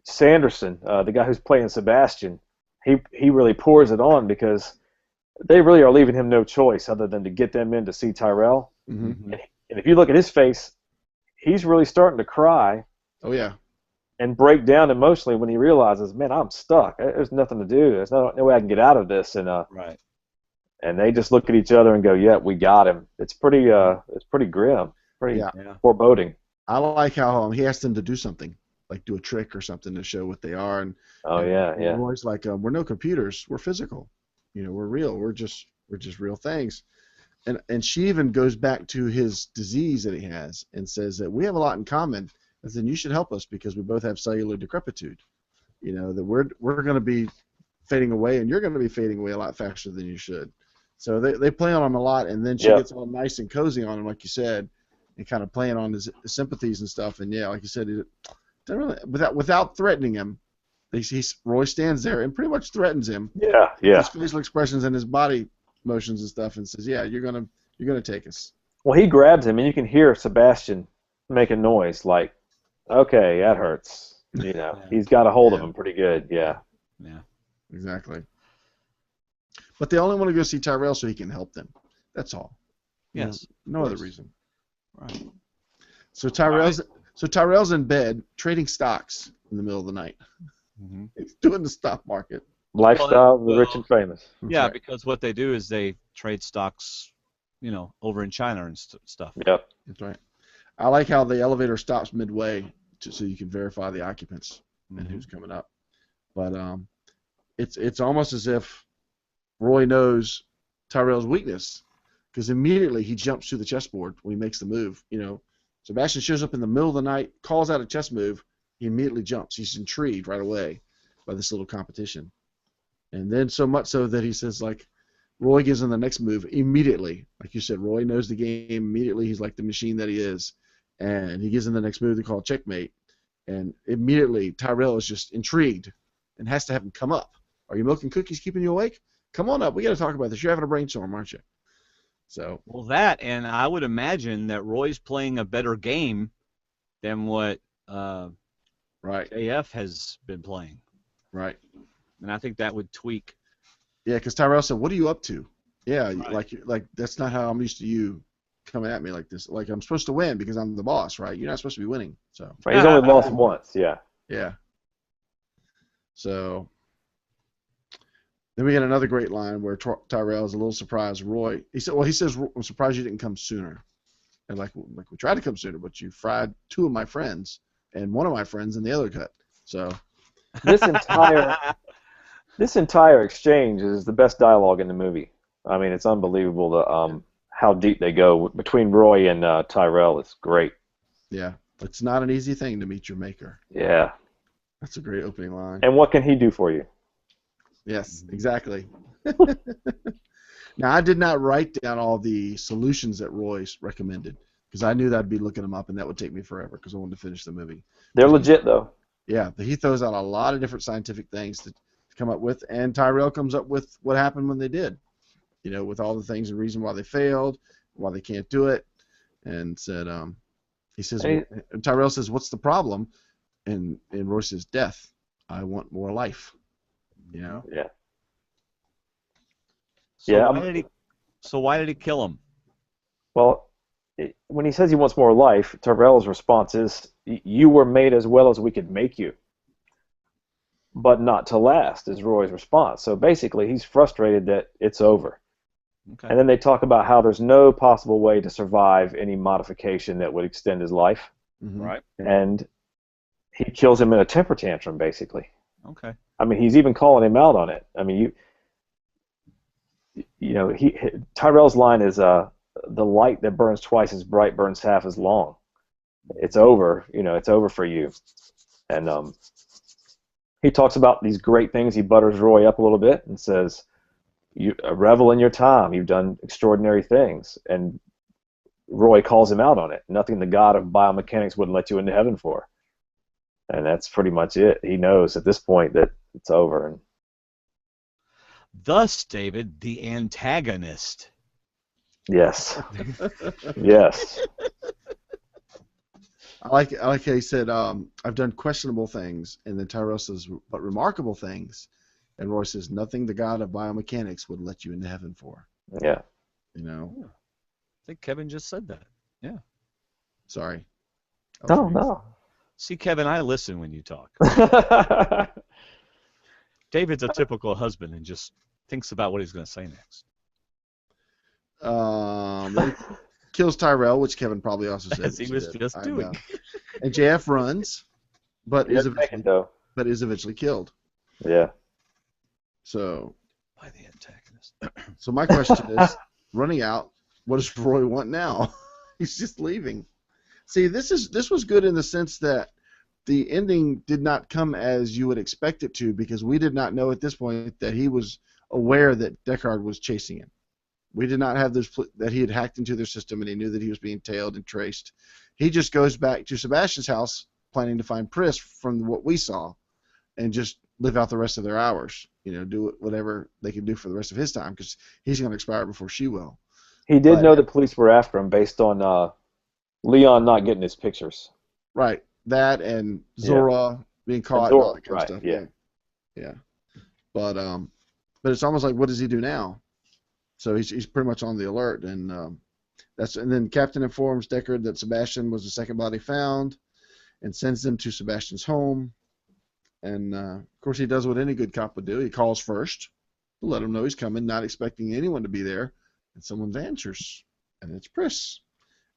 Sanderson, the guy who's playing Sebastian, he really pours it on because they really are leaving him no choice other than to get them in to see Tyrell. mhm. And if you look at his face, he's really starting to cry Oh, yeah. and break down emotionally when he realizes, man, I'm stuck. There's nothing to do. There's no way I can get out of this. Right. And they just look at each other and go, "Yeah, we got him." It's pretty grim, pretty Yeah. Yeah. foreboding. I like how he asked them to do something, like do a trick or something to show what they are. And Oh yeah, yeah. Roy's like, we're no computers. We're physical. We're real. We're just real things. And she even goes back to his disease that he has and says that we have a lot in common. And then you should help us because we both have cellular decrepitude. That we're going to be fading away, and you're going to be fading away a lot faster than you should. So they play on him a lot, and then she gets all nice and cozy on him, like you said, and kind of playing on his sympathies and stuff. And yeah, like you said, without threatening him, Roy stands there and pretty much threatens him. Yeah, With yeah. his facial expressions and his body motions and stuff, and says, "Yeah, you're gonna take us." Well, he grabs him, and you can hear Sebastian make a noise like, "Okay, that hurts." Yeah. He's got a hold of him pretty good. Yeah. Yeah. Exactly. But they only want to go see Tyrell so he can help them. That's all. Yes. No other reason. Right. So Tyrell's in bed trading stocks in the middle of the night. Mm-hmm. He's doing the stock market. Lifestyle of the rich and famous. Yeah, right. because what they do is they trade stocks, over in China and stuff. Yep. That's right. I like how the elevator stops midway so you can verify the occupants and who's coming up. But it's almost as if Roy knows Tyrell's weakness because immediately he jumps to the chessboard when he makes the move. Sebastian shows up in the middle of the night, calls out a chess move. He immediately jumps. He's intrigued right away by this little competition. And then so much so that he says, like, Roy gives him the next move immediately. Like you said, Roy knows the game immediately. He's like the machine that he is. And he gives him the next move they call checkmate. And immediately Tyrell is just intrigued and has to have him come up. Are you milking cookies keeping you awake? Come on up. We got to talk about this. You're having a brainstorm, aren't you? So. Well, that, and I would imagine that Roy's playing a better game than what Right. AF has been playing. Right. And I think that would tweak. Yeah, because Tyrell said, "What are you up to?" Yeah, Right. like that's not how I'm used to you coming at me like this. Like I'm supposed to win because I'm the boss, right? You're not supposed to be winning. So. Right, he's only lost once. Yeah. Yeah. So. Then we get another great line where Tyrell is a little surprised. Roy, he says, "I'm surprised you didn't come sooner." And like we tried to come sooner, but you fried two of my friends and one of my friends in the other cut. So. This entire exchange is the best dialogue in the movie. I mean, it's unbelievable how deep they go between Roy and Tyrell. It's great. Yeah, it's not an easy thing to meet your maker. Yeah. That's a great opening line. And what can he do for you? Yes, exactly. Now, I did not write down all the solutions that Royce recommended because I knew that I'd be looking them up and that would take me forever because I wanted to finish the movie. They're legit, though. Yeah, but he throws out a lot of different scientific things to come up with, and Tyrell comes up with what happened when they did, with all the things and reason why they failed, why they can't do it, and said, he says, Tyrell says, "What's the problem?" And Royce says, "Death. I want more life." Yeah. So why did he kill him? Well, when he says he wants more life, Tyrell's response is, "You were made as well as we could make you, but not to last," is Roy's response. So basically, he's frustrated that it's over. Okay. And then they talk about how there's no possible way to survive any modification that would extend his life. Mm-hmm. Right. And he kills him in a temper tantrum, basically. Okay. I mean, he's even calling him out on it. I mean, Tyrell's line is, the light that burns twice as bright burns half as long. It's over, it's over for you. And he talks about these great things. He butters Roy up a little bit and says, "You revel in your time. You've done extraordinary things." And Roy calls him out on it. Nothing the god of biomechanics wouldn't let you into heaven for. And that's pretty much it. He knows at this point that it's over. And thus, David, the antagonist. yes. Yes. I like how he said, "I've done questionable things," and then Tyrell says, "but remarkable things," and Roy says, "Nothing the god of biomechanics would let you into heaven for." Yeah. I think Kevin just said that. Yeah. Sorry. No. See, Kevin, I listen when you talk. David's a typical husband and just thinks about what he's going to say next. Then he kills Tyrell, which Kevin probably also said. As he was just doing. And JF runs, but is eventually killed. Yeah. So. By the antagonist. So my question is, running out, what does Roy want now? He's just leaving. See, this was good in the sense that the ending did not come as you would expect it to, because we did not know at this point that he was aware that Deckard was chasing him. We did not have that he had hacked into their system and he knew that he was being tailed and traced. He just goes back to Sebastian's house planning to find Pris from what we saw and just live out the rest of their hours. Do whatever they can do for the rest of his time, because he's going to expire before she will. He did know the police were after him based on Leon not getting his pictures. Right. That and Zora being caught and all that kind of stuff. Yeah. But it's almost like, what does he do now? So he's pretty much on the alert, and then Captain informs Deckard that Sebastian was the second body found, and sends them to Sebastian's home. And of course, he does what any good cop would do. He calls first to let him know he's coming, not expecting anyone to be there. And someone answers, and it's Pris,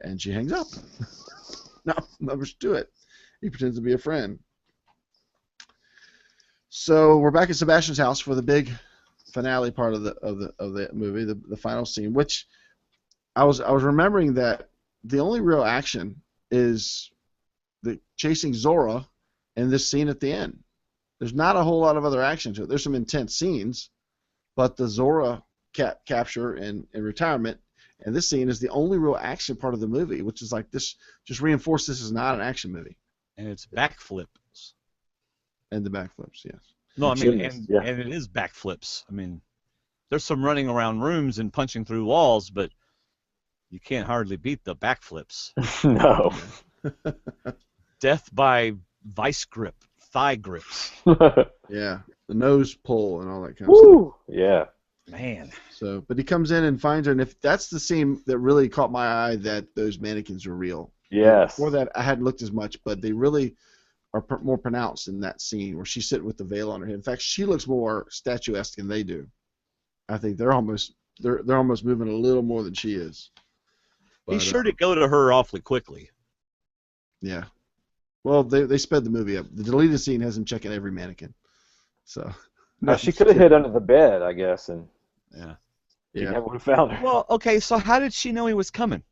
and she hangs up. Not much to it. He pretends to be a friend. So we're back at Sebastian's house for the big finale part of the movie, the final scene, which I was remembering that the only real action is the chasing Zora and this scene at the end. There's not a whole lot of other action to it. There's some intense scenes, but the Zora capture and retirement and this scene is the only real action part of the movie, which is like this just reinforced this is not an action movie. And it's backflips. And the backflips, yes. No, I mean, and it is backflips. I mean, there's some running around rooms and punching through walls, but you can't hardly beat the backflips. No. Death by vice grip, thigh grips. Yeah, the nose pull and all that kind of stuff. Yeah. Man. So, but he comes in and finds her, and if that's the scene that really caught my eye, that those mannequins are real. Yes. Before that, I hadn't looked as much, but they really are more pronounced in that scene where she's sitting with the veil on her head. In fact, she looks more statuesque than they do. I think they're almost moving a little more than she is. But, he's sure to go to her awfully quickly. Yeah. Well, they sped the movie up. The deleted scene has him checking every mannequin. So. She could have hid under the bed, I guess, and she never would have found her. Well, okay, so how did she know he was coming?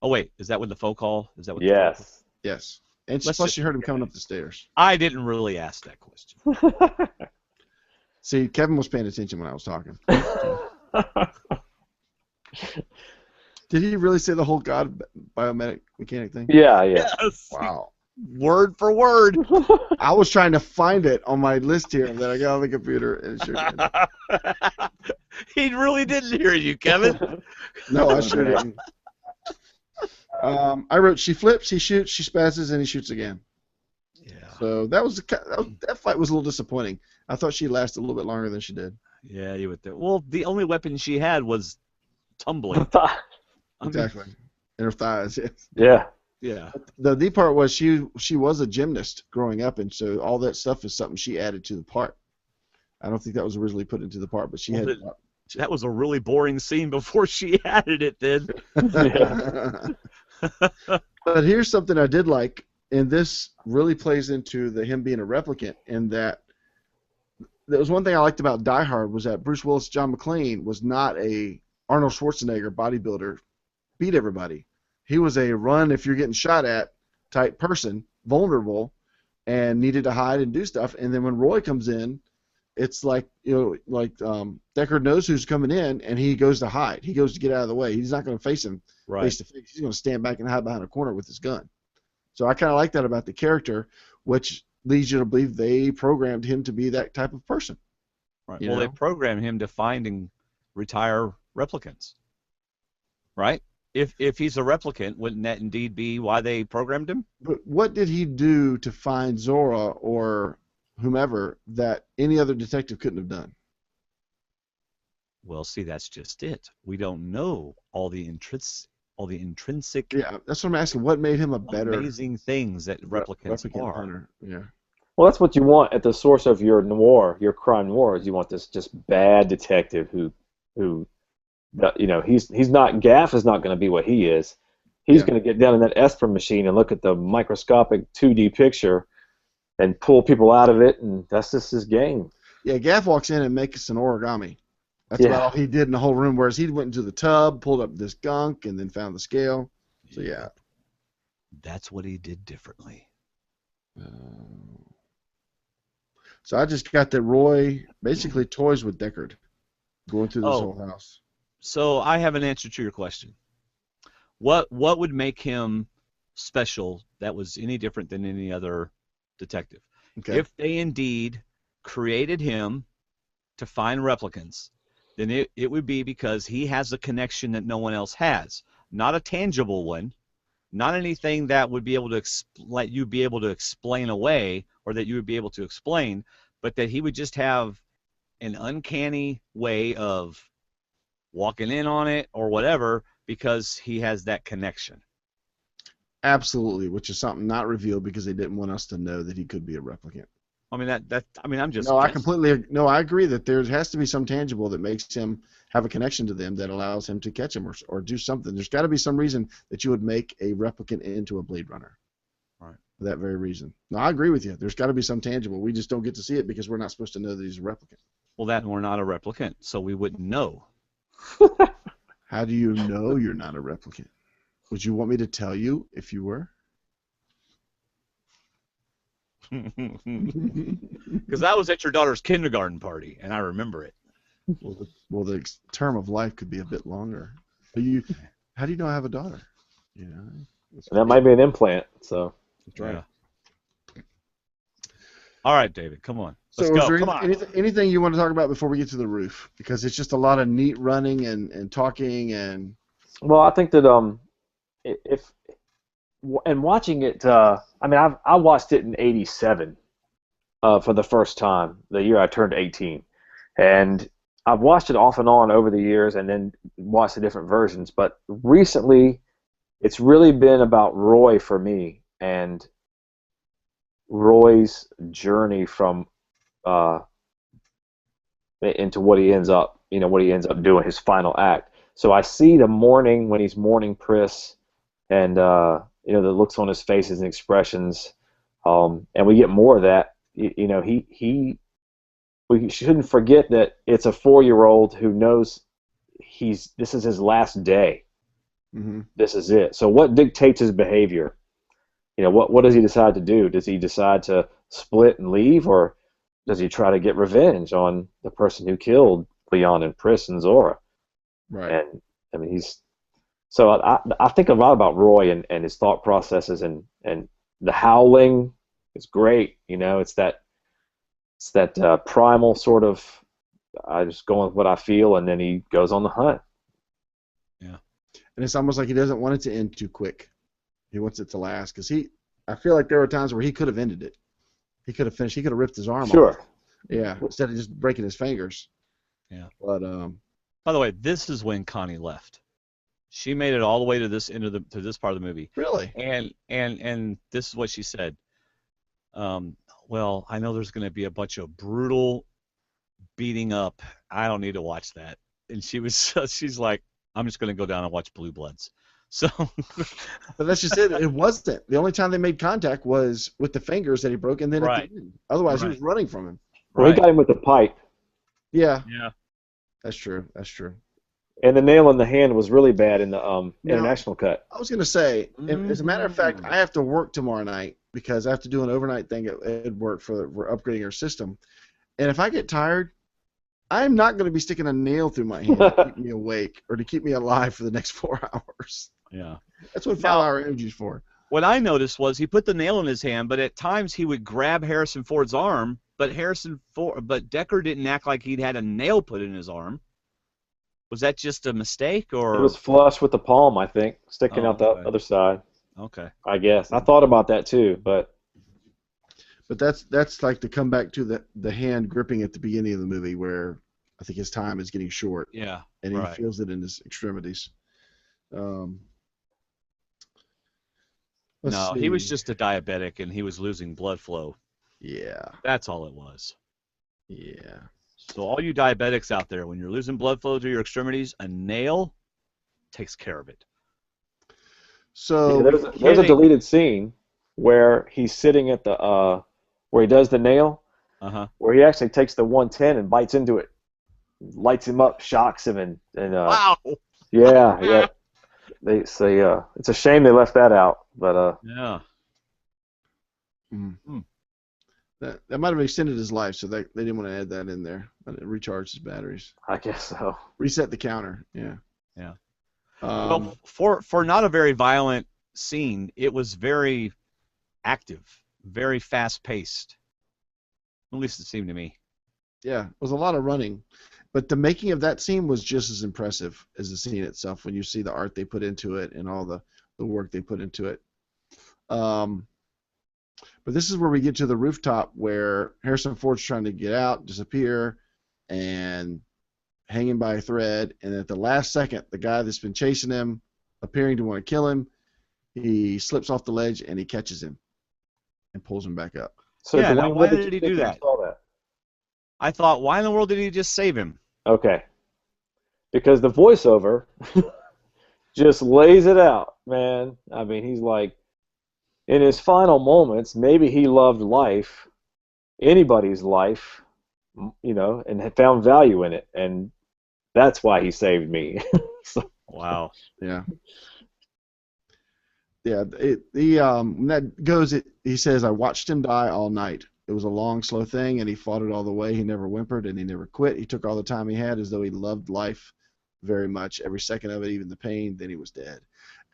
Oh wait, is that with the phone call? Is that with Yes. Yes. And plus she heard him coming up the stairs. I didn't really ask that question. See, Kevin was paying attention when I was talking. Did he really say the whole God biomechanic thing? Yeah. Yes. Wow. Word for word. I was trying to find it on my list here, and then I got on the computer and it sure did. He really didn't hear you, Kevin. No, I sure didn't. I wrote, she flips, he shoots, she spazzes, and he shoots again. Yeah. So that fight was a little disappointing. I thought she lasted a little bit longer than she did. Yeah, you would think. Well, the only weapon she had was tumbling. Exactly. In her thighs, yes. Yeah. Yeah. The neat part was she was a gymnast growing up, and so all that stuff is something she added to the part. I don't think that was originally put into the part, but she had That was a really boring scene before she added it. Then. But here's something I did like, and this really plays into him being a replicant. In that, there was one thing I liked about Die Hard was that Bruce Willis, John McClane, was not a Arnold Schwarzenegger bodybuilder, beat everybody. He was a run if you're getting shot at type person, vulnerable, and needed to hide and do stuff. And then when Roy comes in, it's like Deckard knows who's coming in, and he goes to hide. He goes to get out of the way. He's not going to face him face to face. He's going to stand back and hide behind a corner with his gun. So I kind of like that about the character, which leads you to believe they programmed him to be that type of person. Right. Well, they programmed him to find and retire replicants. Right? If he's a replicant, wouldn't that indeed be why they programmed him? But what did he do to find Zora or whomever that any other detective couldn't have done? Well, see, that's just it. We don't know all the intrinsic. Yeah, that's what I'm asking. What made him a better amazing things that replicant are? Hunter. Yeah. Well, that's what you want at the source of your noir, your crime noir. Is you want this just bad detective who, he's not. Gaff is not going to be what he is. He's going to get down in that Esper machine and look at the microscopic 2D picture and pull people out of it, and that's just his game. Yeah, Gaff walks in and makes an origami. That's about all he did in the whole room, whereas he went into the tub, pulled up this gunk, and then found the scale. So, yeah. That's what he did differently. So I just got that Roy basically toys with Deckard going through this whole house. So I have an answer to your question. What would make him special that was any different than any other detective? Okay. If they indeed created him to find replicants, then it would be because he has a connection that no one else has. Not a tangible one, not anything that would be able to let you be able to explain away or that you would be able to explain, but that he would just have an uncanny way of walking in on it or whatever because he has that connection. Absolutely, which is something not revealed because they didn't want us to know that he could be a replicant. I mean I'm just. No, I agree that there has to be some tangible that makes him have a connection to them that allows him to catch him or do something. There's got to be some reason that you would make a replicant into a Blade Runner. Right. For that very reason. No, I agree with you. There's got to be some tangible. We just don't get to see it because we're not supposed to know that he's a replicant. Well, then we're not a replicant, so we wouldn't know. How do you know you're not a replicant? Would you want me to tell you if you were? Because I was at your daughter's kindergarten party, and I remember it. Well, the term of life could be a bit longer. But how do you know I have a daughter? You know, that might be an implant. So that's right. Yeah. All right, David, come on. Let's So, go. is there Come on. anything you want to talk about before we get to the roof? Because it's just a lot of neat running and talking and. Well, I think that and watching it, I watched it in '87 for the first time, the year I turned 18, and I've watched it off and on over the years, and then watched the different versions. But recently, it's really been about Roy for me and Roy's journey from into what he ends up doing, his final act. So I see the mourning when he's mourning Pris, and the looks on his faces and expressions, and we get more of that. We shouldn't forget that it's a 4-year-old who knows this is his last day. Mm-hmm. This is it. So what dictates his behavior? What does he decide to do? Does he decide to split and leave, or does he try to get revenge on the person who killed Leon and Pris and Zora? Right. And so I think a lot about Roy and his thought processes, and the howling is great. It's that primal sort of, I just go with what I feel, and then he goes on the hunt. Yeah. And it's almost like he doesn't want it to end too quick. He wants it to last because I feel like there were times where he could have ended it. He could have finished. He could have ripped his arm off. Sure. Yeah. Instead of just breaking his fingers. Yeah. But by the way, this is when Connie left. She made it all the way to this to this part of the movie. Really? And this is what she said. Well, I know there's going to be a bunch of brutal beating up. I don't need to watch that. and she's like, I'm just going to go down and watch Blue Bloods. So, But that's just it. It wasn't. The only time they made contact was with the fingers that he broke, and then at Right. the end. Otherwise, he Right. was running from him. Well, he got him with the pipe, Yeah, Yeah. that's true. That's true. and the nail in the hand was really bad in the Now- international cut. I was going to say, as a matter of fact, I have to work tomorrow night because I have to do an overnight thing at work we're upgrading our system. And if I get tired, I'm not going to be sticking a nail through my hand to keep me awake or to keep me alive for the next 4 hours. Yeah. That's what 5-hour energy is for. What I noticed was he put the nail in his hand, but at times he would grab Harrison Ford's arm, but Decker didn't act like he'd had a nail put in his arm. Was that just a mistake, or? It was flush with the palm, I think, sticking Oh, out the okay. other side. Okay. I guess I thought about that too, but But that's like to come back to the hand gripping at the beginning of the movie where I think his time is getting short Yeah. and he right. feels it in his extremities. Let's No, he was see. just a diabetic, and he was losing blood flow. Yeah. That's all it was. Yeah. So all you diabetics out there, when you're losing blood flow to your extremities, a nail takes care of it. So yeah, there's a deleted scene where he's sitting at the where he does the nail, Uh-huh. where he actually takes the 110 and bites into it, lights him up, shocks him, and Wow. yeah. They say it's a shame they left that out, but Yeah. that might have extended his life, so they didn't want to add that in there. But it recharged his batteries. I guess so. Reset the counter. Yeah. Yeah. Um, Well, for not a very violent scene, it was very active, very fast-paced. At least it seemed to me. yeah, it was a lot of running. But the making of that scene was just as impressive as the scene itself when you see the art they put into it and all the work they put into it. But this is where we get to the rooftop where Harrison Ford's trying to get out, disappear, and hanging by a thread. And at the last second, the guy that's been chasing him, appearing to want to kill him, he slips off the ledge and he catches him and pulls him back up. So Yeah, now Dwayne, why what did you he think do when that? you saw that? I thought, why in the world did he just save him? Okay, because the voiceover just lays it out, man. I mean, he's like, in his final moments, maybe he loved life, anybody's life, and had found value in it, and that's why he saved me. Wow. Yeah. Yeah. When that goes, he says, I watched him die all night. It was a long, slow thing, and he fought it all the way. He never whimpered, and he never quit. He took all the time he had as though he loved life very much, every second of it, even the pain. Then he was dead.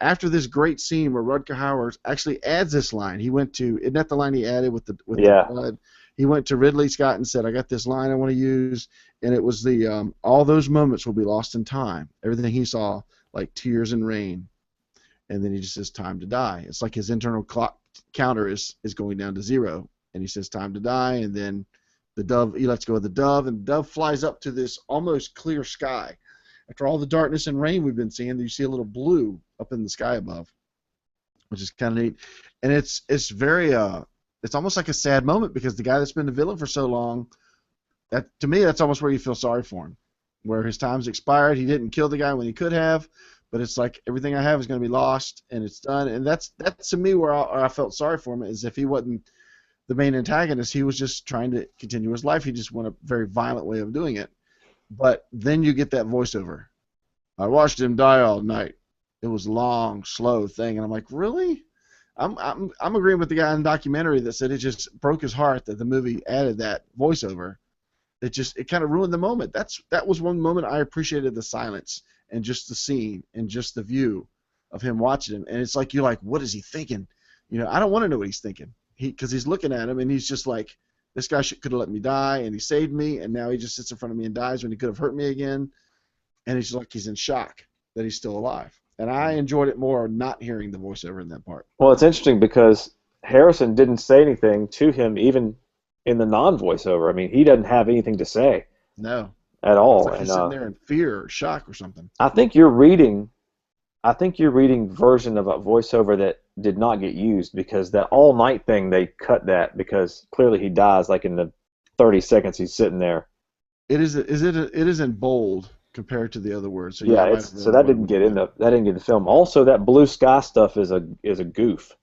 After this great scene where Rutger Hauer actually adds this line, he went to, isn't that the line he added with the blood? He went to Ridley Scott and said, I got this line I want to use, and it was the all those moments will be lost in time. Everything he saw, like tears and rain. And then he just says, time to die. It's like his internal clock counter is going down to 0. And he says, time to die. And then the dove, he lets go of the dove, and the dove flies up to this almost clear sky. After all the darkness and rain we've been seeing, you see a little blue up in the sky above, which is kind of neat. And it's very, it's almost like a sad moment because the guy that's been the villain for so long, that to me, that's almost where you feel sorry for him. Where his time's expired, he didn't kill the guy when he could have, but it's like everything I have is going to be lost, and it's done. And that's to me where I felt sorry for him, is if he wasn't the main antagonist, he was just trying to continue his life. He just went a very violent way of doing it. But then you get that voiceover. I watched him die all night. It was a long, slow thing, and I'm like, really? I'm agreeing with the guy in the documentary that said it just broke his heart that the movie added that voiceover. It kind of ruined the moment. That was one moment I appreciated the silence and just the scene and just the view of him watching him. And it's like, you're like, what is he thinking? I don't want to know what he's thinking. Because he's looking at him and he's just like, this guy could have let me die and he saved me, and now he just sits in front of me and dies when he could have hurt me again. And he's like, he's in shock that he's still alive. And I enjoyed it more not hearing the voiceover in that part. Well, it's interesting because Harrison didn't say anything to him even in the non-voiceover. I mean, he doesn't have anything to say. No. At all. It's like he's sitting there in fear or shock or something. I think you're reading version of a voiceover that did not get used, because that all night thing, they cut that because clearly he dies like in the 30 seconds he's sitting there. It is in bold compared to the other words. So Yeah, I might it's have so read that one didn't with get that. in the film. Also, that blue sky stuff is a goof.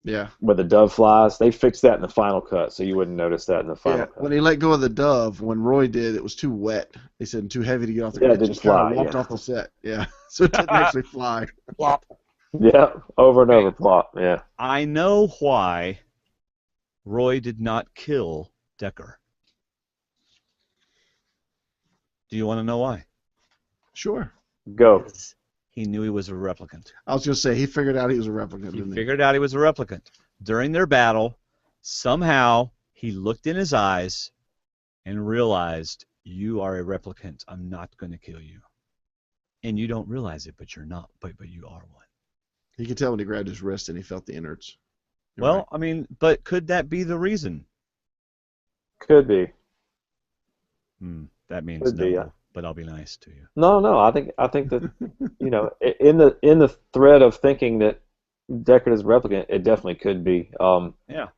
Yeah. Where the dove flies, they fixed that in the final cut, so you wouldn't notice that in the final Yeah. cut. When he let go of the dove, when Roy did, it was too wet. They said too heavy to get off the Yeah, it It didn't just kind of fly. walked Yeah, off the set. Yeah. So it didn't actually fly. Plop. yeah, over and Okay. over, plot. Yeah, I know why Roy did not kill Decker. Do you want to know why? Sure. go. Because he knew he was a replicant. I was going to say, he figured out he was a replicant, He didn't he? figured out he was a replicant. During their battle, somehow he looked in his eyes and realized, you are a replicant. I'm not going to kill you. And you don't realize it, but you're not. But you are one. He could tell when he grabbed his wrist and he felt the innards. You're Well, right. I mean, but could that be the reason? Could be. That means Could be. no, but I'll be nice to you. No. I think that in the thread of thinking that Deckard is a replicant, it definitely could be. Yeah.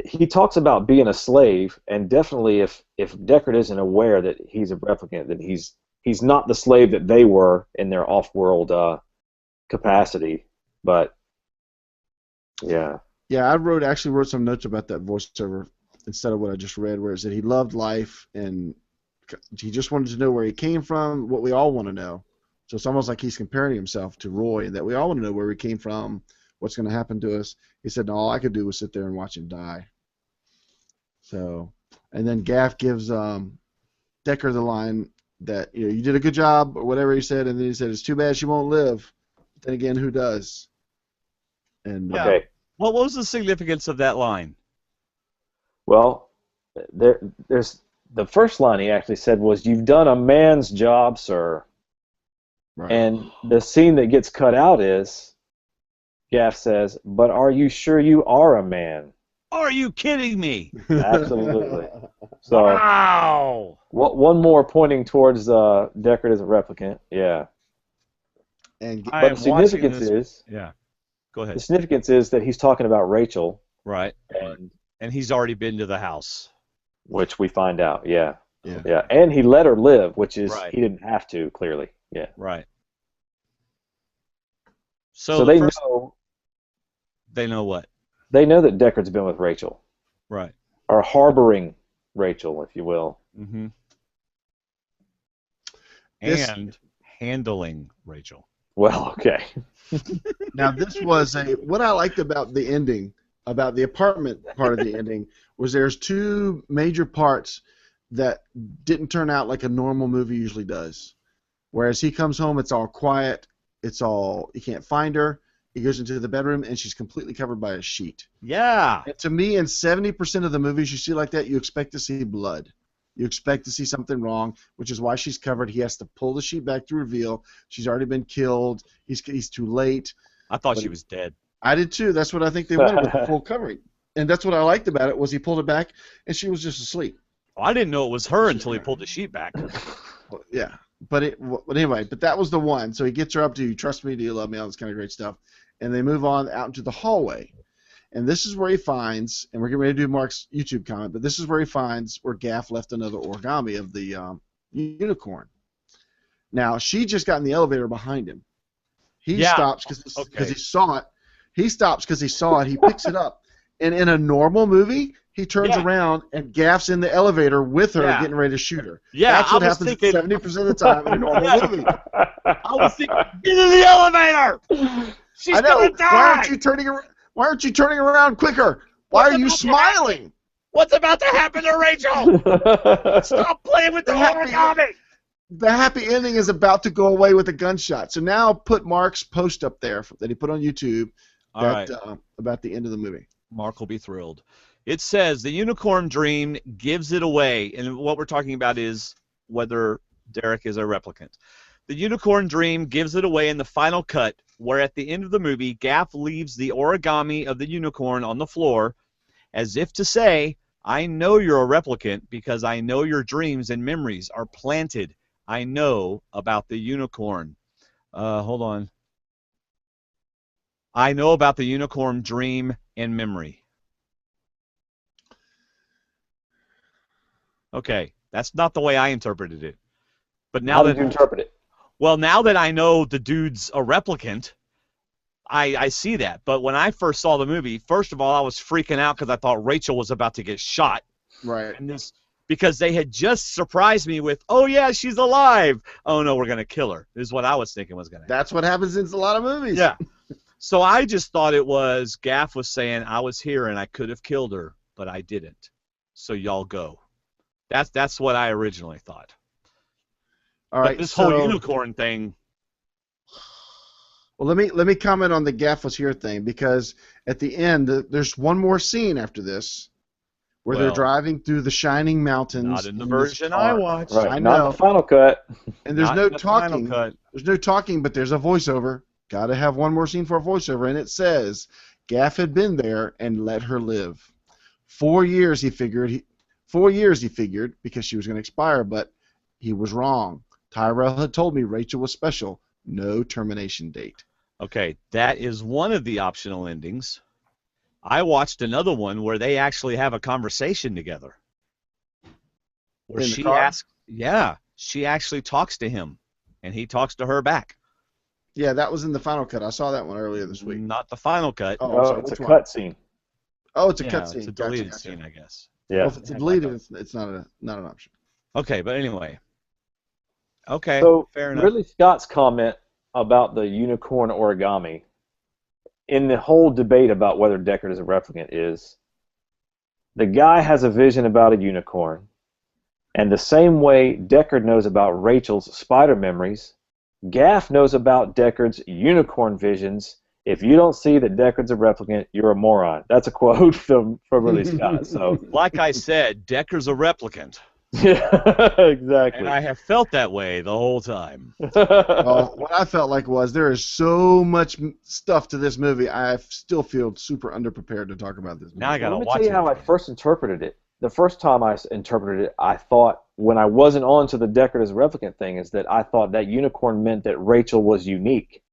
He talks about being a slave, and definitely if Deckard isn't aware that he's a replicant, then he's not the slave that they were in their off-world capacity. But yeah, Yeah, I actually wrote some notes about that voiceover instead of what I just read, where it said he loved life and he just wanted to know where he came from, what we all want to know. So it's almost like he's comparing himself to Roy, and that we all want to know where we came from, what's going to happen to us. He said, no, all I could do was sit there and watch him die. So, and then Gaff gives Decker the line that, you did a good job, or whatever he said, and then he said, it's too bad she won't live. But then again, who does? And Yeah. okay. What was the significance of that line? Well, there's the first line he actually said was, "You've done a man's job, sir." Right. And the scene that gets cut out is Gaff says, "But are you sure you are a man?" Are you kidding me? Absolutely. So Wow. one more pointing towards Deckard as a replicant. Yeah. And I But am the significance watching this. is Yeah. Go the ahead. significance is that he's talking about Rachel, Right. And he's already been to the house. which we find out. Yeah. Yeah. Yeah. And he let her live, which is Right. he didn't have to, clearly. Yeah. Right. So So they first, know they know what? that Deckard's been with Rachel, Right. or harboring Rachel, if you will. Mm-hmm. This- And handling Rachel. Well, okay. Now, this was what I liked about the ending, about the apartment part of the ending, was there's two major parts that didn't turn out like a normal movie usually does. Whereas he comes home, it's all quiet, he can't find her. He goes into the bedroom and she's completely covered by a sheet. Yeah. And to me, in 70% of the movies you see like that, you expect to see blood. You expect to see something wrong, which is why she's covered. He has to pull the sheet back to reveal she's already been killed. He's too late. I thought But she was dead. I did too. That's what I think they wanted with the full covering. And that's what I liked about it was he pulled it back and she was just asleep. I didn't know it was her until he pulled the sheet back. Yeah. But anyway, that was the one. So he gets her up to, you trust me, do you love me, all this kind of great stuff. And they move on out into the hallway. And this is where he finds, and we're getting ready to do Mark's YouTube comment, but this is where he finds where Gaff left another origami of the unicorn. Now, she just got in the elevator behind him. He Yeah. stops because Okay. he saw it. He stops because he saw it. He picks it up. And in a normal movie, he turns Yeah. around and Gaff's in the elevator with her Yeah. getting ready to shoot her. Yeah, That's what I was happens thinking. 70% of the time in a normal movie. I was thinking, get in the elevator. She's I know. gonna die. Why aren't you turning around quicker? Why What's are you about to smiling? What's about to happen to Rachel? Stop playing with the origami. The happy ending is about to go away with a gunshot. So now put Mark's post up there that he put on YouTube All right. about the end of the movie. Mark will be thrilled. It says the unicorn dream gives it away, and what we're talking about is whether Derek is a replicant. The unicorn dream gives it away in the final cut, where at the end of the movie, Gaff leaves the origami of the unicorn on the floor, as if to say, I know you're a replicant because I know your dreams and memories are planted. I know about the unicorn. Hold on. I know about the unicorn dream and memory. Okay, that's not the way I interpreted it. But How did you interpret it? well, now that I know the dude's a replicant, I see that. But when I first saw the movie, first of all, I was freaking out because I thought Rachel was about to get shot. Right. And because they had just surprised me with, oh yeah, she's alive. Oh no, we're gonna kill her. Is what I was thinking was gonna happen. That's what happens in a lot of movies. Yeah. So I just thought it was Gaff was saying I was here and I could have killed her, but I didn't. So y'all go. That's what I originally thought. All right. But this whole unicorn thing. Well, let me comment on the Gaff was here thing, because at the end there's one more scene after this where they're driving through the shining mountains. Not in the version I watched. Right. I Not know. the final cut. And there's Not no in the final talking. cut. There's no talking, but there's a voiceover. Got to have one more scene for a voiceover, and it says Gaff had been there and let her live. 4 years he figured. 4 years he figured because she was going to expire, but he was wrong. Tyrell had told me Rachel was special. No termination date. Okay, that is one of the optional endings. I watched another one where they actually have a conversation together. Where In the she car? asks, yeah, she actually talks to him, and he talks to her back. Yeah, that was in the final cut. I saw that one earlier this week. Not the final cut. Oh, I'm sorry, It's a which one? cut scene. Oh, it's a Yeah, cut scene. it's a Gotcha, deleted gotcha. scene, I guess. Yeah. Well, if it's a deleted, it's not an option. Okay, but anyway. Okay, So fair enough. Ridley Scott's comment about the unicorn origami in the whole debate about whether Deckard is a replicant is the guy has a vision about a unicorn, and the same way Deckard knows about Rachel's spider memories, Gaff knows about Deckard's unicorn visions. If you don't see that Deckard's a replicant, you're a moron. That's a quote from Ridley Scott. So, Like I said, Decker's a replicant. yeah, exactly. And I have felt that way the whole time. Well, what I felt like was there is so much stuff to this movie. I still feel super underprepared to talk about this movie. Now I gotta Let me watch tell you it how I again. first interpreted it. The first time I interpreted it, I thought, when I wasn't on to the Deckard as a replicant thing, is that I thought that unicorn meant that Rachel was unique.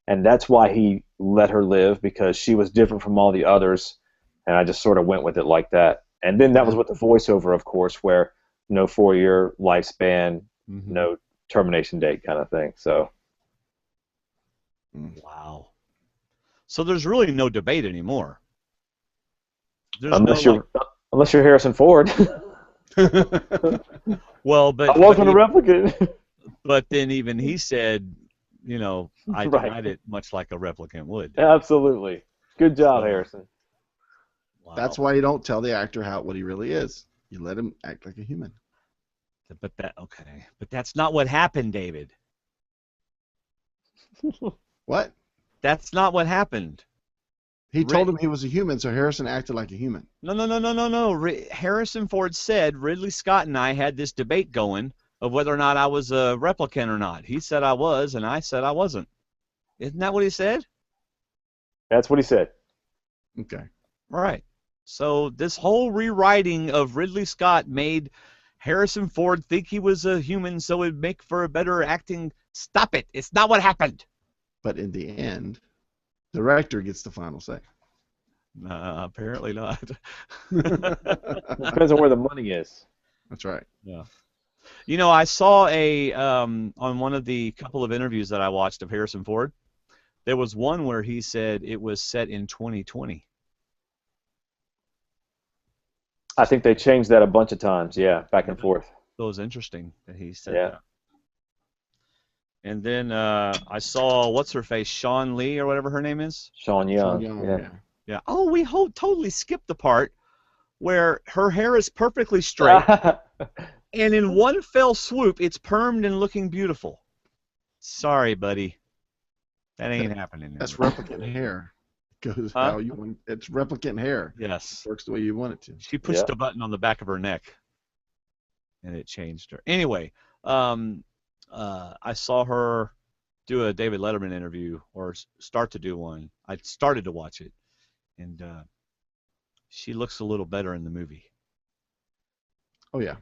And that's why he let her live, because she was different from all the others. And I just sort of went with it like that. And then that was with the voiceover, of course, where no 4-year lifespan, no termination date kind of thing. So, Wow. So there's really no debate anymore. There's unless no, you're Harrison Ford. well, but I wasn't a replicant. But then even he said, you know, I Right. denied it much like a replicant would. Absolutely. Good job, Harrison. Wow. That's why you don't tell the actor what he really is. You let him act like a human. But that's not what happened, David. What? That's not what happened. He told him he was a human, so Harrison acted like a human. No. Harrison Ford said Ridley Scott and I had this debate going of whether or not I was a replicant or not. He said I was, and I said I wasn't. Isn't that what he said? That's what he said. Okay. Right. So this whole rewriting of Ridley Scott made Harrison Ford think he was a human so it'd make for a better acting. Stop it. It's not what happened. But in the end, the director gets the final say. Apparently not. Depends on where the money is. That's right. Yeah. You know, I saw on one of the couple of interviews that I watched of Harrison Ford, there was one where he said it was set in 2020. I think they changed that a bunch of times, yeah, back and forth. So it was interesting that he said Yeah. that. And then I saw, what's her face, Sean Lee or whatever her name is? Sean Young. Yeah. Yeah. Oh, we totally skipped the part where her hair is perfectly straight, and in one fell swoop, it's permed and looking beautiful. Sorry, buddy. That ain't happening. That's replicant hair. Goes how you want. It's replicant hair. Yes. Works the way you want it to. She pushed a button on the back of her neck, and it changed her. Anyway, I saw her do a David Letterman interview, or start to do one. I started to watch it, and she looks a little better in the movie. Oh yeah.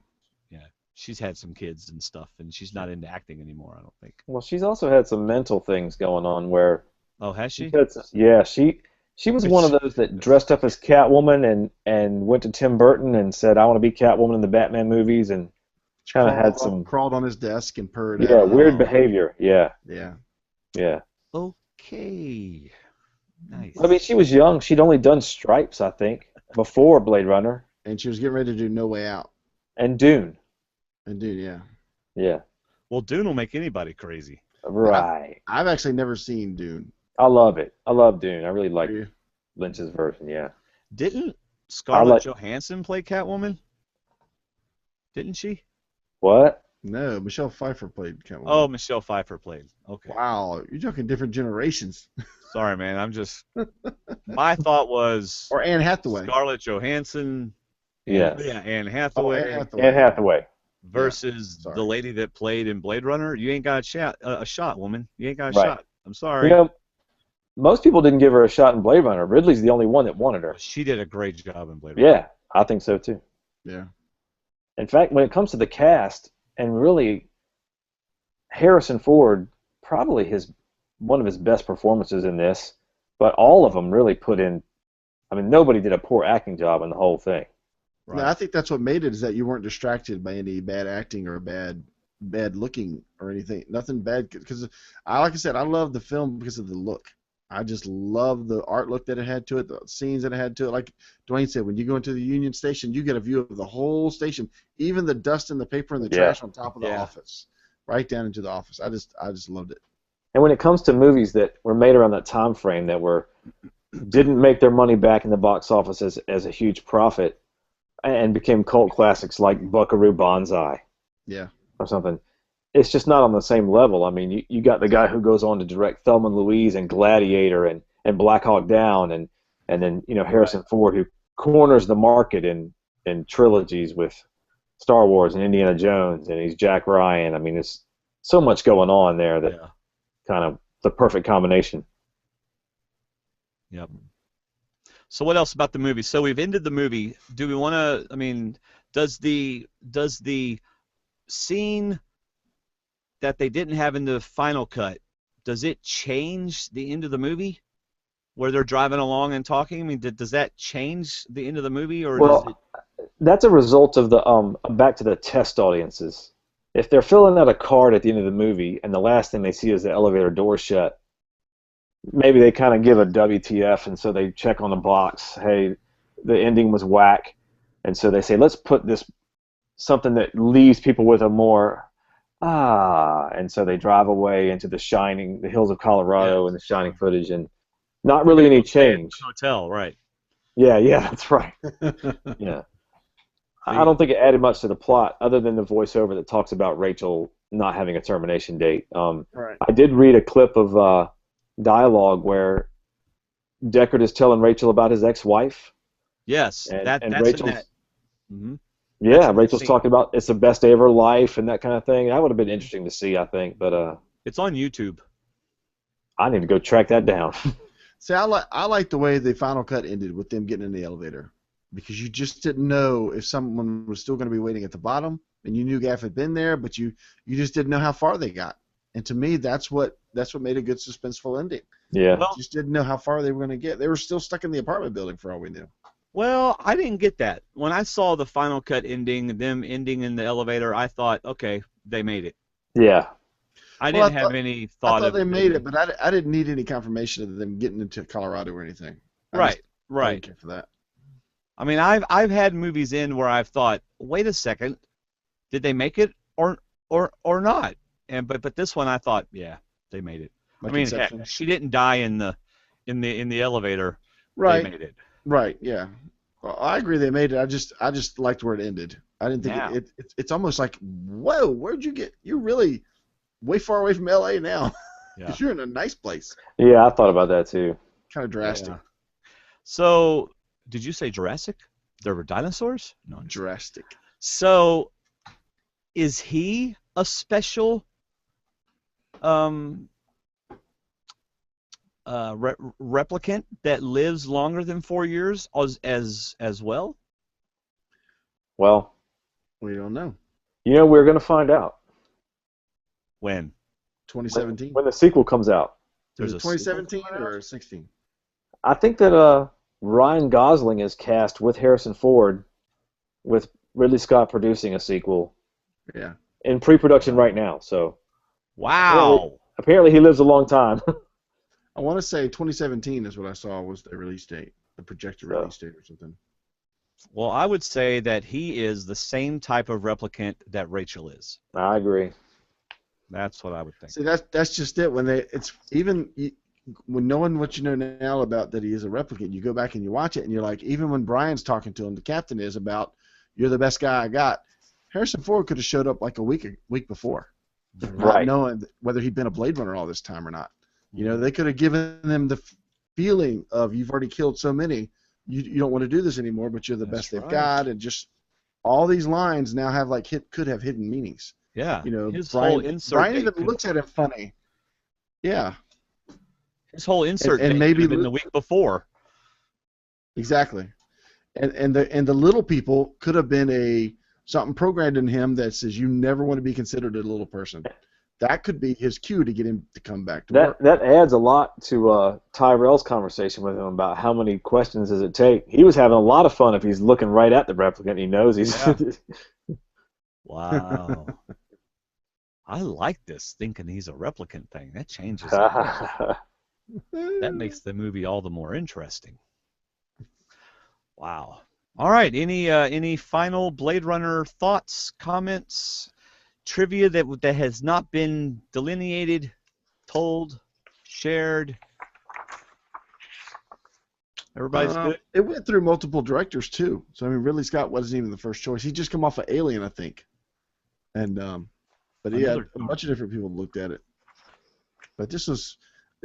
Yeah, she's had some kids and stuff, and she's not into acting anymore, I don't think. Well, she's also had some mental things going on where. Oh, has she? Yeah, she was one of those that dressed up as Catwoman and went to Tim Burton and said, "I want to be Catwoman in the Batman movies," and Kind of had some crawled on his desk and purred. weird behavior. Yeah. Yeah. Okay. Nice. I mean, she was young. She'd only done Stripes, I think, before Blade Runner And she was getting ready to do No Way Out. and Dune. And dude, yeah. Yeah. Well, Dune will make anybody crazy. Right. I've actually never seen Dune. I love it. I love Dune. I really like Do you? Lynch's version. Yeah. Didn't Scarlett Johansson play Catwoman? Didn't she? What? No, Michelle Pfeiffer played Catwoman. Oh, Michelle Pfeiffer played. Okay. Wow, you're talking different generations. Sorry, man. I'm just. My thought was. Or Anne Hathaway. Scarlett Johansson. Yeah. Yeah, Anne Oh, Hathaway. Anne Hathaway. Versus Sorry. the lady that played in Blade Runner. You ain't got a shot, woman. You ain't got a Right. shot. I'm sorry. You know, most people didn't give her a shot in Blade Runner. Ridley's the only one that wanted her. She did a great job in Blade Runner. Yeah, I think so too. Yeah. In fact, when it comes to the cast, and really, Harrison Ford, probably one of his best performances in this, but all of them really put in. I mean, nobody did a poor acting job in the whole thing. Right. No, I think that's what made it, is that you weren't distracted by any bad acting or bad looking or anything. Nothing bad, because like I said, I love the film because of the look. I just love the art look that it had to it, the scenes that it had to it. Like Dwayne said, when you go into the Union Station, you get a view of the whole station, even the dust and the paper and the trash on top of the office, right down into the office. I just loved it. And when it comes to movies that were made around that time frame that didn't make their money back in the box office as a huge profit, and became cult classics like Buckaroo Banzai, or something, it's just not on the same level. I mean, you got the guy who goes on to direct Thelma and Louise and Gladiator and Black Hawk Down, and then Harrison Ford, who corners the market in trilogies with Star Wars and Indiana Jones, and he's Jack Ryan. I mean, there's so much going on there that kind of the perfect combination. Yep. So what else about the movie? So we've ended the movie. Do we want to? I mean, does the scene that they didn't have in the final cut, does it change the end of the movie, where they're driving along and talking? I mean, does that change the end of the movie, or does it? That's a result of the back to the test audiences. If they're filling out a card at the end of the movie and the last thing they see is the elevator door shut, maybe they kind of give a WTF, and so they check on the box, hey, the ending was whack, and so they say, let's put this something that leaves people with a more and so they drive away into the hills of Colorado and the shining footage, and not really any change. Hotel, right? Yeah, that's right. Yeah. I don't think it added much to the plot other than the voiceover that talks about Rachel not having a termination date. Right. I did read a clip of dialogue where Deckard is telling Rachel about his ex-wife. Yes, and that's Rachel's, in that. Mm-hmm. Yeah, Rachel's talking about it's the best day of her life and that kind of thing. That would have been interesting to see, I think, but it's on YouTube. I need to go track that down. See, I like the way the final cut ended with them getting in the elevator, because you just didn't know if someone was still going to be waiting at the bottom, and you knew Gaff had been there, but you just didn't know how far they got. And to me, that's what made a good suspenseful ending. Yeah. Well, You just didn't know how far they were going to get. They were still stuck in the apartment building for all we knew. Well, I didn't get that. When I saw the final cut ending, them ending in the elevator, I thought, okay, they made it. Yeah. I didn't have any thought I thought of they made it, but I didn't need any confirmation of them getting into Colorado or anything. I didn't care for that. I mean, I've had movies in where I've thought, wait a second, did they make it or not? But this one I thought, yeah, they made it. Like I mean, Inception. heck, she didn't die in the elevator. Right. They made it. Right. Yeah. Well, I agree they made it. I just liked where it ended. I didn't think it's almost like, whoa, where'd you get? You're really way far away from L.A. now, because you're in a nice place. Yeah, I thought about that too. Kind of drastic. Yeah. So, did you say Jurassic? There were dinosaurs? No. Drastic. So, is he a special replicant that lives longer than 4 years as well? Well, We don't know. we're going to find out. When? 2017. When the sequel comes out. Was There's it a 2017 or 16? I think that Ryan Gosling is cast with Harrison Ford, with Ridley Scott producing a sequel. Yeah. in pre-production right now. So Wow. apparently he lives a long time. I want to say 2017 is what I saw was the release date, the projected So. release date or something. Well, I would say that he is the same type of replicant that Rachel is. I agree. That's what I would think. See, that's just it. When knowing what you know now about that he is a replicant, you go back and you watch it, and you're like, even when Brian's talking to him, the captain is about, you're the best guy I got. Harrison Ford could have showed up like a week before, not knowing whether he'd been a Blade Runner all this time or not. You know, they could have given them the feeling of, you've already killed so many, you don't want to do this anymore, but you're the best they've got, and just all these lines now have could have hidden meanings. Yeah. You know, his Brian, whole insert Brian date even looks at him funny. Yeah. His whole insert and date maybe could have been the week before. Exactly. And the little people could have been something programmed in him that says you never want to be considered a little person. That could be his cue to get him to come back to work. That adds a lot to Tyrell's conversation with him about how many questions does it take. He was having a lot of fun if he's looking right at the replicant. He knows he's. Yeah. Wow. I like this thinking he's a replicant thing. That changes it. That makes the movie all the more interesting. Wow. All right. Any final Blade Runner thoughts, comments, trivia that has not been delineated, told, shared? Everybody's good? It went through multiple directors too. So I mean, Ridley Scott wasn't even the first choice. He just come off of Alien, I think. And but he had a bunch of different people looked at it. But there's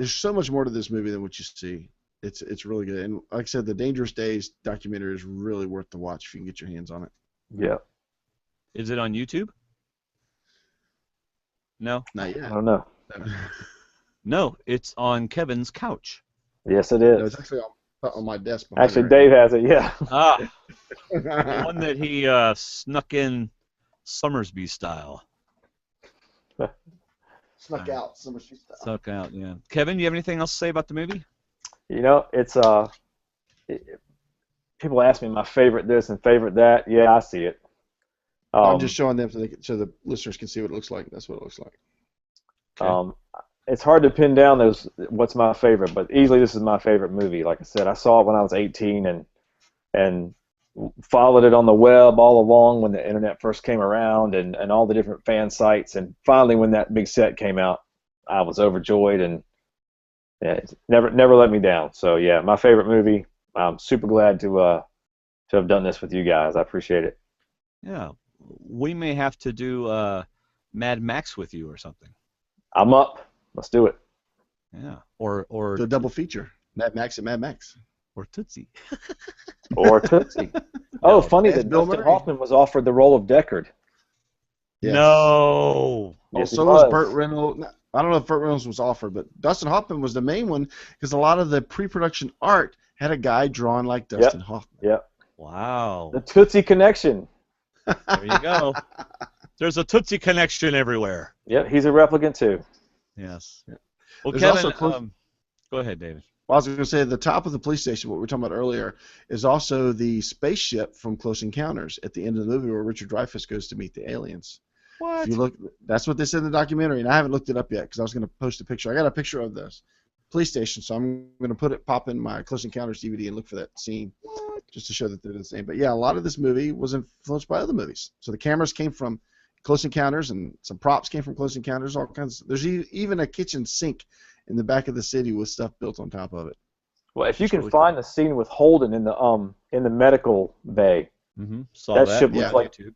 so much more to this movie than what you see. It's really good. And like I said, the Dangerous Days documentary is really worth the watch if you can get your hands on it. Yeah. Is it on YouTube? No. Not yet. I don't know. No, it's on Kevin's couch. Yes, it No, is. it's actually on my desk. Actually, Dave has it. Yeah. Ah, the one that he snuck in Summersby style. Snuck out. Summersby style. Snuck out, yeah. Kevin, you have anything else to say about the movie? You know, it's people ask me my favorite this and favorite that. Yeah, I see it. I'm just showing them so the listeners can see what it looks like. That's what it looks like. Okay. It's hard to pin down what's my favorite, but easily this is my favorite movie. Like I said, I saw it when I was 18 and followed it on the web all along when the internet first came around and all the different fan sites. And finally, when that big set came out, I was overjoyed and it never let me down. So yeah, my favorite movie. I'm super glad to have done this with you guys. I appreciate it. Yeah, we may have to do Mad Max with you or something. I'm up. Let's do it. Yeah, or The double feature, Mad Max and Mad Max. Or Tootsie. Or Tootsie. Oh, funny That's that Bill Dustin Murray. Hoffman was offered the role of Deckard. Yes. No. Yes, he So was was. Burt Reynolds. I don't know if Burt Reynolds was offered, but Dustin Hoffman was the main one because a lot of the pre-production art had a guy drawn like Dustin Hoffman. Yep. Wow. The Tootsie connection. There you go. There's a Tootsie connection everywhere. Yep, he's a replicant too. Yes. Well, There's Kevin, also go ahead, David. Well, I was going to say the top of the police station, what we were talking about earlier, is also the spaceship from Close Encounters at the end of the movie where Richard Dreyfuss goes to meet the aliens. What? If you look, that's what they said in the documentary, and I haven't looked it up yet because I was going to post a picture. I got a picture of the police station, so I'm going to pop in my Close Encounters DVD and look for that scene just to show that they're the same. But yeah, a lot of this movie was influenced by other movies. So the cameras came from Close Encounters, and some props came from Close Encounters. All kinds. There's even a kitchen sink in the back of the city with stuff built on top of it. Well, if you It's can really find the scene with Holden in the medical bay, Mm-hmm. Saw that that. ship Yeah, was like YouTube.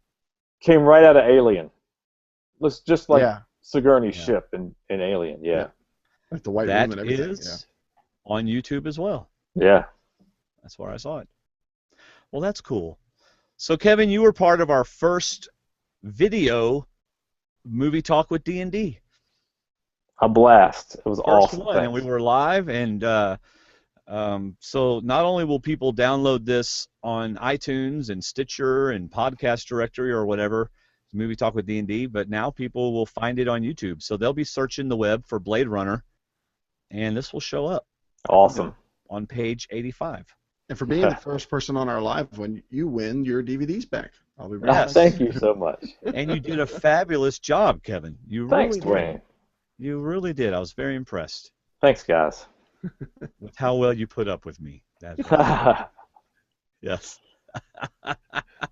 came right out of Alien. Looks just like Yeah. Sigourney's Yeah. ship in Alien. Yeah. Like the white That room and everything. is on YouTube as well. Yeah. That's where I saw it. Well, that's cool. So, Kevin, you were part of our first video movie talk with D&D. A blast. It was First awesome. one, and we were live, and so not only will people download this on iTunes and Stitcher and Podcast Directory or whatever, Movie Talk with D&D, but now people will find it on YouTube. So they'll be searching the web for Blade Runner, and this will show up Awesome. on page 85. And for being the first person on our live one, you win your DVDs back. I'll be very Yes. Thank you so much. And you did a fabulous job, Kevin. You Thanks, really did. Dwayne. You really did. I was very impressed Thanks, guys. with how well you put up with me. That's yes.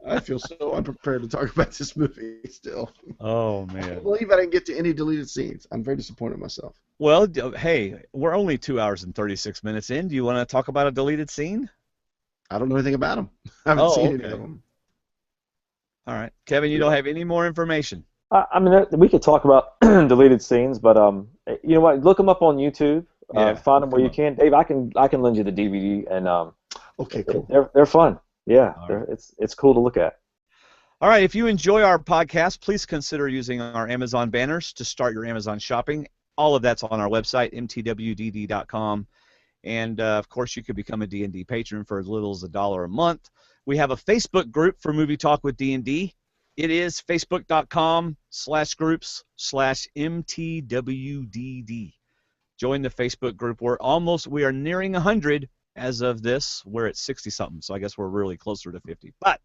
I feel so unprepared to talk about this movie still. Oh I man. can't believe I didn't get to any deleted scenes. I'm very disappointed in myself. Well, hey, we're only 2 hours and 36 minutes in. Do you want to talk about a deleted scene? I don't know anything about them. I haven't Oh, seen okay. any of them. All right, Kevin, you don't have any more information. I mean, we could talk about deleted scenes, but you know what? Look them up on YouTube. Yeah, Find them look where 'em you up. can. Dave, I can lend you the DVD, and Okay, cool. they're fun. Yeah, All right. it's cool to look at. All right, if you enjoy our podcast, please consider using our Amazon banners to start your Amazon shopping. All of that's on our website, mtwdd.com. And, of course, you could become a D&D patron for as little as $1 a month. We have a Facebook group for Movie Talk with D&D. It is facebook.com/groups/mtwdd. Join the Facebook group. We are nearing 100 as of this. We're at 60-something, so I guess we're really closer to 50. But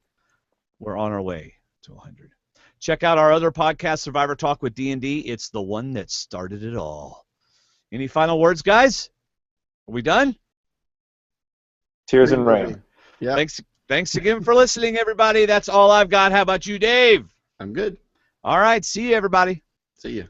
we're on our way to 100. Check out our other podcast, Survivor Talk with D&D. It's the one that started it all. Any final words, guys? Are we done? Tears and rain. Yeah, Thanks again for listening, everybody. That's all I've got. How about you, Dave? I'm good. All right. See you, everybody. See ya.